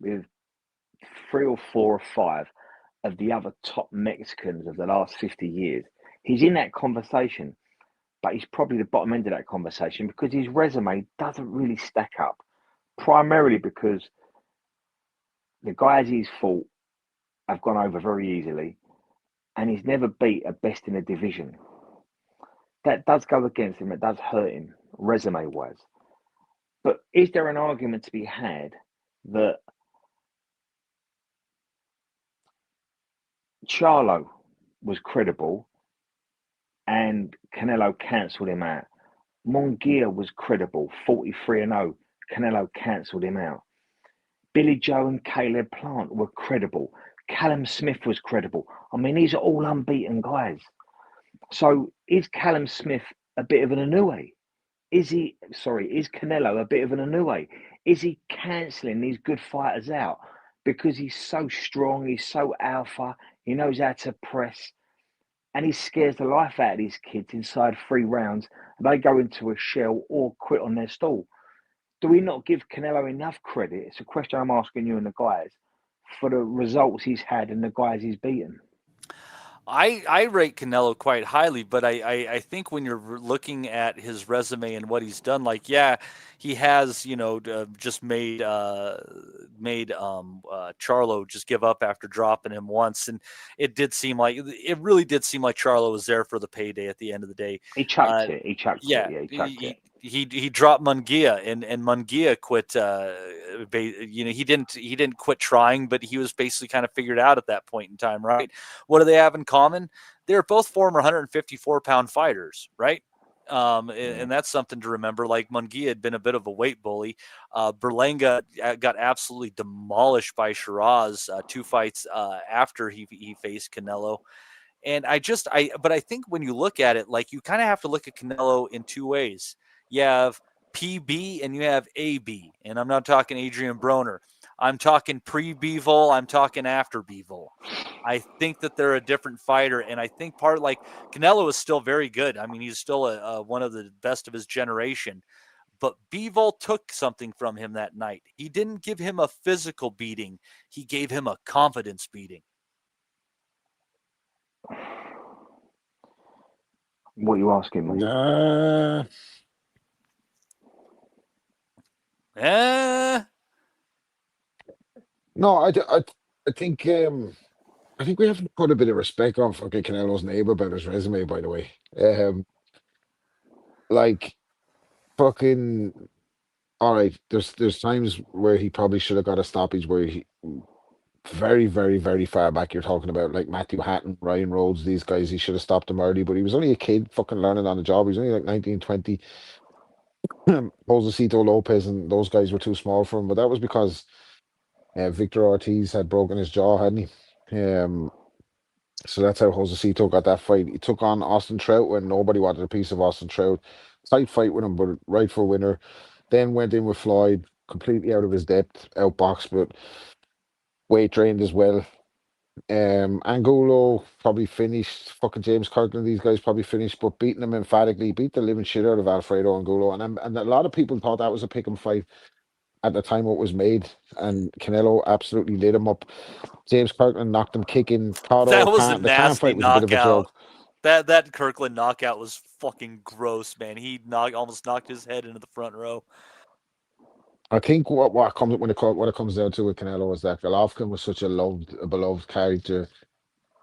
with 3 or 4 or 5 of the other top Mexicans of the last 50 years, he's in that conversation, but he's probably the bottom end of that conversation because his resume doesn't really stack up, primarily because the guys he's fought have gone over very easily, and he's never beat a best in a division. That does go against him. It does hurt him resume-wise. But is there an argument to be had that Charlo was credible and Canelo cancelled him out? Munguia was credible, 43-0. Canelo cancelled him out. Billy Joe and Caleb Plant were credible. Callum Smith was credible. I mean, these are all unbeaten guys. So is Callum Smith a bit of an Inowway? Is Canelo a bit of an Inowway? Is he cancelling these good fighters out because he's so strong, he's so alpha, he knows how to press, and he scares the life out of these kids inside 3 rounds, and they go into a shell or quit on their stall? Do we not give Canelo enough credit? It's a question I'm asking you and the guys for the results he's had and the guys he's beaten. I rate Canelo quite highly, but I think when you're looking at his resume and what he's done, like, yeah, he has, just made Charlo just give up after dropping him once, and it really did seem like Charlo was there for the payday at the end of the day. He chucked it. He chucked it. Yeah, he chucked it. He dropped Munguia, and Munguia quit. He didn't quit trying, but he was basically kind of figured out at that point in time, right? What do they have in common? They're both former 154-pound fighters, right? And that's something to remember. Like, Munguia had been a bit of a weight bully. Berlanga got absolutely demolished by Shiraz 2 fights after he faced Canelo. And I think when you look at it, like, you kind of have to look at Canelo in 2 ways. You have PB and you have AB. And I'm not talking Adrian Broner. I'm talking pre-Bivol. I'm talking after Bivol. I think that they're a different fighter. And I think Canelo is still very good. I mean, he's still one of the best of his generation. But Bivol took something from him that night. He didn't give him a physical beating. He gave him a confidence beating. What are you asking me? No, I think we have to put a bit of respect on fucking Canelo's name about his resume, by the way. Like, fucking, all right, there's times where he probably should have got a stoppage where he very, very, very far back. You're talking about like Matthew Hatton, Ryan Rhodes, these guys. He should have stopped them early, but he was only a kid fucking learning on the job. He was only like 19, 20. Josecito Lopez and those guys were too small for him, but that was because Victor Ortiz had broken his jaw, hadn't he? So that's how Josecito got that fight. He took on Austin Trout when nobody wanted a piece of Austin Trout. Tight fight with him, but rightful winner. Then went in with Floyd, completely out of his depth, outboxed, but weight drained as well. Angulo probably finished. Fucking James Kirkland, these guys probably finished, but beating him emphatically, beat the living shit out of Alfredo Angulo. And a lot of people thought that was a pick 'em fight at the time it was made, and Canelo absolutely lit him up. James Kirkland knocked him kicking. That was a nasty knockout. That Kirkland knockout was fucking gross, man. He almost knocked his head into the front row. I think what it comes down to with Canelo is that Golovkin was such a beloved character,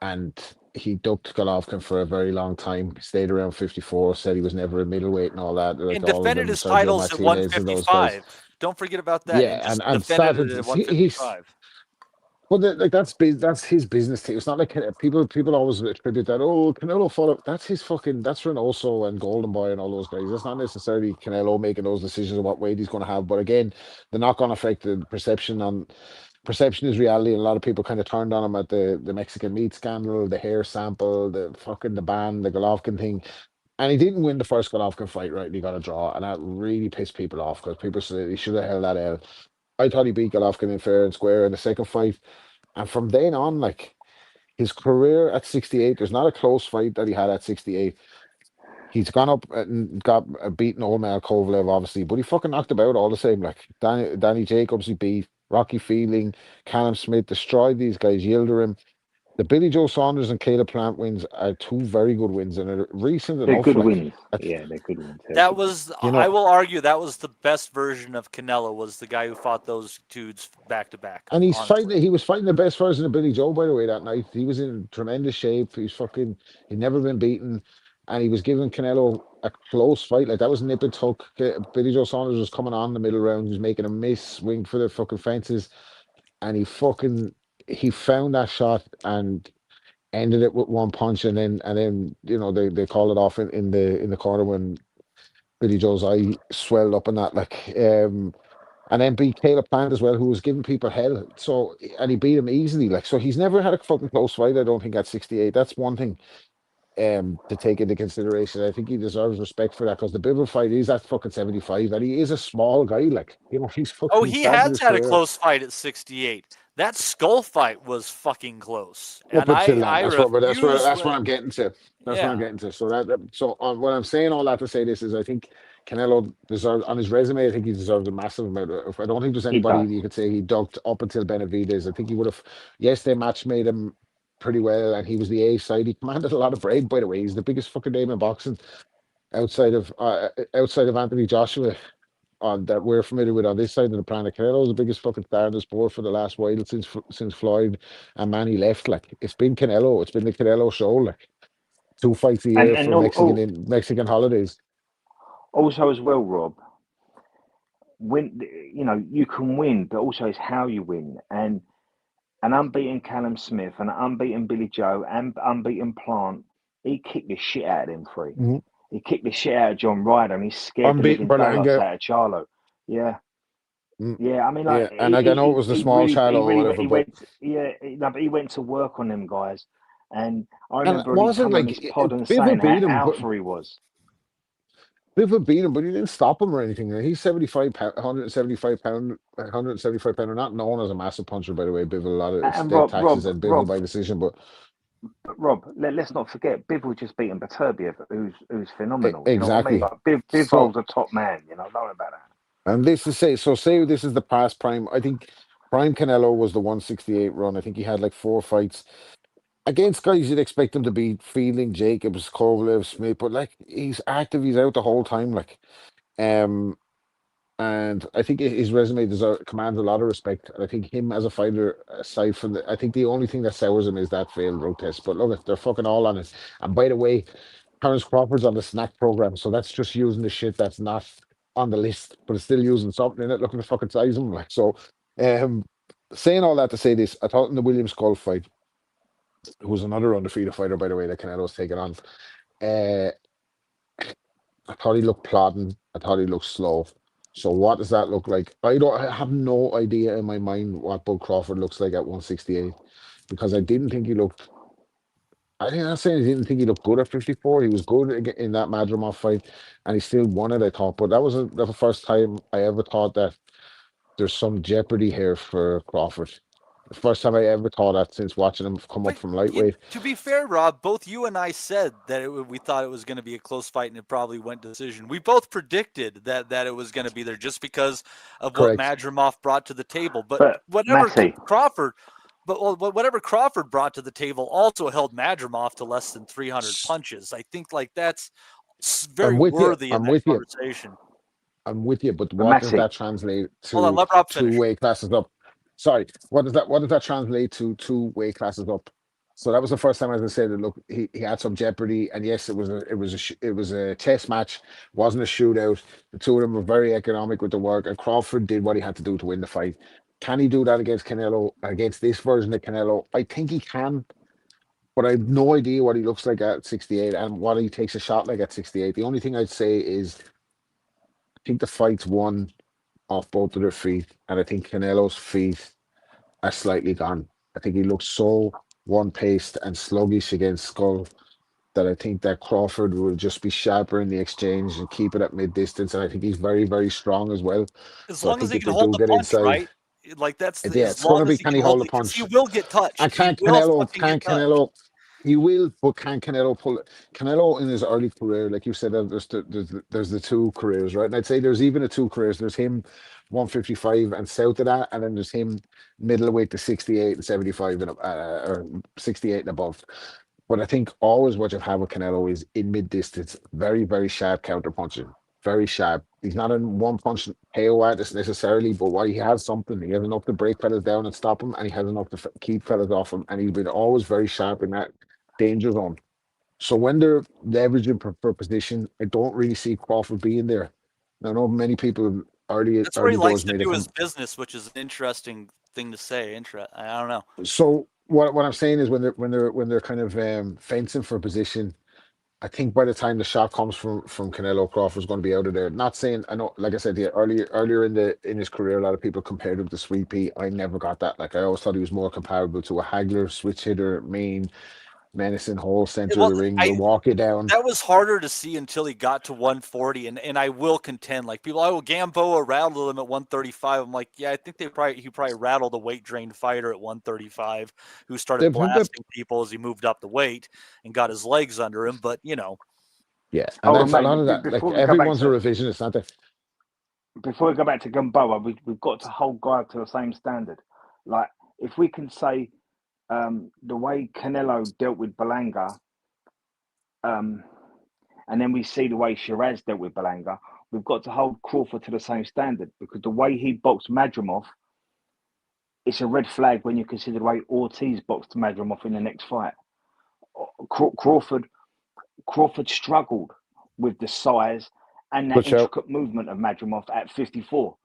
and he ducked Golovkin for a very long time. Stayed around 54, said he was never a middleweight and all that. Like, and defended his titles at 155. Don't forget about that. Yeah, and defended it at 155. Well, that's his business too. It's not like people always attribute that. Oh, Canelo fought. That's Reynoso and Golden Boy and all those guys. That's not necessarily Canelo making those decisions of what weight he's going to have. But again, the knock-on effect, the perception is reality. And a lot of people kind of turned on him at the Mexican meat scandal, the hair sample, the ban, the Golovkin thing. And he didn't win the first Golovkin fight, right? He got a draw, and that really pissed people off because people said he should have held that out. I thought he beat Golovkin in fair and square in the second fight. And from then on, like, his career at 68, there's not a close fight that he had at 68. He's gone up and got beaten old man Kovalev, obviously, but he fucking knocked about all the same. Like Danny Jacobs, he beat Rocky Fielding, Callum Smith, destroyed these guys, Yildirim. The Billy Joe Saunders and Caleb Plant wins are two very good wins, and are recent They're enough. good Like, wins. Yeah, they're good wins. That was, you know, I will argue, that was the best version of Canelo. Was the guy who fought those dudes back to back. and he's honestly. fighting. He was fighting the best version of Billy Joe, by the way, that night. He was in tremendous shape. He'd never been beaten, and he was giving Canelo a close fight. Like, that was nip and tuck. Billy Joe Saunders was coming on the middle round. He was making a miss, swing for the fucking fences, and he found that shot and ended it with one punch, and then you know they call it off in the corner when Billy Joe's eye swelled up and that, like, and then beat Caleb Plant as well, who was giving people hell. So, and he beat him easily. Like, so he's never had a fucking close fight, I don't think, at 68. That's one thing to take into consideration. I think he deserves respect for that, because the Bivol fight is at fucking 75, and he is a small guy. Like, you know, he's fucking. Oh, he has had a close fight at 68. That skull fight was fucking close. Up And until I that's where I'm getting to. That's Yeah. what I'm getting to. So what I'm saying all that to say this is, I think Canelo deserves, on his resume, I think he deserves a massive amount of. I don't think there's anybody you could say he ducked up until Benavidez. I think he would have. Yes, they match made him pretty well, and he was the A side. He commanded a lot of break, by the way. He's the biggest fucking name in boxing outside of Anthony Joshua that we're familiar with on this side of the planet. Canelo is the biggest fucking star in the sport for the last while since Floyd and Manny left. Like, it's been Canelo. It's been the Canelo show. Like, 2 fights a year for Mexican holidays. Also, as well, Rob, you can win, but also it's how you win. And an unbeaten Callum Smith, and an unbeaten Billy Joe, and unbeaten Plant, he kicked the shit out of them three. Mm-hmm. He kicked the shit out of John Ryder, and he scared the living daylights out of Charlo. Yeah. Yeah, I mean, like, and I know it was the small Charlo or whatever, but he went to work on them guys, and I remember he coming on his pod and saying how alpha he was. Bivol beat him, but he didn't stop him or anything. He's 175 pound, not known as a massive puncher, by the way. Bivol, a lot of taxes and Bivol by decision, but Rob, let's not forget, Bivol just beaten Beterbiev, who's phenomenal. Exactly. You know what I mean? Like, Bivol's a top man. Don't worry about that. And this is say this is the past prime. I think prime Canelo was the 168 run. I think he had like 4 fights against guys you'd expect him to be: Fielding, Jacobs, Kovalev, Smith. But like, he's active, he's out the whole time. Like, and I think his resume commands a lot of respect. And I think him as a fighter, aside from I think the only thing that sours him is that failed road test. But look, they're fucking all on it. And by the way, Terence Crawford's on the snack program, so that's just using the shit that's not on the list, but it's still using something in it, looking to fucking size him. Like, so, saying all that to say this, I thought in the William Skull fight, who was another undefeated fighter, by the way, that Canelo's taken on, I thought he looked plodding. I thought he looked slow. So what does that look like? I have no idea in my mind what Bud Crawford looks like at 168, because I didn't think he looked. I'm not saying I didn't think he looked good at 54. He was good in that Madrimov fight, and he still won it, I thought. But that was the first time I ever thought that there's some jeopardy here for Crawford. The first time I ever thought that since watching him come up from lightweight. To be fair, Rob, both you and I said that we thought it was going to be a close fight, and it probably went decision. We both predicted that it was going to be there just because of what Madrimov brought to the table. But whatever Crawford... But whatever Crawford brought to the table also held Madrimov to less than 300 punches. I think like that's very worthy of that conversation. I'm with you, but what does that translate to 2 weight classes up? Sorry, what does that translate to 2 weight classes up? So that was the first time, as I said, that look, he had some jeopardy, and yes, it was a test match, wasn't a shootout. The two of them were very economic with the work, and Crawford did what he had to do to win the fight. Can he do that against Canelo, against this version of Canelo? I think he can, but I have no idea what he looks like at 68 and what he takes a shot like at 68. The only thing I'd say is I think the fight's won off both of their feet, and I think Canelo's feet are slightly gone. I think he looks so one-paced and sluggish against Skull that I think that Crawford will just be sharper in the exchange and keep it at mid-distance, and I think he's very, very strong as well. As long as he can hold the punch, right? Like that's Yeah, as it's going long to be as he can can he hold hold the it, because punch? he will get touched. And He can will Canelo? fucking Can get touched. Canelo? He will, but can Canelo pull it? Canelo in his early career, like you said, there's the two careers, right? And I'd say there's even the two careers. There's him 155 and south of that, and then there's him middleweight to 68 and 75 and or 68 and above. But I think always what you have with Canelo is in mid distance, very, very sharp counter punching, very sharp. He's not a one punch KO artist necessarily, but why he has something. He has enough to break fellas down and stop him, and he has enough to keep fellas off him. And he's been always very sharp in that danger zone. So when they're leveraging for position, I don't really see Crawford being there. I know many people That's where he early likes doors to made do it his come. business, which is an interesting thing to say. I don't know. So what I'm saying is when they're kind of fencing for position, I think by the time the shot comes from Canelo, Crawford's going to be out of there. Not saying, I know, like I said, earlier in his career, a lot of people compared him to Sweet Pea. I never got that. Like I always thought he was more comparable to a haggler, switch hitter, main menacing, whole center of Well, the ring, will walk it down. that was harder to see until he got to 140, and I will contend, like people, oh, Gamboa rattled him at 135. I'm like, yeah, I think he probably rattled a weight drained fighter at 135 who started blasting people as he moved up the weight and got his legs under him. But yeah, and that's a lot of that. Like before we go back everyone's a to revisionist, not they? before we go back to Gamboa, we've got to hold guard to the same standard. Like if we can say the way Canelo dealt with Berlanga, and then we see the way Shiraz dealt with Berlanga, we've got to hold Crawford to the same standard, because the way he boxed Madrimov, it's a red flag when you consider the way Ortiz boxed Madrimov in the next fight. Crawford struggled with the size and that intricate movement of Madrimov at 54.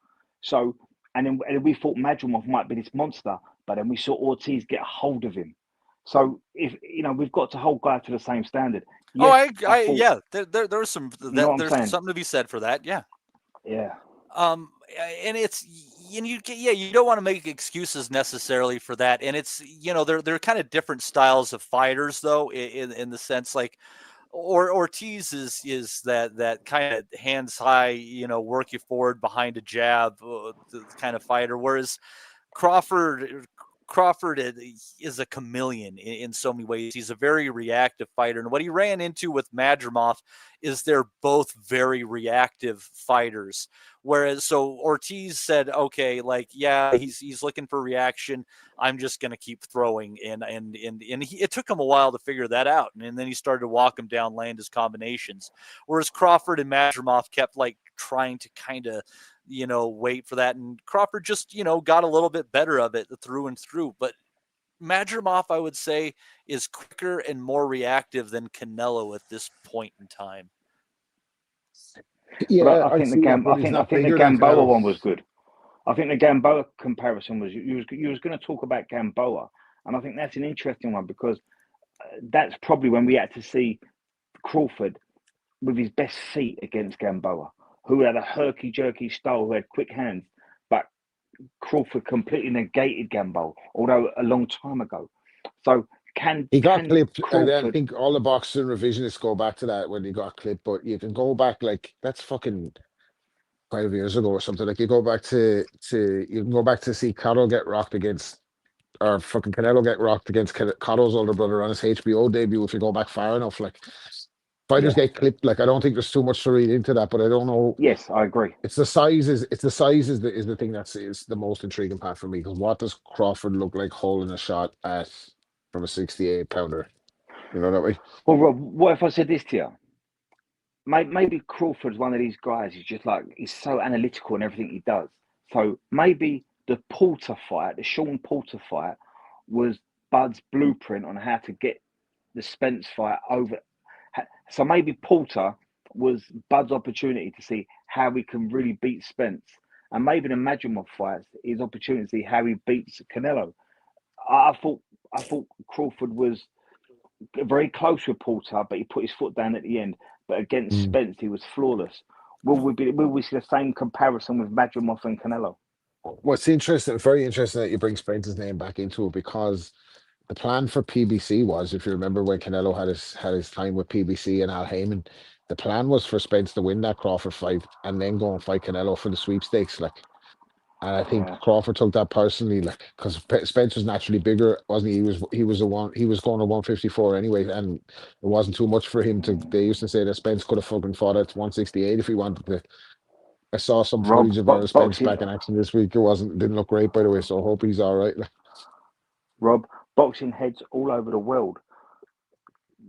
So, and then we thought Madrimov might be this monster, but then we saw Ortiz get a hold of him. So, if we've got to hold guys to the same standard. Yes, yeah, there's something to be said for that. Yeah. And it's you don't want to make excuses necessarily for that, and it's they're kind of different styles of fighters though, in the sense like Ortiz is that kind of hands high, work you forward behind a jab kind of fighter, whereas Crawford is a chameleon in so many ways. He's a very reactive fighter. And what he ran into with Madrimov is they're both very reactive fighters. Whereas, so Ortiz said, okay, like, yeah, he's looking for reaction. I'm just going to keep throwing. And it took him a while to figure that out. And then he started to walk him down, land his combinations. Whereas Crawford and Madrimov kept like trying to kind of, wait for that. And Crawford just, got a little bit better of it through and through. But Madrimov, I would say, is quicker and more reactive than Canelo at this point in time. Yeah, but I think the Gamboa one was good. I think the Gamboa comparison was you was going to talk about Gamboa, and I think that's an interesting one, because that's probably when we had to see Crawford with his best feet against Gamboa, who had a herky-jerky style, who had quick hands, but Crawford completely negated Gamboa, although a long time ago. So he got clipped? I think all the boxers and revisionists go back to that when he got clipped, but you can go back like that's fucking 5 years ago or something. Like you can go back to see Cotto get rocked against, or fucking Canelo get rocked against Cotto's older brother on his HBO debut. If you go back far enough, like. Fighters get clipped. Like I don't think there's too much to read into that, but I don't know. Yes, I agree. It's the size is the thing that's the most intriguing part for me, because what does Crawford look like holding a shot at from a 68 pounder? You know that way. Well, Rob, what if I said this to you? Maybe Crawford's one of these guys. He's so analytical in everything he does. So maybe the Porter fight, the Sean Porter fight, was Bud's blueprint on how to get the Spence fight over. So maybe Porter was Bud's opportunity to see how he can really beat Spence, and maybe the Madrimov fights his opportunity to see how he beats Canelo. I thought Crawford was very close with Porter, but he put his foot down at the end. But against Spence, he was flawless. Will we see the same comparison with Madrimov and Canelo? What's interesting, very interesting that you bring Spence's name back into it, because the plan for PBC was, if you remember when Canelo had his time with PBC and Al Heyman, the plan was for Spence to win that Crawford fight and then go and fight Canelo for the sweepstakes. Like And I think Crawford took that personally, like, because Spence was naturally bigger, wasn't he? He was going to 154 anyway, and it wasn't too much for him to. They used to say that Spence could have fucking fought at 168 if he wanted to. I saw some Rob, footage of Errol Spence boxing, back in action this week. Didn't look great, by the way. So I hope he's all right. Rob, boxing heads all over the world.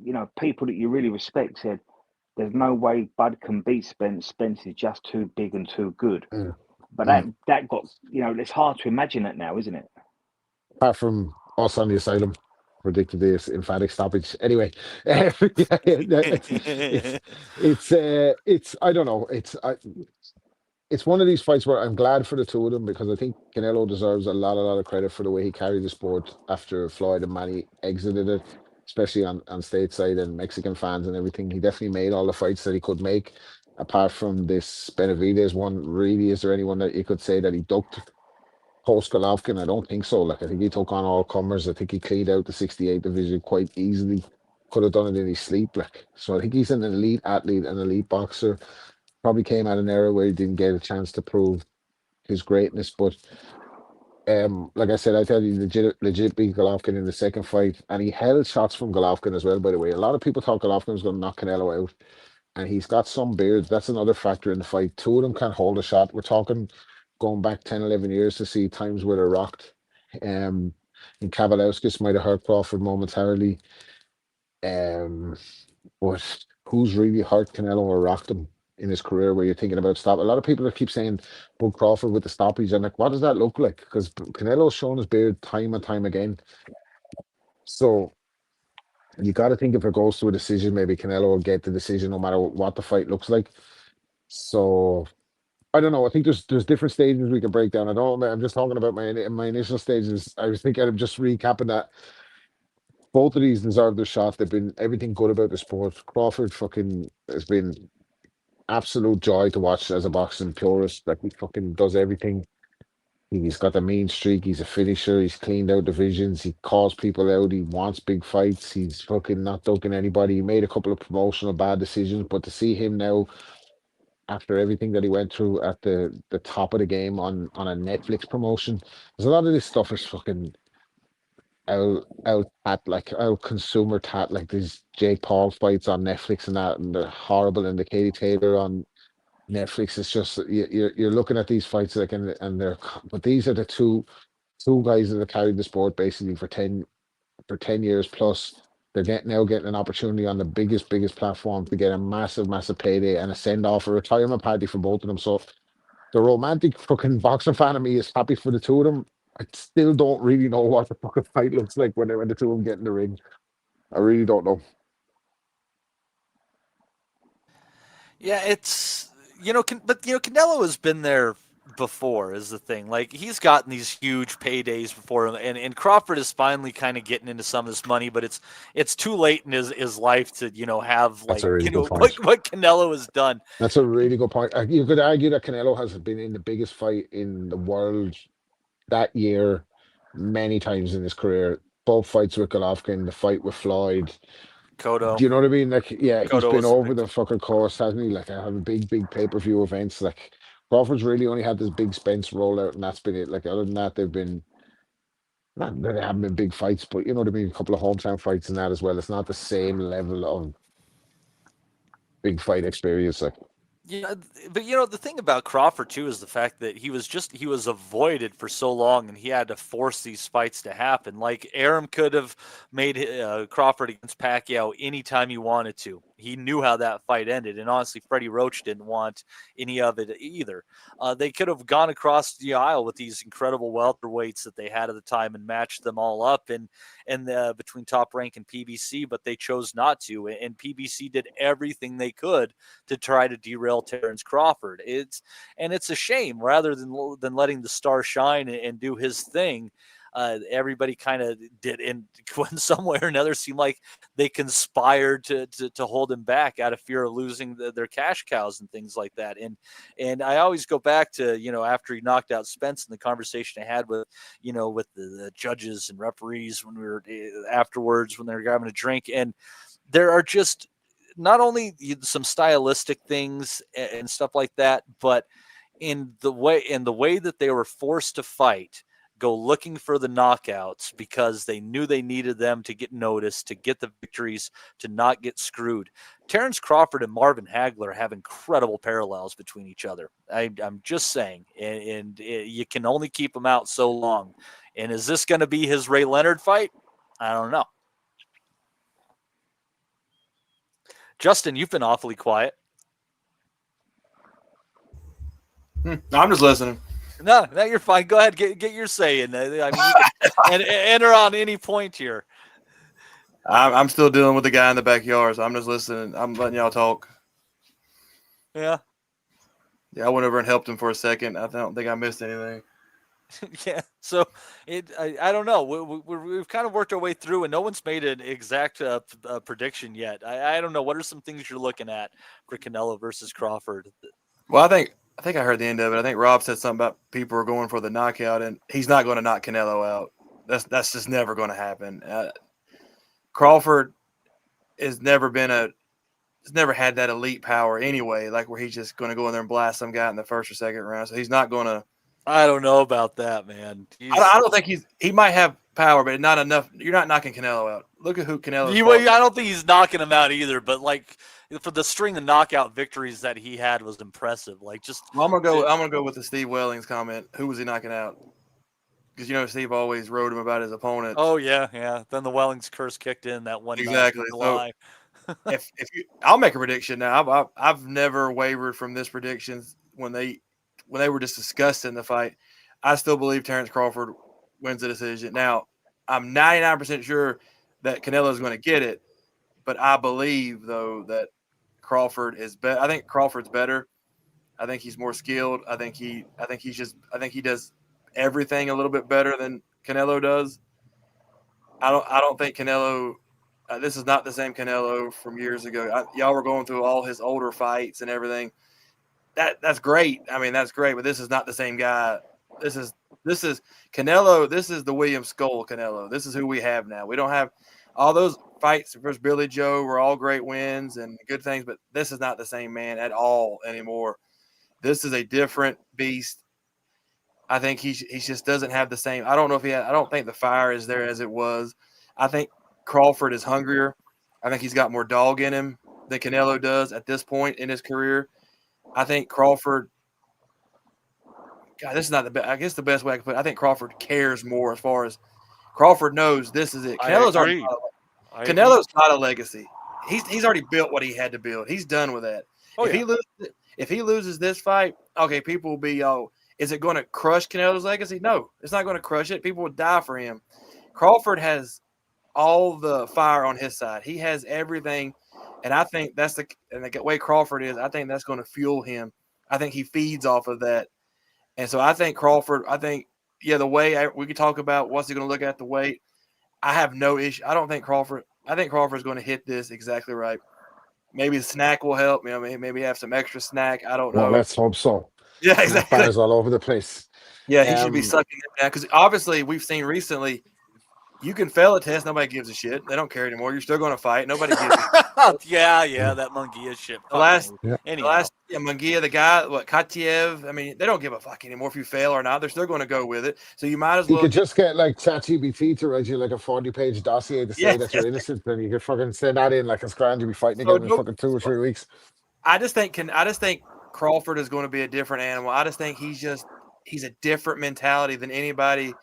You know, people that you really respect said, "There's no way Bud can beat Spence. Spence is just too big and too good." But that got, you know, it's hard to imagine that now, isn't it? Apart from us on the asylum predicted this emphatic stoppage. Anyway, it's I don't know. It's one of these fights where I'm glad for the two of them, because I think Canelo deserves a lot of credit for the way he carried the sport after Floyd and Manny exited it, especially on stateside and Mexican fans and everything. He definitely made all the fights that he could make. Apart from this Benavidez one, really, is there anyone that you could say that he ducked post Golovkin? I don't think so. Like, I think he took on all comers. I think he cleaned out the 68 division quite easily. Could have done it in his sleep. Like, so I think he's an elite athlete, an elite boxer. Probably came at an era where he didn't get a chance to prove his greatness. But like I said, I tell you, legit beat Golovkin in the second fight, and he held shots from Golovkin as well, by the way. A lot of people thought Golovkin was going to knock Canelo out, and he's got some beard. That's another factor in the fight. Two of them can't hold a shot. We're talking going back 10, 11 years to see times where they're rocked. And Kavalauskas might have hurt Crawford momentarily. But who's really hurt Canelo or rocked him in his career where you're thinking about stop? A lot of people that keep saying Bud Crawford with the stoppage. I'm like, what does that look like? Because Canelo's shown his beard time and time again. So you got to think if it goes to a decision, maybe Canelo will get the decision no matter what the fight looks like. So I don't know. I think there's different stages we can break down. I'm just talking about my initial stages. I was thinking I'm just recapping that both of these deserve their shot. They've been everything good about the sport. Crawford fucking has been absolute joy to watch as a boxing purist. Like, he fucking does everything. He's got the mean streak. He's a finisher. He's cleaned out divisions. He calls people out. He wants big fights. He's fucking not ducking anybody. He made a couple of promotional bad decisions, but to see him now, after everything that he went through at the top of the game on a Netflix promotion, there's a lot of this stuff is fucking out consumer tat, like these Jake Paul fights on Netflix and that, and they're horrible, and the Katie Taylor on Netflix. It's just you're looking at these fights like and they're, but these are the two guys that have carried the sport basically for 10 years plus. They're now getting an opportunity on the biggest platform to get a massive payday and a send-off, a retirement party for both of them. So the romantic fucking boxing fan of me is happy for the two of them. I still don't really know what the fucking fight looks like when the two of them get in the ring. I really don't know. Yeah, it's, but Canelo has been there before is the thing. Like, he's gotten these huge paydays before, and Crawford is finally kind of getting into some of this money, but it's too late in his life to have, like, really what Canelo has done. That's a really good point. You could argue that Canelo has been in the biggest fight in the world that year many times in his career. Both fights with Golovkin, the fight with Floyd, Cotto. Do you know what I mean? Like, yeah, Cotto he's been over big. the fucking course, hasn't he? Like, I have a big pay-per-view events. Like, Crawford's really only had this big Spence rollout, and that's been it. Like, other than that, they've been, not that they haven't been big fights, but you know what I mean? A couple of hometown fights and that as well. It's not the same level of big fight experience. Like, Yeah, but the thing about Crawford too is the fact that he was avoided for so long, and he had to force these fights to happen. Like, Arum could have made Crawford against Pacquiao anytime he wanted to. He knew how that fight ended, and honestly, Freddie Roach didn't want any of it either. They could have gone across the aisle with these incredible welterweights that they had at the time and matched them all up and between Top Rank and PBC, but they chose not to. And PBC did everything they could to try to derail Terence Crawford. It's a shame. Rather than letting the star shine and do his thing, everybody kind of did, and when somewhere or another seemed like they conspired to hold him back out of fear of losing their cash cows and things like that. And I always go back to, after he knocked out Spence, and the conversation I had with the judges and referees when we were afterwards, when they were grabbing a drink. And there are just not only some stylistic things and stuff like that, but in the way that they were forced to fight, go looking for the knockouts because they knew they needed them to get noticed, to get the victories, to not get screwed. Terence Crawford and Marvin Hagler have incredible parallels between each other. I'm just saying, and you can only keep them out so long. And is this going to be his Ray Leonard fight? I don't know. Justin, you've been awfully quiet. I'm just listening. No, you're fine. Go ahead, get your say in. I mean, you can enter on any point here. I'm still dealing with the guy in the backyard, so I'm just listening. I'm letting y'all talk. Yeah. Yeah, I went over and helped him for a second. I don't think I missed anything. Yeah. So I don't know. We've kind of worked our way through, and no one's made an exact prediction yet. I don't know. What are some things you're looking at for Canelo versus Crawford? Well, I think I heard the end of it. I think Rob said something about people are going for the knockout, and he's not going to knock Canelo out. That's just never going to happen. Crawford has never had that elite power anyway, like where he's just going to go in there and blast some guy in the first or second round. So he's not going to. I don't know about that, man. I don't think he might have power, but not enough. You're not knocking Canelo out. Look at who Canelo. I don't think he's knocking him out either, but like for the string of knockout victories that he had was impressive. Like just. Well, I'm gonna go with the Steve Wellings comment. Who was he knocking out? Because Steve always wrote him about his opponent. Oh yeah. Then the Wellings curse kicked in that one. Exactly. So if I'll make a prediction now. I've never wavered from this prediction when they were just discussing the fight. I still believe Terence Crawford wins the decision. Now, I'm 99% sure that Canelo is going to get it, but I believe though that Crawford is better. I think Crawford's better. I think he's more skilled. I think he does everything a little bit better than Canelo does. I don't think Canelo. This is not the same Canelo from years ago. Y'all were going through all his older fights and everything. That's great. I mean, that's great, but this is not the same guy. This is Canelo. This is the William Skull Canelo. This is who we have now. We don't have all those fights versus Billy Joe were all great wins and good things, but this is not the same man at all anymore. This is a different beast. I think he just doesn't have the same. I don't know if I don't think the fire is there as it was. I think Crawford is hungrier. I think he's got more dog in him than Canelo does at this point in his career. I think Crawford. God, this is not the best. I guess the best way I can put it. I think Crawford cares more as far as Crawford knows this is it. Canelo's got a legacy. He's already built what he had to build. He's done with that. If he loses this fight, okay, people will be, is it going to crush Canelo's legacy? No, it's not going to crush it. People would die for him. Crawford has all the fire on his side. He has everything, and I think that's the way Crawford is. I think that's going to fuel him. I think he feeds off of that, and so I think Crawford. The way we could talk about what's he going to look at the weight. I have no issue. I think Crawford's going to hit this exactly right. Maybe the snack will help. Maybe have some extra snack. I don't know. Well, let's hope so. Yeah, exactly. Fires all over the place. Yeah, he should be sucking it down because obviously we've seen recently. You can fail a test, nobody gives a shit. They don't care anymore. You're still going to fight. Nobody gives a shit. Yeah, that Munguia shit. Munguia, the guy, Katiev, I mean, they don't give a fuck anymore if you fail or not. They're still going to go with it. So you might as well. You could just get like ChatGPT to write you like a 40-page dossier to say that you're innocent, and you could fucking send that in like a grand. You'll be fighting again in fucking 2 or 3 weeks. I just think Crawford is going to be a different animal. I just think he's a different mentality than anybody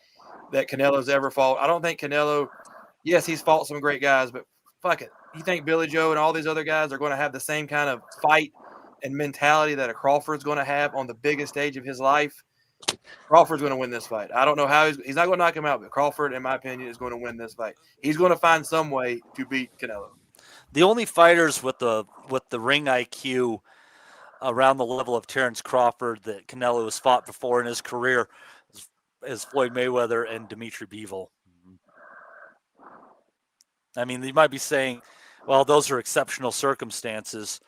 that Canelo's ever fought. I don't think Canelo, yes, he's fought some great guys, but fuck it. You think Billy Joe and all these other guys are going to have the same kind of fight and mentality that a Crawford's going to have on the biggest stage of his life? Crawford's going to win this fight. I don't know how he's not going to knock him out, but Crawford, in my opinion, is going to win this fight. He's going to find some way to beat Canelo. The only fighters with the ring IQ around the level of Terence Crawford that Canelo has fought before in his career is Floyd Mayweather and Dimitri Bivol. I mean, you might be saying, well, those are exceptional circumstances.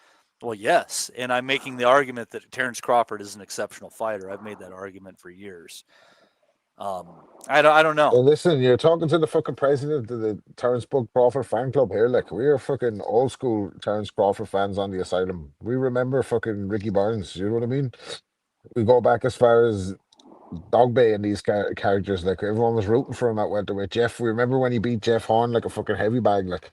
Well, yes, and I'm making the argument that Terence Crawford is an exceptional fighter. I've made that argument for years. I don't know. Well, listen, you're talking to the fucking president of the Terence Crawford fan club here. Like, we're fucking old school Terence Crawford fans on the asylum. We remember fucking Ricky Barnes. You know what I mean? we go back as far as Dogbay and these characters. Like everyone was rooting for him at welterweight. Jeff, we remember when he beat Jeff Horn like a fucking heavy bag. Like,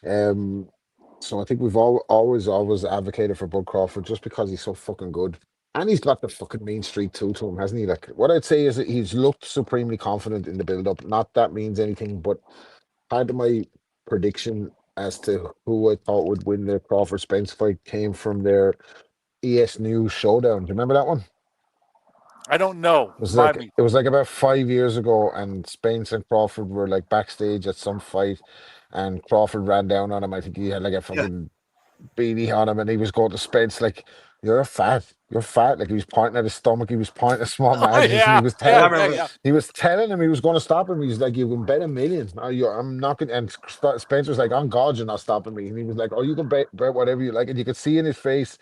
so I think we've always advocated for Bud Crawford just because he's so fucking good. And he's got the fucking mean streak too to him, hasn't he? Like, what I'd say is that he's looked supremely confident in the build-up. Not that means anything, but part of my prediction as to who I thought would win the Crawford Spence fight came from their ES News showdown. Do you remember that one? I don't know. It was like about 5 years ago, and Spence and Crawford were like backstage at some fight, and Crawford ran down on him. I think he had like a fucking beanie on him, and he was going to Spence like, "You're fat, you're fat." Like he was pointing at his stomach, he was pointing at small margins, and he was telling him he was going to stop him. He's like, "You can bet $1 million. I'm not going." And Spence was like, "On God, you're not stopping me." And he was like, "Oh, you can bet whatever you like." And you could see in his face,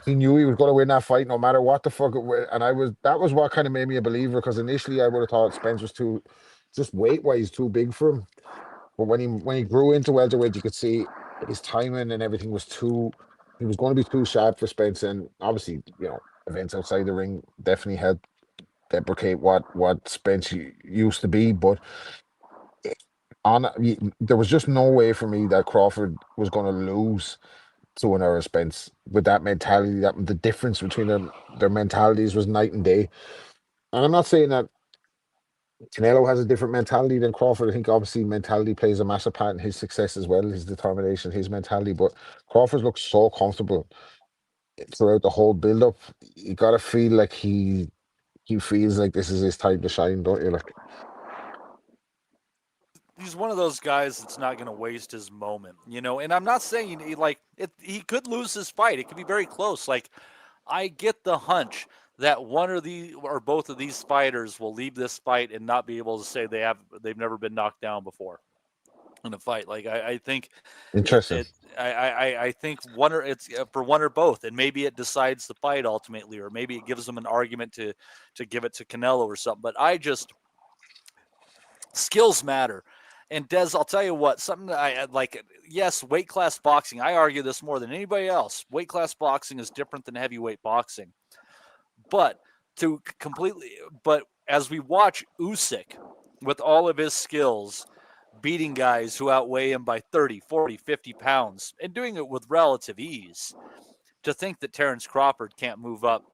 he knew he was going to win that fight no matter what the fuck it was. And that was what kind of made me a believer, because initially I would have thought Spence was just weight wise too big for him. But when he grew into welterweight, you could see his timing and everything was he was going to be too sharp for Spence. And obviously, events outside the ring definitely helped deprecate what Spence used to be. But there was just no way for me that Crawford was going to lose to an Errol Spence with that mentality. That the difference between their mentalities was night and day. And I'm not saying that Canelo has a different mentality than Crawford. I think obviously mentality plays a massive part in his success as well, his determination, his mentality. But Crawford looks so comfortable throughout the whole build-up. You gotta feel like he feels like this is his time to shine, don't you? Like, he's one of those guys that's not going to waste his moment, And I'm not saying he could lose this fight. It could be very close. Like, I get the hunch that one or both of these fighters will leave this fight and not be able to say they've never been knocked down before in a fight. Like, I think interesting. I think it's for one or both, and maybe it decides the fight ultimately, or maybe it gives them an argument to give it to Canelo or something. But skills matter. And Des, I'll tell you what, something that I like, yes, weight class boxing, I argue this more than anybody else. Weight class boxing is different than heavyweight boxing. But as we watch Usyk with all of his skills, beating guys who outweigh him by 30, 40, 50 pounds, and doing it with relative ease, to think that Terence Crawford can't move up,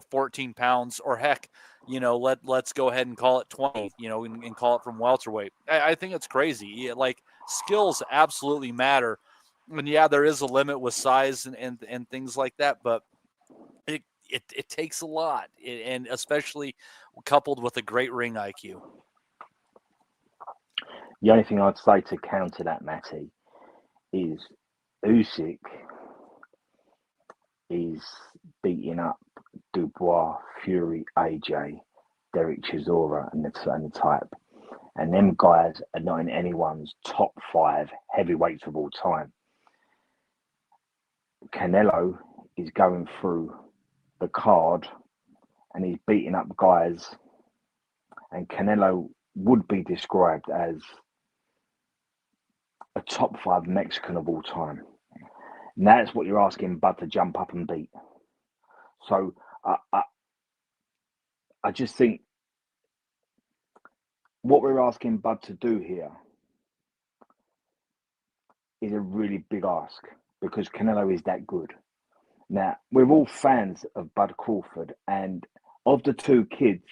14 pounds, or heck, let's go ahead and call it 20, and call it from welterweight. I think it's crazy. Like, skills absolutely matter. And yeah, there is a limit with size and things like that, but it takes a lot, and especially coupled with a great ring IQ. The only thing I'd say to counter that, Matty, is Usyk is beating up Dubois, Fury, AJ, Derek Chisora, and the type. And them guys are not in anyone's top 5 heavyweights of all time. Canelo is going through the card and he's beating up guys, and Canelo would be described as a top 5 Mexican of all time. And that's what you're asking Bud to jump up and beat. So I just think what we're asking Bud to do here is a really big ask, because Canelo is that good. Now, we're all fans of Bud Crawford, and of the two kids,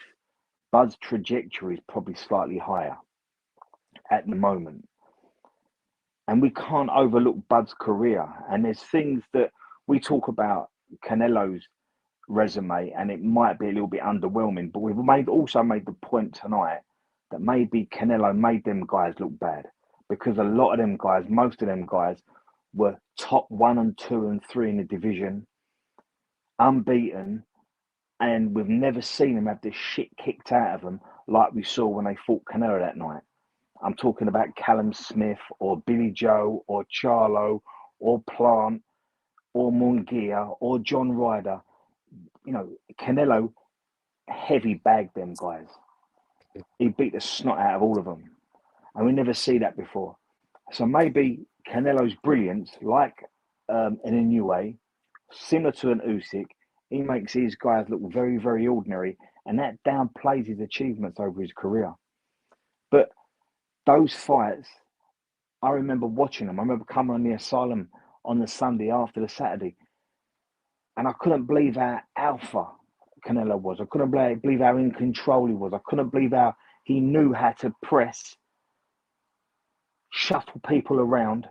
Bud's trajectory is probably slightly higher at the moment. And we can't overlook Bud's career. And there's things that we talk about Canelo's resume, and it might be a little bit underwhelming, but we've also made the point tonight that maybe Canelo made them guys look bad, because a lot of them guys, most of them guys, were top 1 and 2 and 3 in the division, unbeaten, and we've never seen them have this shit kicked out of them like we saw when they fought Canelo that night. I'm talking about Callum Smith or Billy Joe or Charlo or Plant or Munguia or John Ryder. Canelo heavy bagged them guys. He beat the snot out of all of them. And we never see that before. So maybe Canelo's brilliance, like an Inowway, similar to an Usyk, He makes these guys look very, very ordinary, and that downplays his achievements over his career. But those fights, I remember watching them. I remember coming on the Asylum on the Sunday after the Saturday, and I couldn't believe how alpha Canelo was. I couldn't believe how in control he was. I couldn't believe how he knew how to press, shuffle people around,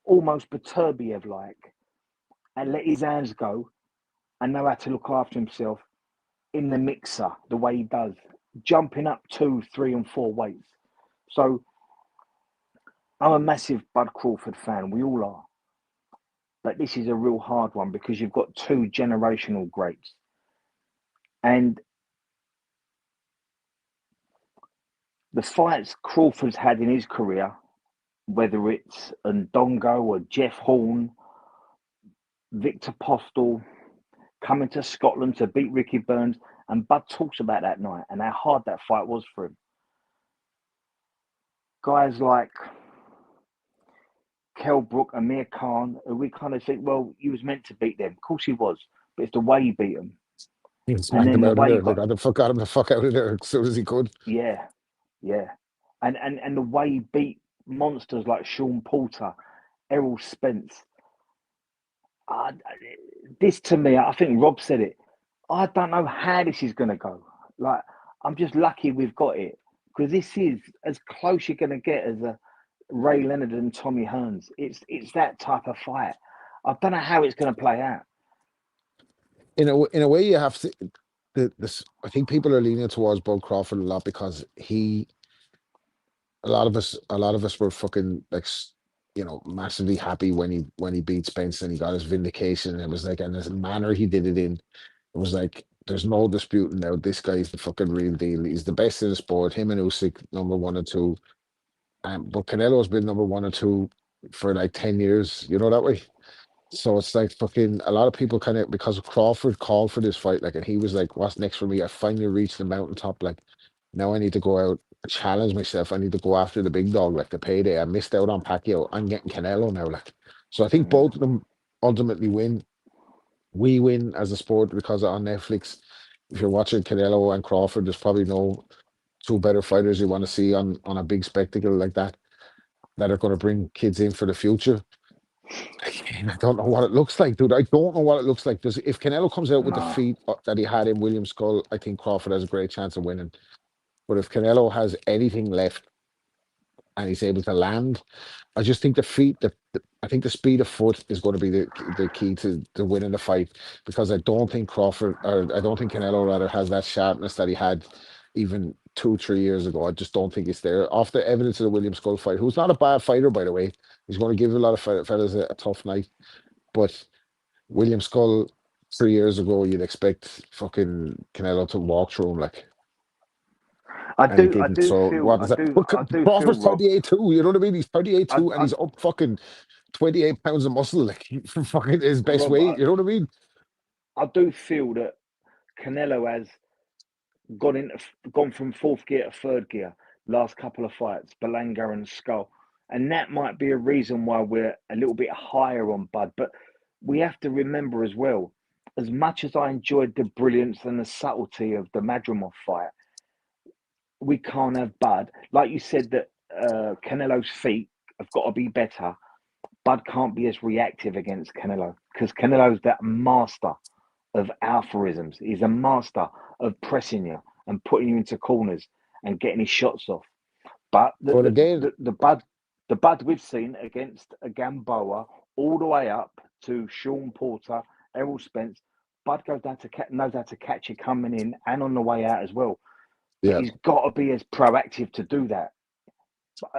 almost Beterbiev-like, and let his hands go, and know how to look after himself in the mixer the way he does, jumping up 2, 3, and 4 weights. So I'm a massive Bud Crawford fan. We all are. But this is a real hard one because you've got 2 generational greats. And the fights Crawford's had in his career, whether it's Ndongo or Jeff Horn, Victor Postel, coming to Scotland to beat Ricky Burns, and Bud talks about that night and how hard that fight was for him. Guys like Kell Brook, Amir Khan, we kind of think, well, he was meant to beat them. Of course he was, but it's the way he beat them. He smacked him out of there. They got him the fuck out of there as soon as he could. Yeah, yeah. And the way he beat monsters like Sean Porter, Errol Spence. This to me, I think Rob said it. I don't know how this is going to go. Like, I'm just lucky we've got it because this is as close you're going to get as a Ray Leonard and Tommy Hearns. It's that type of fight. I don't know how it's going to play out. In a way, you have to. I think people are leaning towards Bud Crawford a lot because a lot of us were fucking like, massively happy when he beat Spence and he got his vindication. And it was like, and the manner he did it in, it was like, there's no disputing now. This guy's the fucking real deal. He's the best in the sport. Him and Usyk, number 1 and 2. But Canelo's been number 1 or 2 for like 10 years. You know that way. So it's like fucking a lot of people kind of, because Crawford called for this fight, like, and he was like, what's next for me? I finally reached the mountaintop. Like, now I need to go out, challenge myself. I need to go after the big dog, like the payday. I missed out on Pacquiao. I'm getting Canelo now. Like, so I think both of them ultimately win. We win as a sport because on Netflix, if you're watching Canelo and Crawford, there's probably no 2 better fighters you want to see on a big spectacle like that are going to bring kids in for the future. I don't know what it looks like, dude. I don't know what it looks like. If Canelo comes out with the feet that he had in William Skull, I think Crawford has a great chance of winning. But if Canelo has anything left and he's able to land, I just think the feet, I think the speed of foot is going to be the key to winning the fight, because I don't think Canelo rather has that sharpness that he had even 2-3 years ago. I just don't think it's there. Off the evidence of the William Skull fight, who's not a bad fighter, by the way. He's going to give a lot of fellas a tough night. But William Skull 3 years ago, you'd expect fucking Canelo to walk through him like. I do feel Crawford's 38 too. You know what I mean? He's 38 too, and he's up fucking 28 pounds of muscle, like fucking his best weight. You know what I mean? I do feel that Canelo has gone from 4th gear to 3rd gear last couple of fights, Belanga and Skull, and that might be a reason why we're a little bit higher on Bud. But we have to remember as well, as much as I enjoyed the brilliance and the subtlety of the Madrimov fight, we can't have Bud. Like you said, that Canelo's feet have got to be better. Bud can't be as reactive against Canelo, because Canelo's that master of alpharisms. He's a master of pressing you and putting you into corners and getting his shots off. But the Bud we've seen against a Gamboa all the way up to Sean Porter, Errol Spence, Bud knows how to catch you coming in and on the way out as well. Yeah. He's got to be as proactive to do that.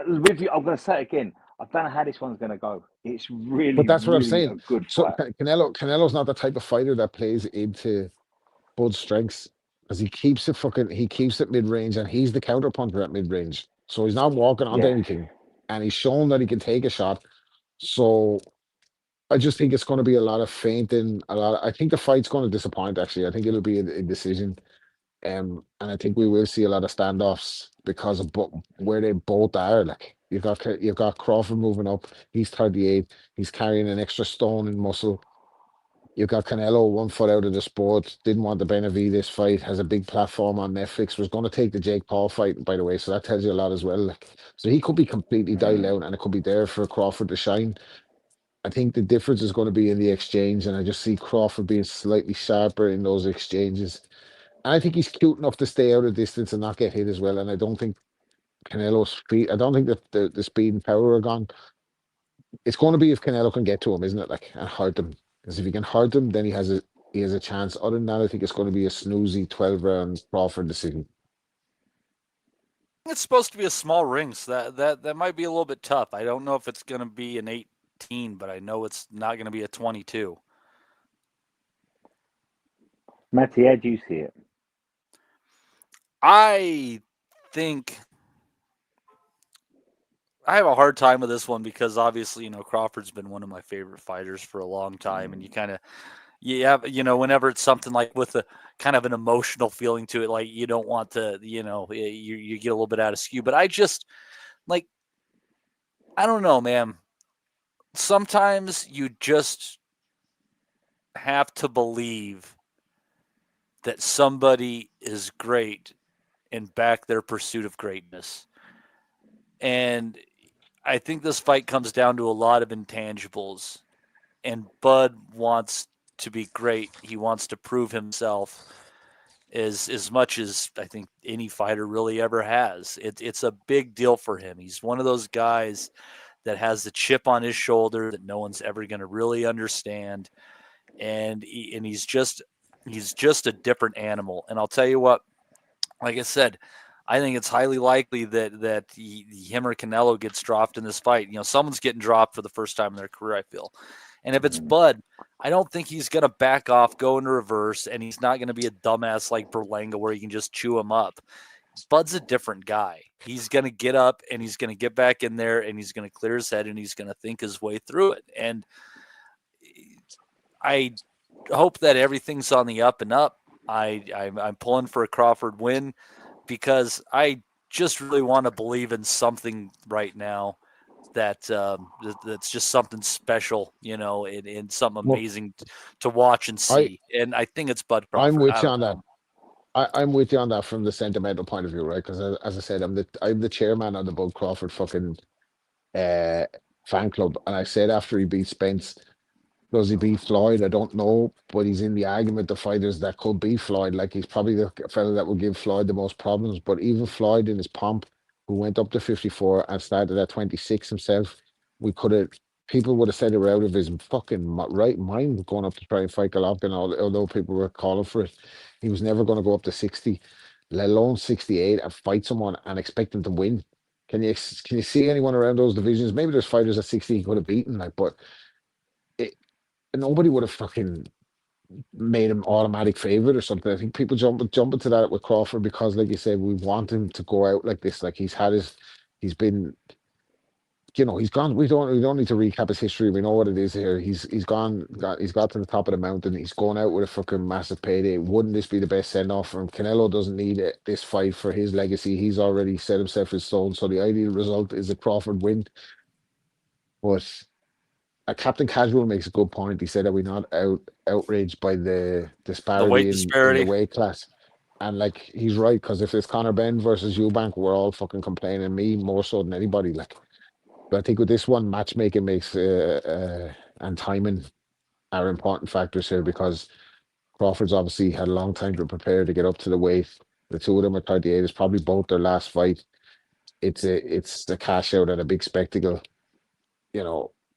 With you, I'm going to say it again. I don't know how this one's going to go. It's really, but that's what really I'm saying. a good so fight. Canelo's not the type of fighter that plays into Bud's strengths, because he keeps it mid range, and he's the counter puncher at mid range. So he's not walking onto anything, and he's shown that he can take a shot. So I just think it's going to be a lot of feinting. I think the fight's going to disappoint. Actually, I think it'll be a decision. And I think we will see a lot of standoffs because of where they both are. Like, you've got Crawford moving up. He's 38. He's carrying an extra stone in muscle. You've got Canelo 1 foot out of the sport, didn't want the Benavides fight, has a big platform on Netflix, was going to take the Jake Paul fight, by the way, so that tells you a lot as well. Like, so he could be completely dialed out, and it could be there for Crawford to shine. I think the difference is going to be in the exchange, and I just see Crawford being slightly sharper in those exchanges. And I think he's cute enough to stay out of distance and not get hit as well. And I don't think Canelo's speed, I don't think that the speed and power are gone. It's going to be if Canelo can get to him, isn't it? Like, and hurt him. Because if he can hurt him, then he has a chance. Other than that, I think it's going to be a snoozy 12-round Crawford decision. It's supposed to be a small ring, so that might be a little bit tough. I don't know if it's going to be an 18, but I know it's not going to be a 22. Matty, how do you see it? I think I have a hard time with this one because obviously, Crawford's been one of my favorite fighters for a long time, and you have, whenever it's something like with a kind of an emotional feeling to it, like you don't want to, you get a little bit out of skew. But I just I don't know, man. Sometimes you just have to believe that somebody is great and back their pursuit of greatness. And I think this fight comes down to a lot of intangibles. And Bud wants to be great. He wants to prove himself as much as I think any fighter really ever has. It's a big deal for him. He's one of those guys that has the chip on his shoulder that no one's ever going to really understand. And he's just a different animal. And I'll tell you what, like I said, I think it's highly likely that him or Canelo gets dropped in this fight. Someone's getting dropped for the first time in their career, I feel. And if it's Bud, I don't think he's going to back off, go into reverse, and he's not going to be a dumbass like Berlanga where you can just chew him up. Bud's a different guy. He's going to get up, and he's going to get back in there, and he's going to clear his head, and he's going to think his way through it. And I hope that everything's on the up and up. I'm pulling for a Crawford win because I just really want to believe in something right now that's just something special, and something amazing to watch and see. And I think it's Bud Crawford. I'm with you on that. I'm with you on that from the sentimental point of view, right? Because as I said, I'm the chairman of the Bud Crawford fucking fan club, and I said after he beat Spence, does he beat Floyd? I don't know, but he's in the argument of fighters that could beat Floyd. Like, he's probably the fella that will give Floyd the most problems. But even Floyd in his pomp, who went up to 54 and started at 26 himself, people would have said he were out of his fucking right mind going up to try and fight Golovkin, although people were calling for it. He was never going to go up to 60, let alone 68, and fight someone and expect him to win. Can you see anyone around those divisions? Maybe there's fighters at 60 he could have beaten, but nobody would have fucking made him automatic favorite or something. I think people jump into that with Crawford because, like you said, we want him to go out like this. Like, he's been, he's gone. We don't need to recap his history. We know what it is here. He's got to the top of the mountain. He's going out with a fucking massive payday. Wouldn't this be the best send off for him? Canelo doesn't need this fight for his legacy. He's already set himself in stone. So the ideal result is a Crawford win. But Captain Casual makes a good point. He said that we're not outraged by the disparity in the weight class. And like, he's right, because if it's Conor Benn versus Eubank, we're all fucking complaining, me more so than anybody. Like, but I think with this one, matchmaking makes and timing are important factors here, because Crawford's obviously had a long time to prepare to get up to the weight. The two of them are 38. It's probably both their last fight. It's a cash out at a big spectacle.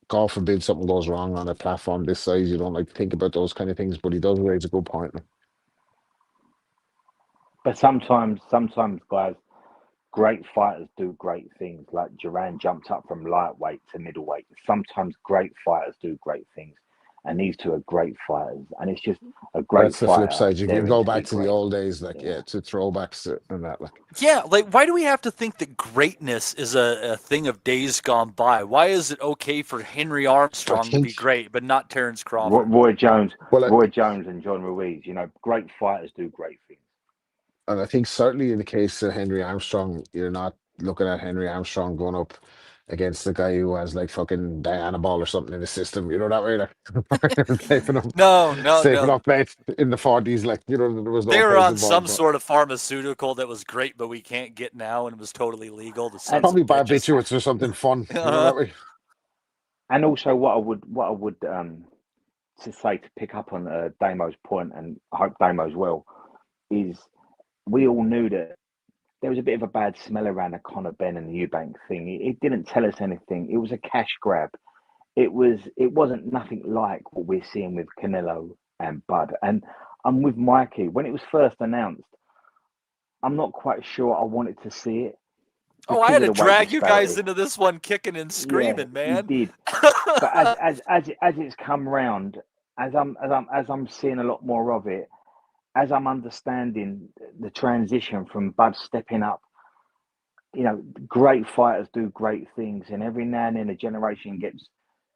God forbid something goes wrong on a platform this size. You don't like to think about those kind of things, but he does raise a good point. But sometimes, guys, great fighters do great things. Like Duran jumped up from lightweight to middleweight. Sometimes great fighters do great things, and these two are great fighters. And it's just a great. That's the flip side. You can go back to the old days, to throwbacks and that. Yeah, why do we have to think that greatness is a thing of days gone by? Why is it okay for Henry Armstrong to be great, but not Terence Crawford? Roy Jones and John Ruiz. Great fighters do great things. And I think certainly in the case of Henry Armstrong, you're not looking at Henry Armstrong going up against the guy who has like fucking Diana ball or something in his system. You know that way, like saving him, No. saving up mate in the 40s. Like there was no They were price on involved. some sort of pharmaceutical that was great, but we can't get now, and it was totally legal. Probably barbiturates or something fun. You know that way. And also, what I would to say to pick up on Damo's point, and I hope Damo's well, is we all knew that there was a bit of a bad smell around the Conor Ben and the Eubank thing. It didn't tell us anything. It was a cash grab. It wasn't nothing like what we're seeing with Canelo and Bud. And I'm with Mikey. When it was first announced, I'm not quite sure I wanted to see it. Oh, I had to drag you guys into this one kicking and screaming, Yeah, man. You did. But as it's come round, as I'm seeing a lot more of it, as I'm understanding the transition from Bud stepping up, you know, great fighters do great things, and every now and then a generation gets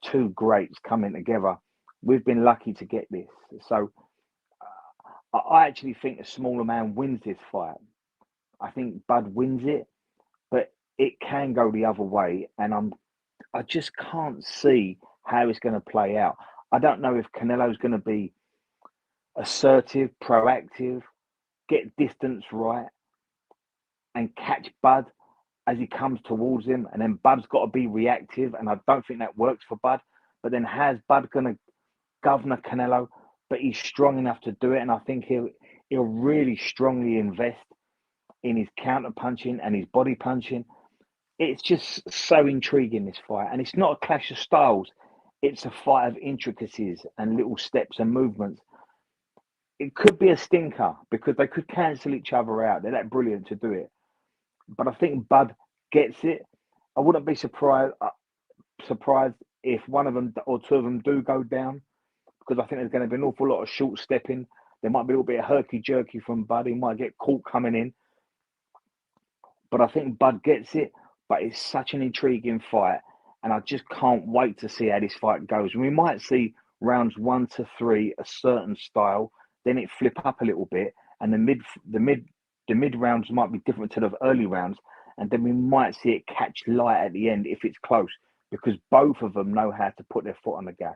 two greats coming together. We've been lucky to get this. So I actually think a smaller man wins this fight. I think Bud wins it, but it can go the other way, and I just can't see how it's going to play out. I don't know if Canelo's going to be assertive, proactive, get distance right, and catch Bud as he comes towards him, and then Bud's got to be reactive, and I don't think that works for Bud. But then how's Bud going to governor Canelo? But he's strong enough to do it, and I think he'll really strongly invest in his counter punching and his body punching. It's just so intriguing, this fight, and it's not a clash of styles. It's a fight of intricacies and little steps and movements. It could be a stinker because they could cancel each other out. They're that brilliant to do it. But I think Bud gets it. I wouldn't be surprised if one of them or two of them do go down, because I think there's going to be an awful lot of short stepping. There might be a little bit of herky-jerky from Bud. He might get caught coming in. But I think Bud gets it. But it's such an intriguing fight. And I just can't wait to see how this fight goes. And we might see rounds 1 to 3 a certain style, then it flip up a little bit, and the mid rounds might be different to the early rounds, and then we might see it catch light at the end if it's close, because both of them know how to put their foot on the gas.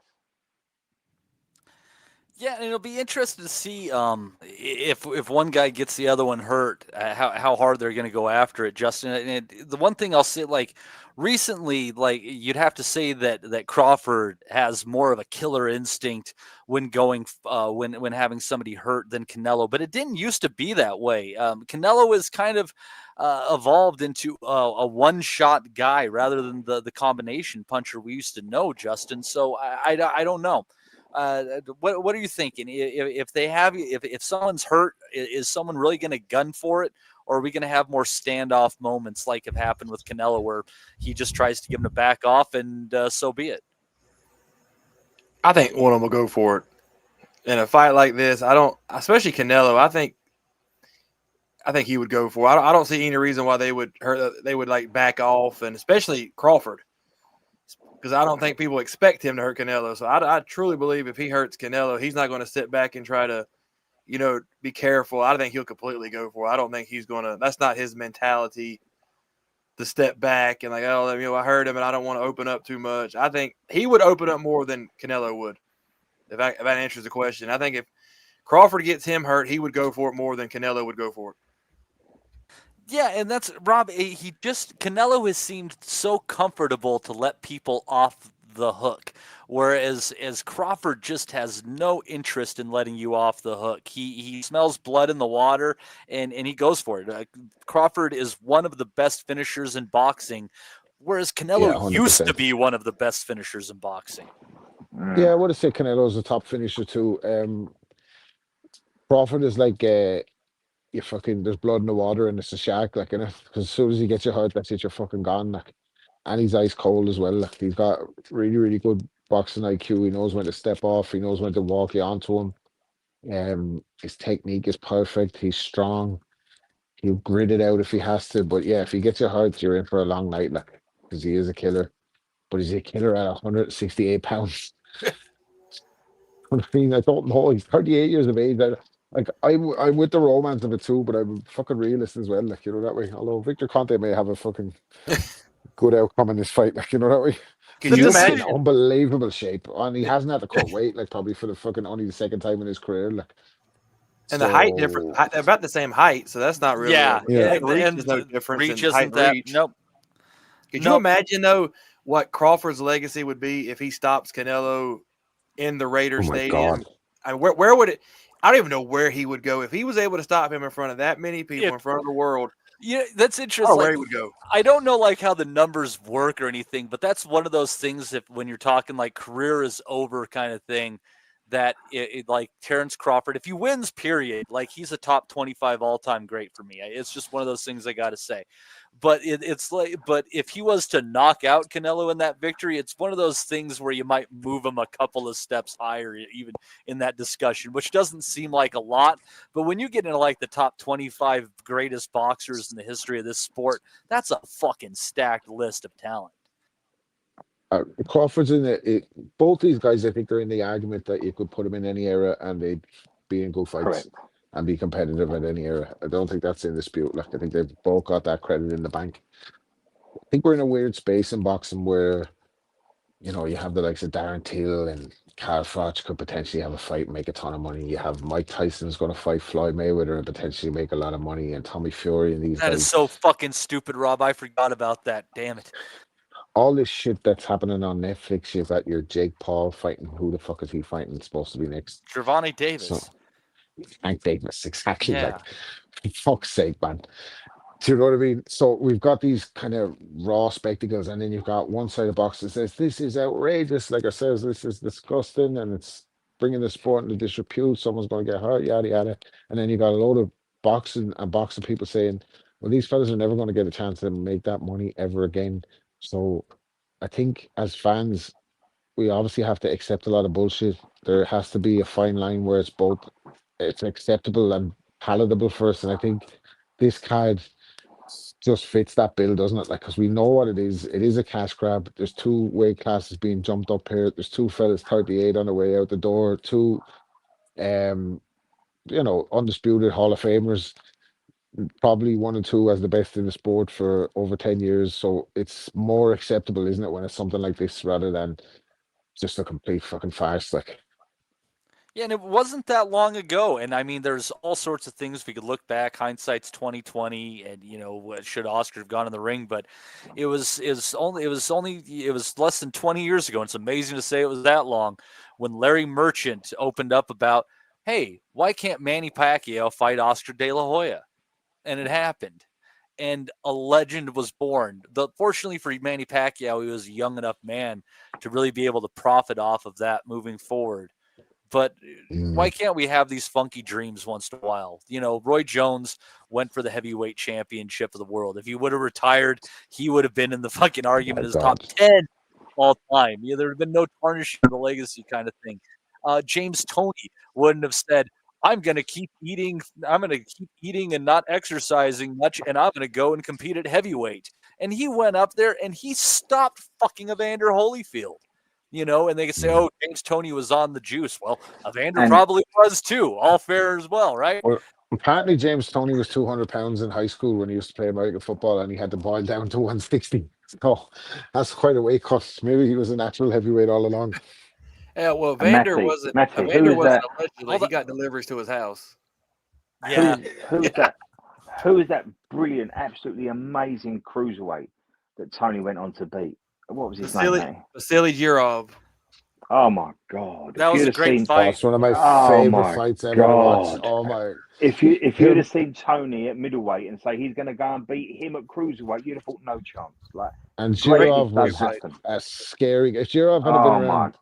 Yeah, and it'll be interesting to see if one guy gets the other one hurt, how hard they're going to go after it, Justin. And the one thing I'll say, like recently, like you'd have to say that Crawford has more of a killer instinct when going when having somebody hurt than Canelo, but it didn't used to be that way. Canelo is kind of evolved into a one-shot guy rather than the combination puncher we used to know, Justin. So I don't know. What are you thinking? If someone's hurt, is someone really going to gun for it, or are we going to have more standoff moments like have happened with Canelo, where he just tries to give him to back off, and so be it? I think one of them will go for it in a fight like this. Especially Canelo. I think he would go for it. I don't see any reason why they would like back off, and especially Crawford, because I don't think people expect him to hurt Canelo. So I truly believe if he hurts Canelo, he's not going to sit back and try to, be careful. I think he'll completely go for it. I don't think he's going to – that's not his mentality to step back and like, I hurt him and I don't want to open up too much. I think he would open up more than Canelo would, if that answers the question. I think if Crawford gets him hurt, he would go for it more than Canelo would go for it. Yeah, and that's Rob. Canelo has seemed so comfortable to let people off the hook, whereas Crawford just has no interest in letting you off the hook. He smells blood in the water and he goes for it. Crawford is one of the best finishers in boxing, whereas Canelo used to be one of the best finishers in boxing. Yeah, I would have said Canelo's a top finisher too. Crawford is like there's blood in the water and it's a shark, like, because as soon as he gets you hurt, that's it, you're fucking gone, like. And he's ice cold as well. Like, he's got really, really good boxing IQ. He knows when to step off. He knows when to walk you onto him. His technique is perfect. He's strong. He'll grit it out if he has to. But yeah, if he gets you hurt, you're in for a long night, like, because he is a killer. But he's a killer at 168 pounds. I mean, I don't know. He's 38 years of age. I'm with the romance of it too, but I'm a fucking realist as well. Like, that way. Although Victor Conte may have a fucking good outcome in this fight. Like, you know that way. Could He's you in imagine? unbelievable shape, and he hasn't had to cut weight like probably for the fucking only the second time in his career. Like, And the height difference, about the same height, so that's not really. Yeah, Like, reach is no difference. Reach in height isn't that. reach. Nope. Could you imagine though what Crawford's legacy would be if he stops Canelo in the Raider Stadium? God. I mean, where would it? I don't even know where he would go if he was able to stop him in front of that many people, in front of the world. Yeah, that's I interesting. don't know where he would go. I don't know like how the numbers work or anything, but that's one of those things that when you're talking like career is over kind of thing, that like Terence Crawford, if he wins, period, like he's a top 25 all-time great for me. It's just one of those things I got to say. But it's like, but if he was to knock out Canelo in that victory, it's one of those things where you might move him a couple of steps higher, even in that discussion, which doesn't seem like a lot. But when you get into like the top 25 greatest boxers in the history of this sport, that's a fucking stacked list of talent. Crawford's in it. Both these guys, I think, they're in the argument that you could put them in any era and they'd be in good fights. Correct. And be competitive at any era. I don't think that's in dispute. Like, I think they've both got that credit in the bank. I think we're in a weird space in boxing where, you know, you have the likes of Darren Till and Carl Froch could potentially have a fight and make a ton of money. You have Mike Tyson's going to fight Floyd Mayweather and potentially make a lot of money, and Tommy Fury and these guys. That is so fucking stupid, Rob. I forgot about that. Damn it. All this shit that's happening on Netflix, you've got your Jake Paul fighting. Who the fuck is he fighting? It's supposed to be next. Gervonta Davis. So, Hank Davis, exactly. Yeah. Like, for fuck's sake, man. Do you know what I mean? So we've got these kind of raw spectacles, and then you've got one side of the box that says this is outrageous, like I says, this is disgusting, and it's bringing the sport into disrepute. Someone's going to get hurt, yada yada. And then you got a load of boxing people saying, well, these fellas are never going to get a chance to make that money ever again. So I think as fans, we obviously have to accept a lot of bullshit. There has to be a fine line where it's acceptable and palatable for us. And I think this card just fits that bill, doesn't it? Like, because we know what it is. It is a cash grab. There's two weight classes being jumped up here. There's two fellas 38 on the way out the door. Two, undisputed Hall of Famers. Probably one and two as the best in the sport for over 10 years. So it's more acceptable, isn't it, when it's something like this rather than just a complete fucking farce. Like, yeah, and it wasn't that long ago. And I mean, there's all sorts of things we could look back. Hindsight's 2020, and should Oscar have gone in the ring? But it was less than 20 years ago. And it's amazing to say it was that long when Larry Merchant opened up about, hey, why can't Manny Pacquiao fight Oscar De La Hoya? And it happened. And a legend was born. Fortunately for Manny Pacquiao, he was a young enough man to really be able to profit off of that moving forward. But why can't we have these funky dreams once in a while? Roy Jones went for the heavyweight championship of the world. If he would have retired, he would have been in the fucking argument as top 10 all time. There would have been no tarnishing the legacy kind of thing. James Toney wouldn't have said, I'm going to keep eating and not exercising much, and I'm going to go and compete at heavyweight. And he went up there and he stopped fucking Evander Holyfield. And they could say, oh, James Toney was on the juice. Well, Evander probably was too. All fair as well, right? Well, apparently James Toney was 200 pounds in high school when he used to play American football, and he had to boil down to 160. So that's quite a weight cut. Maybe he was a natural heavyweight all along. Yeah, well, Evander wasn't allegedly. He got deliveries to his house. Yeah. Who was that brilliant, absolutely amazing cruiserweight that Tony went on to beat? What was his name? Vasily Girov. Oh my God! That was a great fight. That's one of my favorite fights ever watched. Oh my! If you'd have seen Tony at middleweight and say he's going to go and beat him at cruiserweight, you'd have thought no chance. And Girov was a scary. If Girov had been around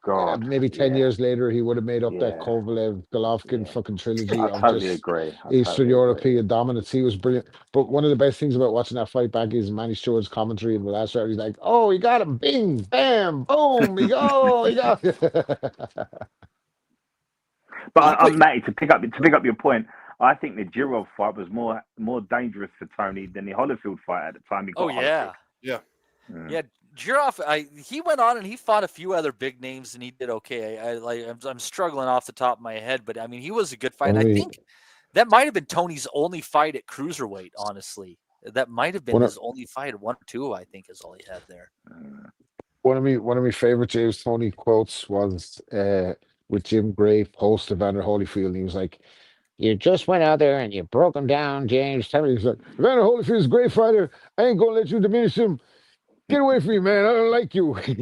maybe 10 years later, he would have made up that Kovalev Golovkin fucking trilogy I of totally just agree. Eastern European dominance. He was brilliant. But one of the best things about watching that fight back is Manny Stewart's commentary in the last round. He's like, "Oh, he got him! Bing, bam, boom! He got." But Matty, to pick up your point, I think the Girov fight was more dangerous for Tony than the Holyfield fight at the time. Yeah. Girov, he went on and he fought a few other big names and he did okay. I'm struggling off the top of my head, but I mean, he was a good fight. I think that might have been Tony's only fight at cruiserweight, honestly. That might have been his only fight. 1 or 2, I think, is all he had there. One of my favorite James Toney quotes was with Jim Gray post Evander Holyfield, and he was like, "You just went out there and you broke him down, James. Tell me," he's like, "Evander Holyfield's a great fighter. I ain't gonna let you diminish him. Get away from me, man. I don't like you." He's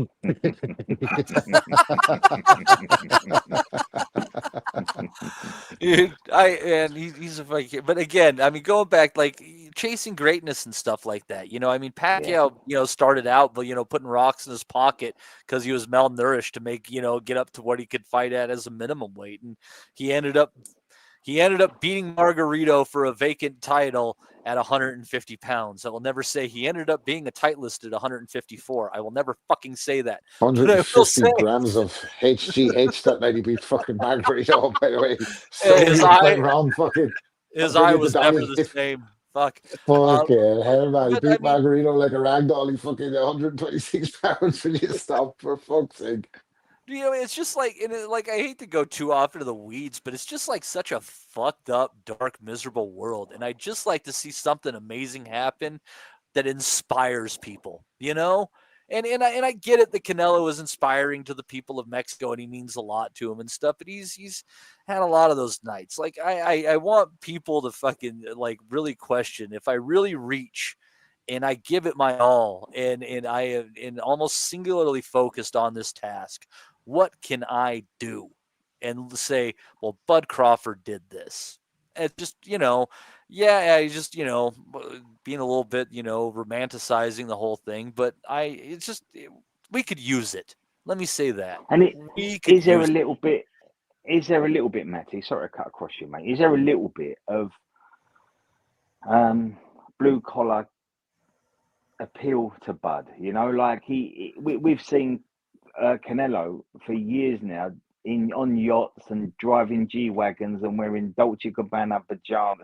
a fucking. But again, I mean, going back, like chasing greatness and stuff like that. You know, I mean, Pacquiao, started out, but putting rocks in his pocket because he was malnourished to make get up to what he could fight at as a minimum weight, and he ended up beating Margarito for a vacant title at 150 pounds. I will never say he ended up being a titleist at 154. I will never fucking say that. 150 grams of HGH that night he beat fucking Margarito, by the way. So his eye was never the same. Fuck. Hell, man. He beat Margarito like a ragdoll. He fucking 126 pounds when you stop, for fuck's sake. It's just like, I hate to go too off into the weeds, but it's just like such a fucked up, dark, miserable world. And I just like to see something amazing happen that inspires people, And I get it that Canelo is inspiring to the people of Mexico and he means a lot to them and stuff, but he's had a lot of those nights. Like I want people to fucking like really question if I really reach and I give it my all and I am almost singularly focused on this task. What can I do? And say, well, Bud Crawford did this. And just, being a little bit, romanticizing the whole thing. But we could use it. Let me say that. And is there a little bit, Matty? Sorry to cut across you, mate. Is there a little bit of blue collar appeal to Bud? Like we've seen Canelo for years now on yachts and driving G-Wagons and wearing Dolce & Gabbana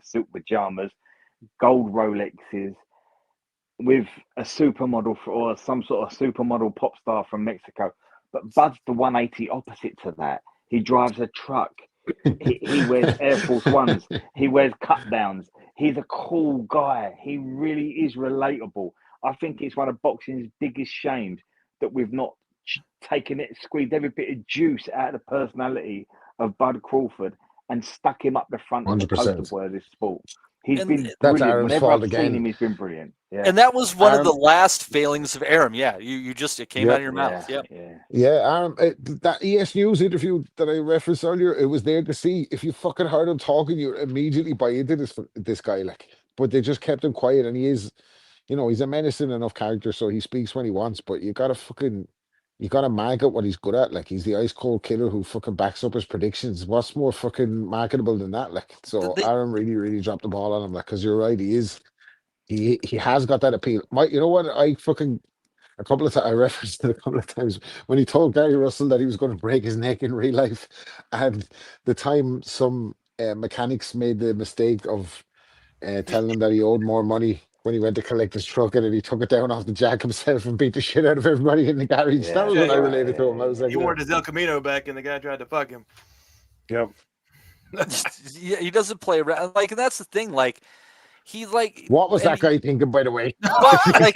silk pajamas, gold Rolexes with a supermodel or some sort of supermodel pop star from Mexico. But Bud's the 180 opposite to that. He drives a truck. He wears Air Force Ones. He wears cut downs. He's a cool guy. He really is relatable. I think it's one of boxing's biggest shames that we've not taken it, squeezed every bit of juice out of the personality of Bud Crawford and stuck him up the front of the poster boy of this sport. He's been brilliant. Whenever I've seen him, he's been brilliant. Yeah. And that was one of the last failings of Aram. Yeah, it came out of your mouth. Yeah, Aram, that ES News interview that I referenced earlier, it was there to see. If you fucking heard him talking, you immediately buy into this guy. Like, but they just kept him quiet, and he is, he's a menacing enough character, so he speaks when he wants. But you gotta mag at what he's good at. Like, he's the ice cold killer who fucking backs up his predictions. What's more fucking marketable than that? Like, so Aram really, really dropped the ball on him. Like, because you're right, he has got that appeal. You know what? I referenced it a couple of times when he told Gary Russell that he was going to break his neck in real life, and the time some mechanics made the mistake of telling him that he owed more money when he went to collect his truck, and then he took it down off the jack himself and beat the shit out of everybody in the garage. That was what I related to him. I was like, he wanted his El Camino back, and the guy tried to fuck him. Yep. He doesn't play around. Like, and that's the thing. Like, he's like, what was that guy thinking, by the way? Like,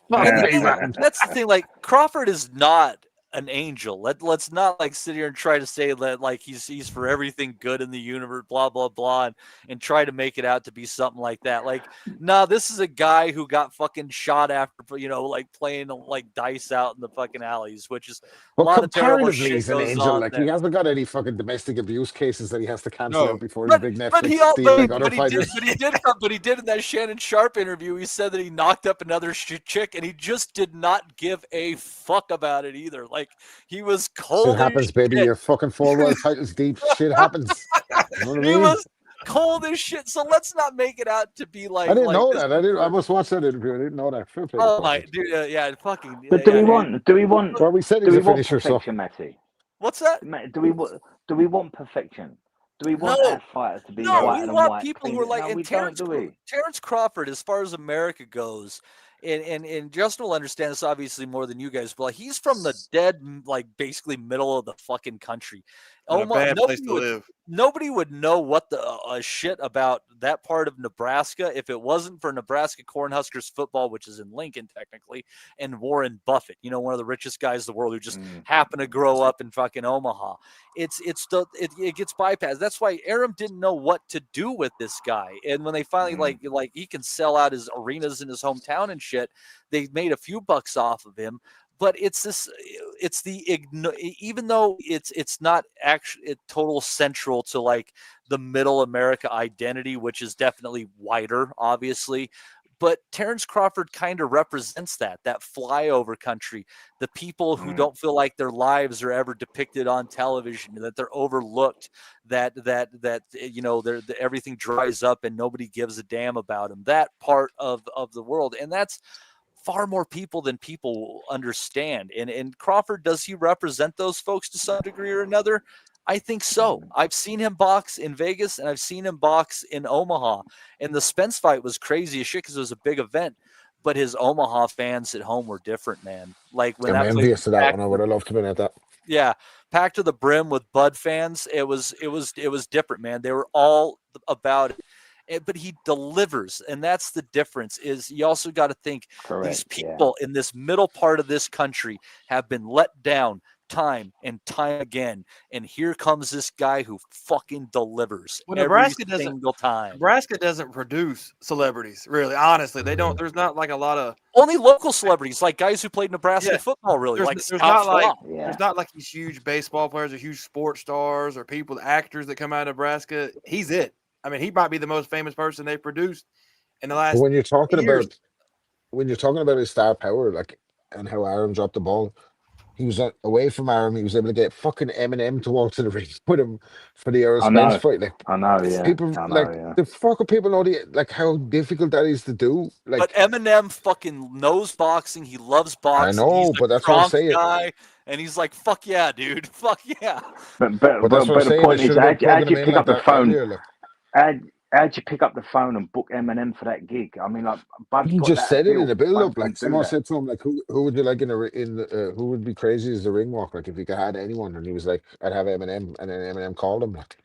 that's the thing. Like, Crawford is not an angel. Let's not like sit here and try to say that like he's for everything good in the universe, blah blah blah, and try to make it out to be something like that. Like, nah, this is a guy who got fucking shot after like playing like dice out in the fucking alleys, which is a lot of terrible shit he's an goes angel. on Like, there. he hasn't got any fucking domestic abuse cases that he has to cancel out before his big Netflix But he did in that Shannon Sharp interview. He said that he knocked up another chick, and he just did not give a fuck about it either. Like, he was cold. Shit happens, baby. You're fucking 4 world titles deep. Shit happens. You know what I mean? He was cold as shit. So let's not make it out to be like. I didn't know that. I must watch that interview. I didn't know that. Oh my dude, yeah, fucking. But do we want? Well, we said he's a finisher, so. Matty? What's that? Do we want perfection? Do we want our fighters to be white and white? People who are like, and Terence Crawford, as far as America goes. And Justin will understand this obviously more than you guys, but like, he's from the dead, like basically middle of the fucking country. a bad place to live. Nobody would know what the shit about that part of Nebraska if it wasn't for Nebraska Cornhuskers football, which is in Lincoln technically, and Warren Buffett, one of the richest guys in the world who just happened to grow up in fucking Omaha. It gets bypassed. That's why Aram didn't know what to do with this guy. And when they finally like he can sell out his arenas in his hometown and shit, they made a few bucks off of him. But even though it's not actually total central to like the middle America identity, which is definitely wider, obviously. But Terence Crawford kind of represents that flyover country, the people who don't feel like their lives are ever depicted on television, that they're overlooked, that everything dries up and nobody gives a damn about them. That part of the world, and that's far more people than people understand. And Crawford, does he represent those folks to some degree or another? I think so. I've seen him box in Vegas and I've seen him box in Omaha. And the Spence fight was crazy as shit because it was a big event. But his Omaha fans at home were different, man. Like when I'm envious of that one. I would have loved to have been at that. Yeah, packed to the brim with Bud fans. It was different, man. They were all about it. But he delivers, and that's the difference. Is you also got to think these people in this middle part of this country have been let down time and time again, and here comes this guy who fucking delivers every single time. Nebraska doesn't produce celebrities, really. Honestly, they don't. There's not like a lot of only local celebrities, like guys who played Nebraska football. Really, there's not like these huge baseball players or huge sports stars or people, actors that come out of Nebraska. He's it. I mean, he might be the most famous person they've produced in the last. When you're talking years. about his star power, like, and how Aram dropped the ball, he was away from Aram. He was able to get fucking Eminem to walk to the ring with him for the Spence fight. Like, I know, yeah. People the fucking people know how difficult that is to do. Like, but Eminem fucking knows boxing. He loves boxing. I know, but that's what I'm saying. Guy, and he's like, "Fuck yeah, dude, fuck yeah." But the point is, how'd you pick up the phone? How'd you pick up the phone and book Eminem for that gig? I mean, like, he just said it in the build-up. Like, someone said to him, like, who would you like who would be crazy as the ring walk? Like, if you could have anyone, and he was like, I'd have Eminem, and then Eminem called him. Like,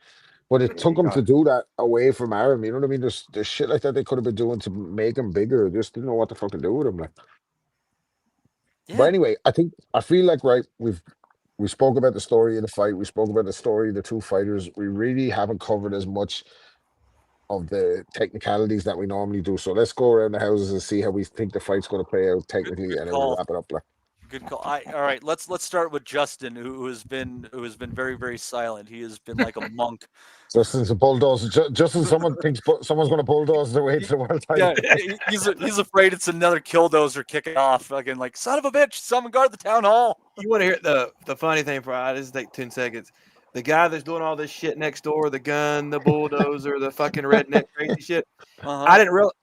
but it took him to do that away from Aram. You know what I mean? There's shit like that they could have been doing to make him bigger. Just didn't know what to fucking do with him. Like, but anyway, I feel like we spoke about the story of the fight. We spoke about the story of the two fighters. We really haven't covered as much of the technicalities that we normally do. So let's go around the houses and see how we think the fight's going to play out technically, and then we'll wrap it up. Like, good call. All right, let's start with Justin, who has been very, very silent. He has been like a monk. Justin's a bulldozer. Justin, someone thinks someone's going to bulldoze their way to the world title. Yeah, he's afraid it's another killdozer kicking off. Fucking like, son of a bitch, someone guard the town hall. You want to hear the funny thing? I just take 10 seconds. The guy that's doing all this shit next door, the gun, the bulldozer, the fucking redneck crazy shit. I didn't realize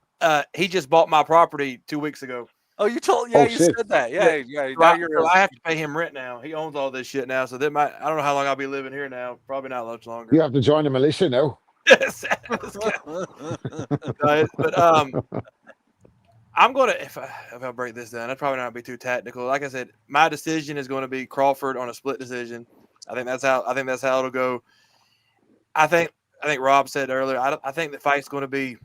he just bought my property 2 weeks ago. Oh, you told? Yeah, you said that. Yeah. So I have to pay him rent now. He owns all this shit now, so I don't know how long I'll be living here now. Probably not much longer. You have to join the militia now. Yes. But I'm gonna if I break this down, I'd probably not be too technical. Like I said, my decision is going to be Crawford on a split decision. I think that's how it'll go. I think Rob said earlier. I think the fight's going to be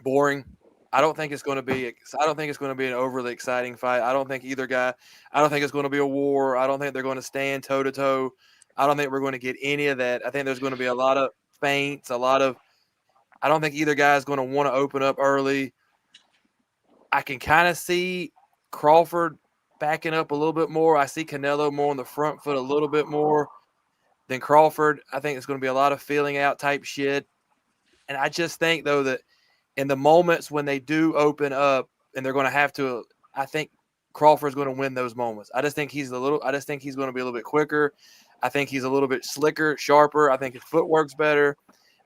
boring. I don't think it's going to be an overly exciting fight. I don't think either guy. I don't think it's going to be a war. I don't think they're going to stand toe to toe. I don't think we're going to get any of that. I think there's going to be a lot of feints. I don't think either guy is going to want to open up early. I can kind of see Crawford backing up a little bit more. I see Canelo more on the front foot a little bit more than Crawford. I think it's going to be a lot of feeling out type shit. And I just think, though, that in the moments when they do open up and they're going to have to, I think Crawford's going to win those moments. I just think he's going to be a little bit quicker. I think he's a little bit slicker, sharper. I think his footwork's better.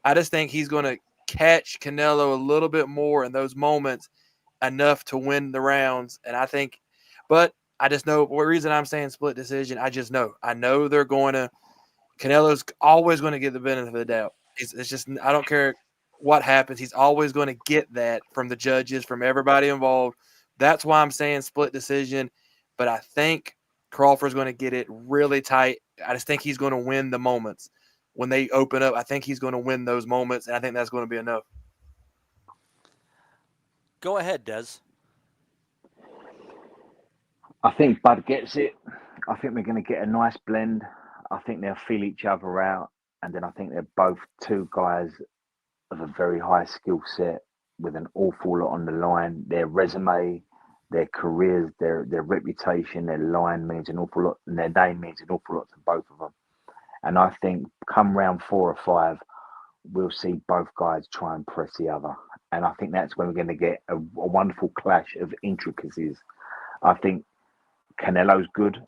I just think he's going to catch Canelo a little bit more in those moments enough to win the rounds. And I think, but I just know the reason I'm saying split decision. I know they're going to. Canelo's always going to get the benefit of the doubt. It's just, I don't care what happens. He's always going to get that from the judges, from everybody involved. That's why I'm saying split decision. But I think Crawford's going to get it really tight I just think he's going to win the moments. When they open up, I think he's going to win those moments, and I think that's going to be enough. Go ahead, Des. I think Bud gets it. I think we're going to get a nice blend. I think they'll feel each other out. And then I think they're both two guys of a very high skill set with an awful lot on the line. Their resume, their careers, their reputation, their line means an awful lot, and their name means an awful lot to both of them. And I think come round 4 or 5, we'll see both guys try and press the other. And I think that's when we're going to get a wonderful clash of intricacies. I think Canelo's good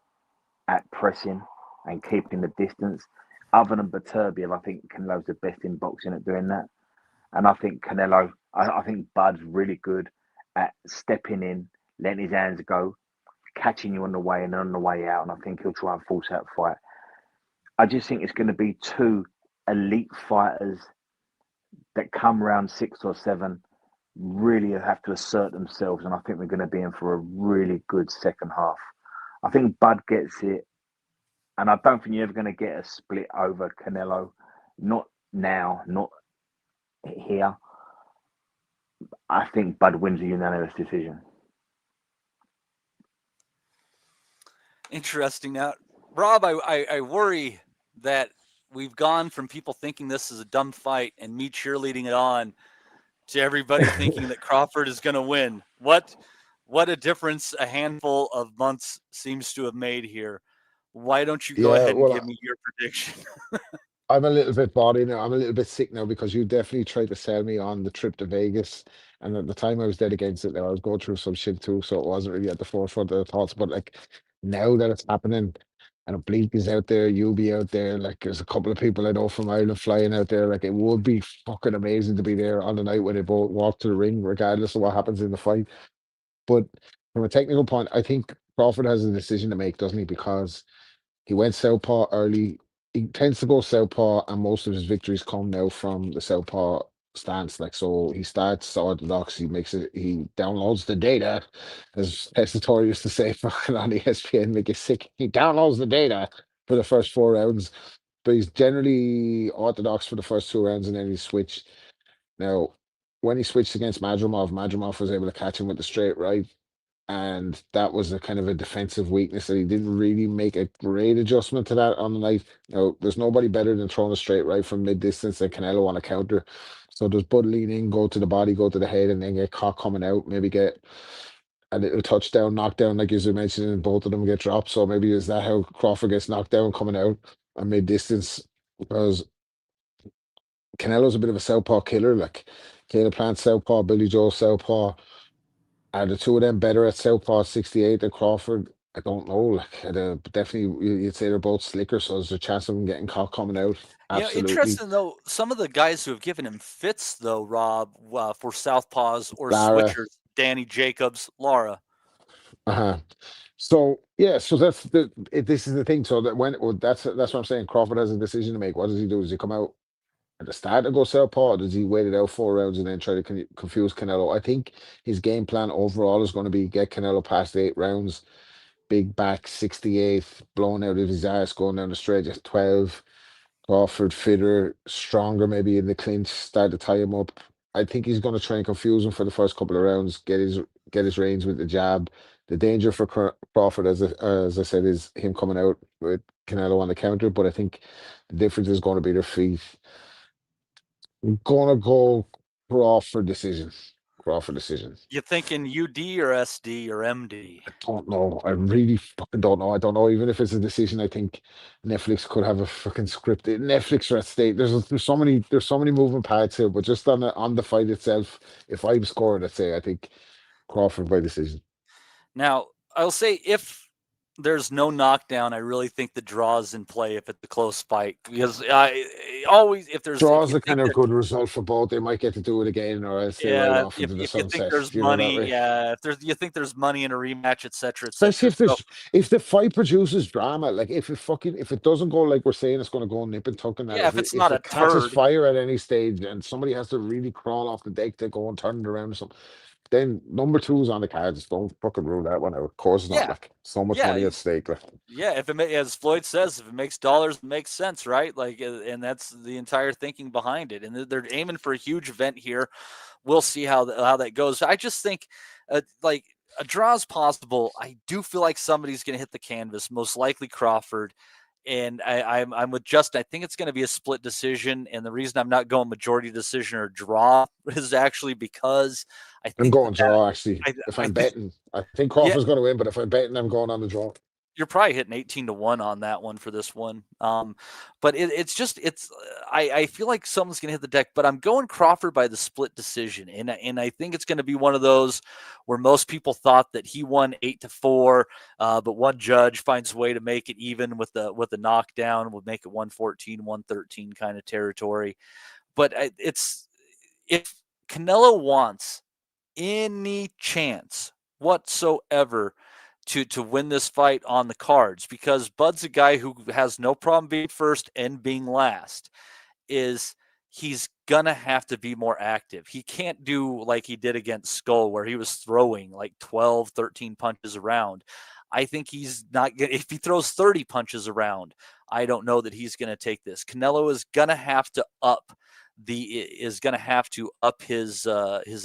at pressing and keeping the distance. Other than Beterbiev, I think Canelo's the best in boxing at doing that. And I think I think Bud's really good at stepping in, letting his hands go, catching you on the way and on the way out. And I think he'll try and force out a fight. I just think it's going to be two elite fighters that come round 6 or 7, really have to assert themselves. And I think we're going to be in for a really good second half. I think Bud gets it. And I don't think you're ever going to get a split over Canelo. Not now, not here. I think Bud wins a unanimous decision. Interesting. Now, Rob, I worry that we've gone from people thinking this is a dumb fight and me cheerleading it on to everybody thinking that Crawford is going to win. What a difference a handful of months seems to have made here. Why don't you go ahead and give me your prediction? I'm a little bit body now. I'm a little bit sick now because you definitely tried to sell me on the trip to Vegas. And at the time I was dead against it. Now I was going through some shit too, so it wasn't really at the forefront of the thoughts. But like now that it's happening and Oblique is out there, you'll be out there, like there's a couple of people I know from Ireland flying out there. Like it would be fucking amazing to be there on the night when they both walk to the ring, regardless of what happens in the fight. But from a technical point, I think Crawford has a decision to make, doesn't he? Because he went southpaw early. He tends to go southpaw, and most of his victories come now from the southpaw stance. Like, so he starts orthodox, he downloads the data, as Tessitore used to say fucking on ESPN, make you sick. He downloads the data for the first 4 rounds, but he's generally orthodox for the first 2 rounds, and then he switched. Now, when he switched against Madrimov was able to catch him with the straight right. And that was a kind of a defensive weakness that he didn't really make a great adjustment to that on the night. There's nobody better than throwing a straight right from mid-distance than Canelo on a counter. So does Bud lean in, go to the body, go to the head, and then get caught coming out, maybe get a little touchdown, knockdown, like you mentioned, and both of them get dropped. So maybe is that how Crawford gets knocked down coming out at mid-distance? Because Canelo's a bit of a southpaw killer, like Caleb Plant southpaw, Billy Joe southpaw. Are the two of them better at southpaw 68 than Crawford? I don't know. Like, definitely, you'd say they're both slicker, so there's a chance of them getting caught coming out. Absolutely. Interesting, though, some of the guys who have given him fits, though, Rob, for southpaws or Lara. switchers, Danny Jacobs, Lara. So, yeah, so this is the thing. So that's what I'm saying. Crawford has a decision to make. What does he do? Does he come out at the start to go southpaw, or does he wait it out 4 rounds and then try to confuse Canelo? I think his game plan overall is going to be get Canelo past 8 rounds, big back 68, blown out of his ass, going down the stretch at 12. Crawford fitter, stronger maybe in the clinch, start to tie him up. I think he's going to try and confuse him for the first couple of rounds, get his range with the jab. The danger for Crawford, as I said, is him coming out with Canelo on the counter, but I think the difference is going to be their feet. I'm gonna go Crawford decision. You thinking UD or SD or MD? I don't know. I really fucking don't know. I don't know. Even if it's a decision, I think Netflix could have a fucking script. Netflix are at stake. There's so many moving parts here. But just on the fight itself, if I'm scoring, I think Crawford by decision. Now, I'll say if there's no knockdown, I really think the draw is in play if it's a close fight, because if there's draws a kind of good result for both, they might get to do it again, or else if you think there's money, you think there's money in a rematch, etc. Especially if the fight produces drama, like if it doesn't go like we're saying it's going to go nip and tuck, and that, if it's not a catches fire at any stage, and somebody has to really crawl off the deck to go and turn it around or something. then number 2's on the cards. Don't fucking rule that one out. Of course not. Yeah. Like, so much Yeah, money at stake. Like. Yeah, if it as Floyd says, if it makes dollars, it makes sense, right? Like, and that's the entire thinking behind it. And they're aiming for a huge event here. We'll see how that goes. I just think, like, a draw is possible. I do feel like somebody's going to hit the canvas, most likely Crawford. And I'm with Justin. I think it's going to be a split decision. And the reason I'm not going majority decision or draw is actually because I think I'm going draw, actually. If I'm betting, I think Crawford's going to win, but if I'm betting, I'm going on the draw. You're probably hitting 18-1 on that one for this one. But I feel like someone's going to hit the deck, but I'm going Crawford by the split decision. And I think it's going to be one of those where most people thought that he won 8-4, but one judge finds a way to make it even with the knockdown, will make it 114, 113 kind of territory. But if Canelo wants any chance whatsoever to win this fight on the cards, because Bud's a guy who has no problem being first and being last, he's gonna have to be more active. He can't do like he did against Skull, where he was throwing like 12, 13 punches around. I think he's not gonna, if he throws 30 punches around, I don't know that he's gonna take this. Canelo is gonna have to up his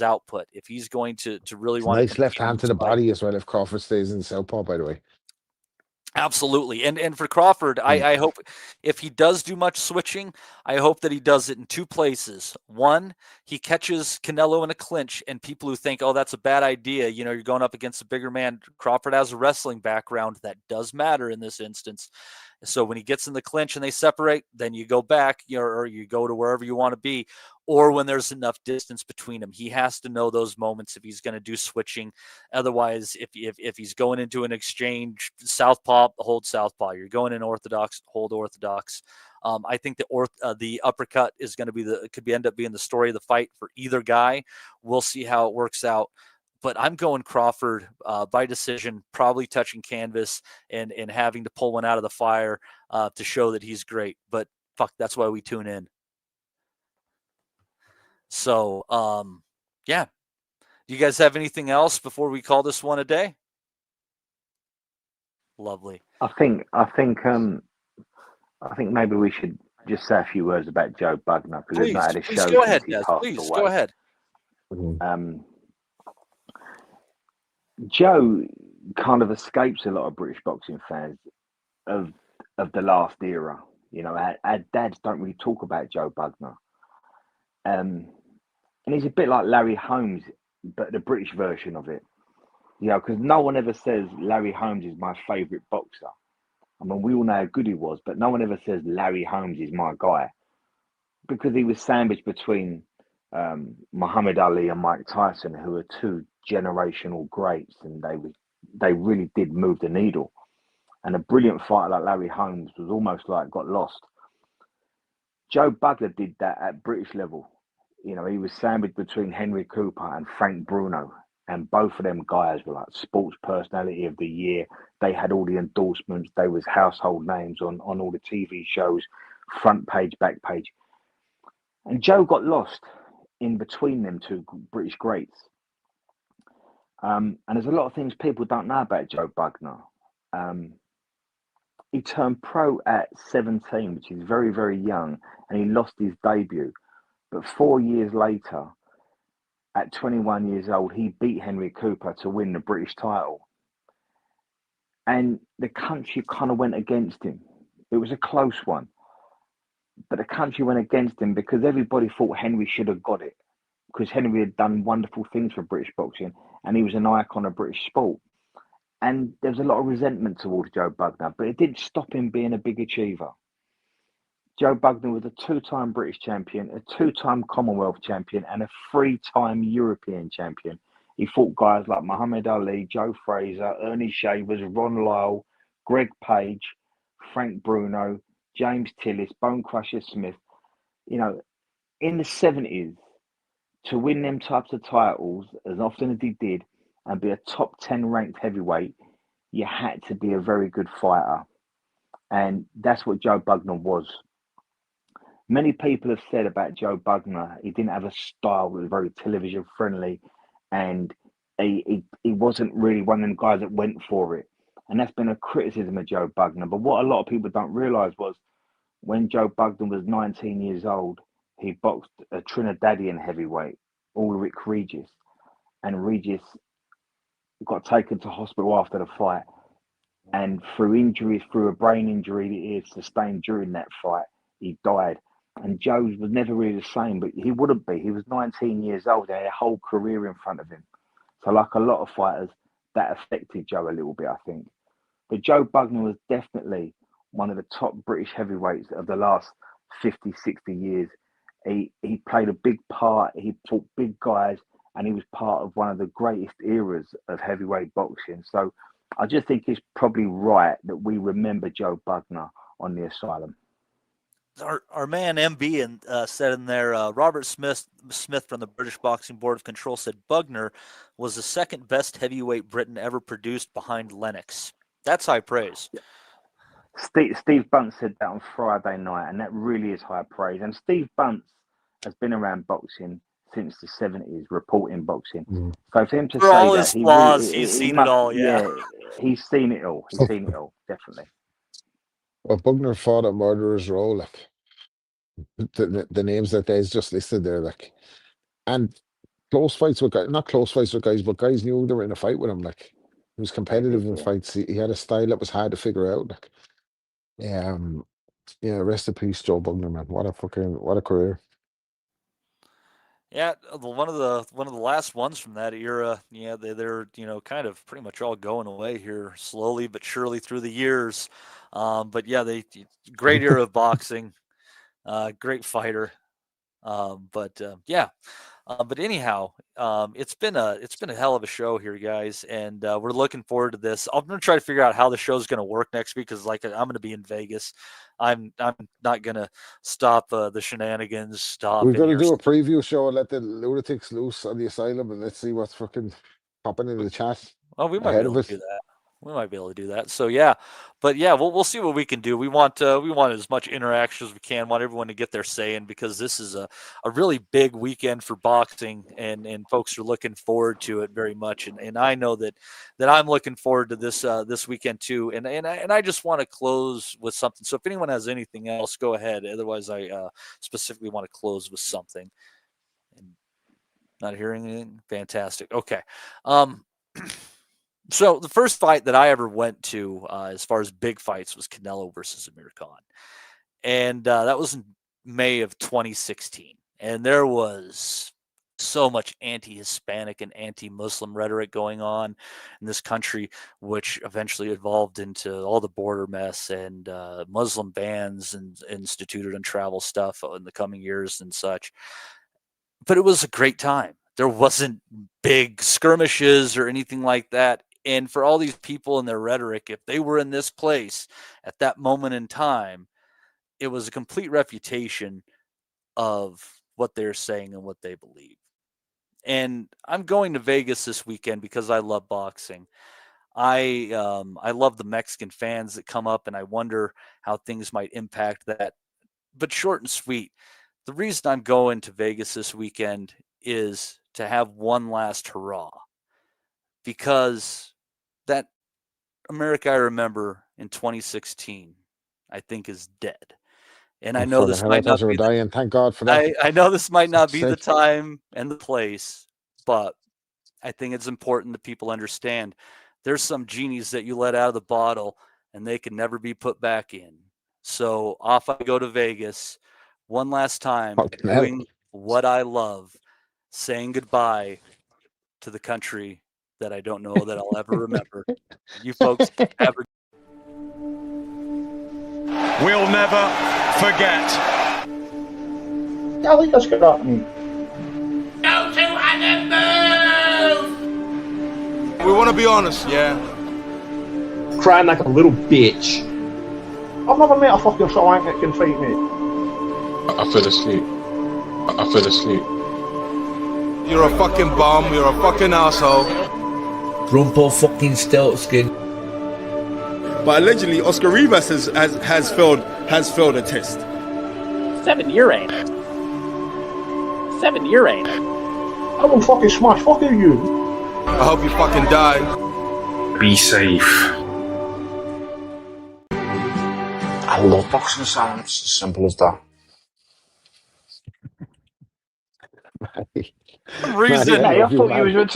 output if he's going to really want nice left hand to the body as well if Crawford stays in southpaw, by the way. Absolutely. And for Crawford, I hope if he does do much switching, I hope that he does it in two places. One, he catches Canelo in a clinch, and people who think, oh, that's a bad idea, you're going up against a bigger man. Crawford has a wrestling background. That does matter in this instance. So when he gets in the clinch and they separate, then you go back, or you go to wherever you want to be. Or when there's enough distance between them, he has to know those moments if he's going to do switching. Otherwise, if he's going into an exchange, southpaw, hold southpaw. You're going in orthodox, hold orthodox. I think the uppercut is going to be end up being the story of the fight for either guy. We'll see how it works out. But I'm going Crawford by decision, probably touching canvas and having to pull one out of the fire to show that he's great. But fuck, that's why we tune in. So, yeah. Do you guys have anything else before we call this one a day? Lovely. I think maybe we should just say a few words about Joe Bugner, because Please, we've not had a please show go since ahead, he Des. passed Please away. go ahead. Joe kind of escapes a lot of British boxing fans of the last era. Our dads don't really talk about Joe Bugner. And he's a bit like Larry Holmes, but the British version of it. Because no one ever says Larry Holmes is my favourite boxer. I mean, we all know how good he was, but no one ever says Larry Holmes is my guy. Because he was sandwiched between Muhammad Ali and Mike Tyson, who are two generational greats, and they really did move the needle. And a brilliant fighter like Larry Holmes was almost like got lost. Joe Bugner did that at British level. He was sandwiched between Henry Cooper and Frank Bruno, and both of them guys were like sports personality of the year. They had all the endorsements. They was household names on all the TV shows, front page, back page. And Joe got lost in between them two British greats. And there's a lot of things people don't know about Joe Bugner. He turned pro at 17, which is very, very young, and he lost his debut. But 4 years later, at 21 years old, he beat Henry Cooper to win the British title. And the country kind of went against him. It was a close one. But the country went against him because everybody thought Henry should have got it, because Henry had done wonderful things for British boxing and he was an icon of British sport. And there was a lot of resentment towards Joe Bugner, but it didn't stop him being a big achiever. Joe Bugner was a two-time British champion, a two-time Commonwealth champion, and a three-time European champion. He fought guys like Muhammad Ali, Joe Fraser, Ernie Shavers, Ron Lyle, Greg Page, Frank Bruno, James Tillis, Bone Crusher Smith. In the 70s, to win them types of titles as often as he did and be a top 10 ranked heavyweight, you had to be a very good fighter. And that's what Joe Bugner was. Many people have said about Joe Bugner, he didn't have a style that was very television friendly, and he wasn't really one of them guys that went for it. And that's been a criticism of Joe Bugner. But what a lot of people don't realise was when Joe Bugner was 19 years old, he boxed a Trinidadian heavyweight, Ulrich Regis. And Regis got taken to hospital after the fight. And through injuries, through a brain injury that he had sustained during that fight, he died. And Joe was never really the same, but he wouldn't be. He was 19 years old. He had a whole career in front of him. So like a lot of fighters, that affected Joe a little bit, I think. But Joe Bugner was definitely one of the top British heavyweights of the last 50, 60 years. He played a big part. He fought big guys, and he was part of one of the greatest eras of heavyweight boxing. So I just think it's probably right that we remember Joe Bugner on the Asylum. Our man MB said in there, Robert Smith from the British Boxing Board of Control said Bugner was the second best heavyweight Britain ever produced behind Lennox. That's high praise. Steve Bunce said that on Friday night, and that really is high praise. And Steve Bunce has been around boxing since the 70s, reporting boxing. So for him to For say all that, his flaws, he's seen it all. Yeah, he's seen it all. He's seen it all, definitely. Well, Bugner fought a murderer's row, like the names that guys just listed there, like, and close fights with guys, not close fights with guys, but guys knew they were in a fight with him. Like, he was competitive in fights. He had a style that was hard to figure out. Like, yeah, rest in peace, Joe Bugner, man. What a career. Yeah, one of the last ones from that era. Yeah, they're kind of pretty much all going away here slowly but surely through the years. But yeah, great era of boxing, great fighter. But anyhow, it's been a hell of a show here, guys, and we're looking forward to this. I'm gonna try to figure out how the show's gonna work next week because, like, I'm gonna be in Vegas. I'm not gonna stop the shenanigans. We've got to do a preview show and let the lunatics loose on the Asylum, and let's see what's fucking popping into the chat. Oh, we might be able to do that. We might be able to do that. So yeah, but yeah, we'll see what we can do. We want as much interaction as we can. Want everyone to get their say in because this is a really big weekend for boxing, and folks are looking forward to it very much. And I know that I'm looking forward to this weekend too. And I just want to close with something. So if anyone has anything else, go ahead. Otherwise, I specifically want to close with something. And not hearing anything? Fantastic. Okay. So the first fight that I ever went to, as far as big fights, was Canelo versus Amir Khan, and that was in May of 2016. And there was so much anti-Hispanic and anti-Muslim rhetoric going on in this country, which eventually evolved into all the border mess and Muslim bans and instituted on travel stuff in the coming years and such. But it was a great time. There wasn't big skirmishes or anything like that. And for all these people and their rhetoric, if they were in this place at that moment in time, it was a complete refutation of what they're saying and what they believe. And I'm going to Vegas this weekend because I love boxing. I love the Mexican fans that come up, and I wonder how things might impact that. But short and sweet, the reason I'm going to Vegas this weekend is to have one last hurrah, because that America I remember in 2016, I think, is dead. And I know this might not be dying. Thank God for that. I know this might not be the time and the place, but I think it's important that people understand there's some genies that you let out of the bottle and they can never be put back in. So off I go to Vegas one last time, doing what I love, saying goodbye to the country that I don't know that I'll ever remember. You folks have a... We'll never forget. Ja, das gehört me. Go to and move! We want to be honest, yeah? Crying like a little bitch. I've never met a fucking swank that can fight me. I fell asleep. I fell asleep. You're a fucking bum, you're a fucking asshole. Grumpo fucking Steltskin. But allegedly, Oscar Rivas has failed a test. 7 year ain't. 7 year ain't. Come on, fucking smash. Fuck you. I hope you fucking die. Be safe. I love boxing sounds. As simple as that. Reason. Matty, I thought you was retired.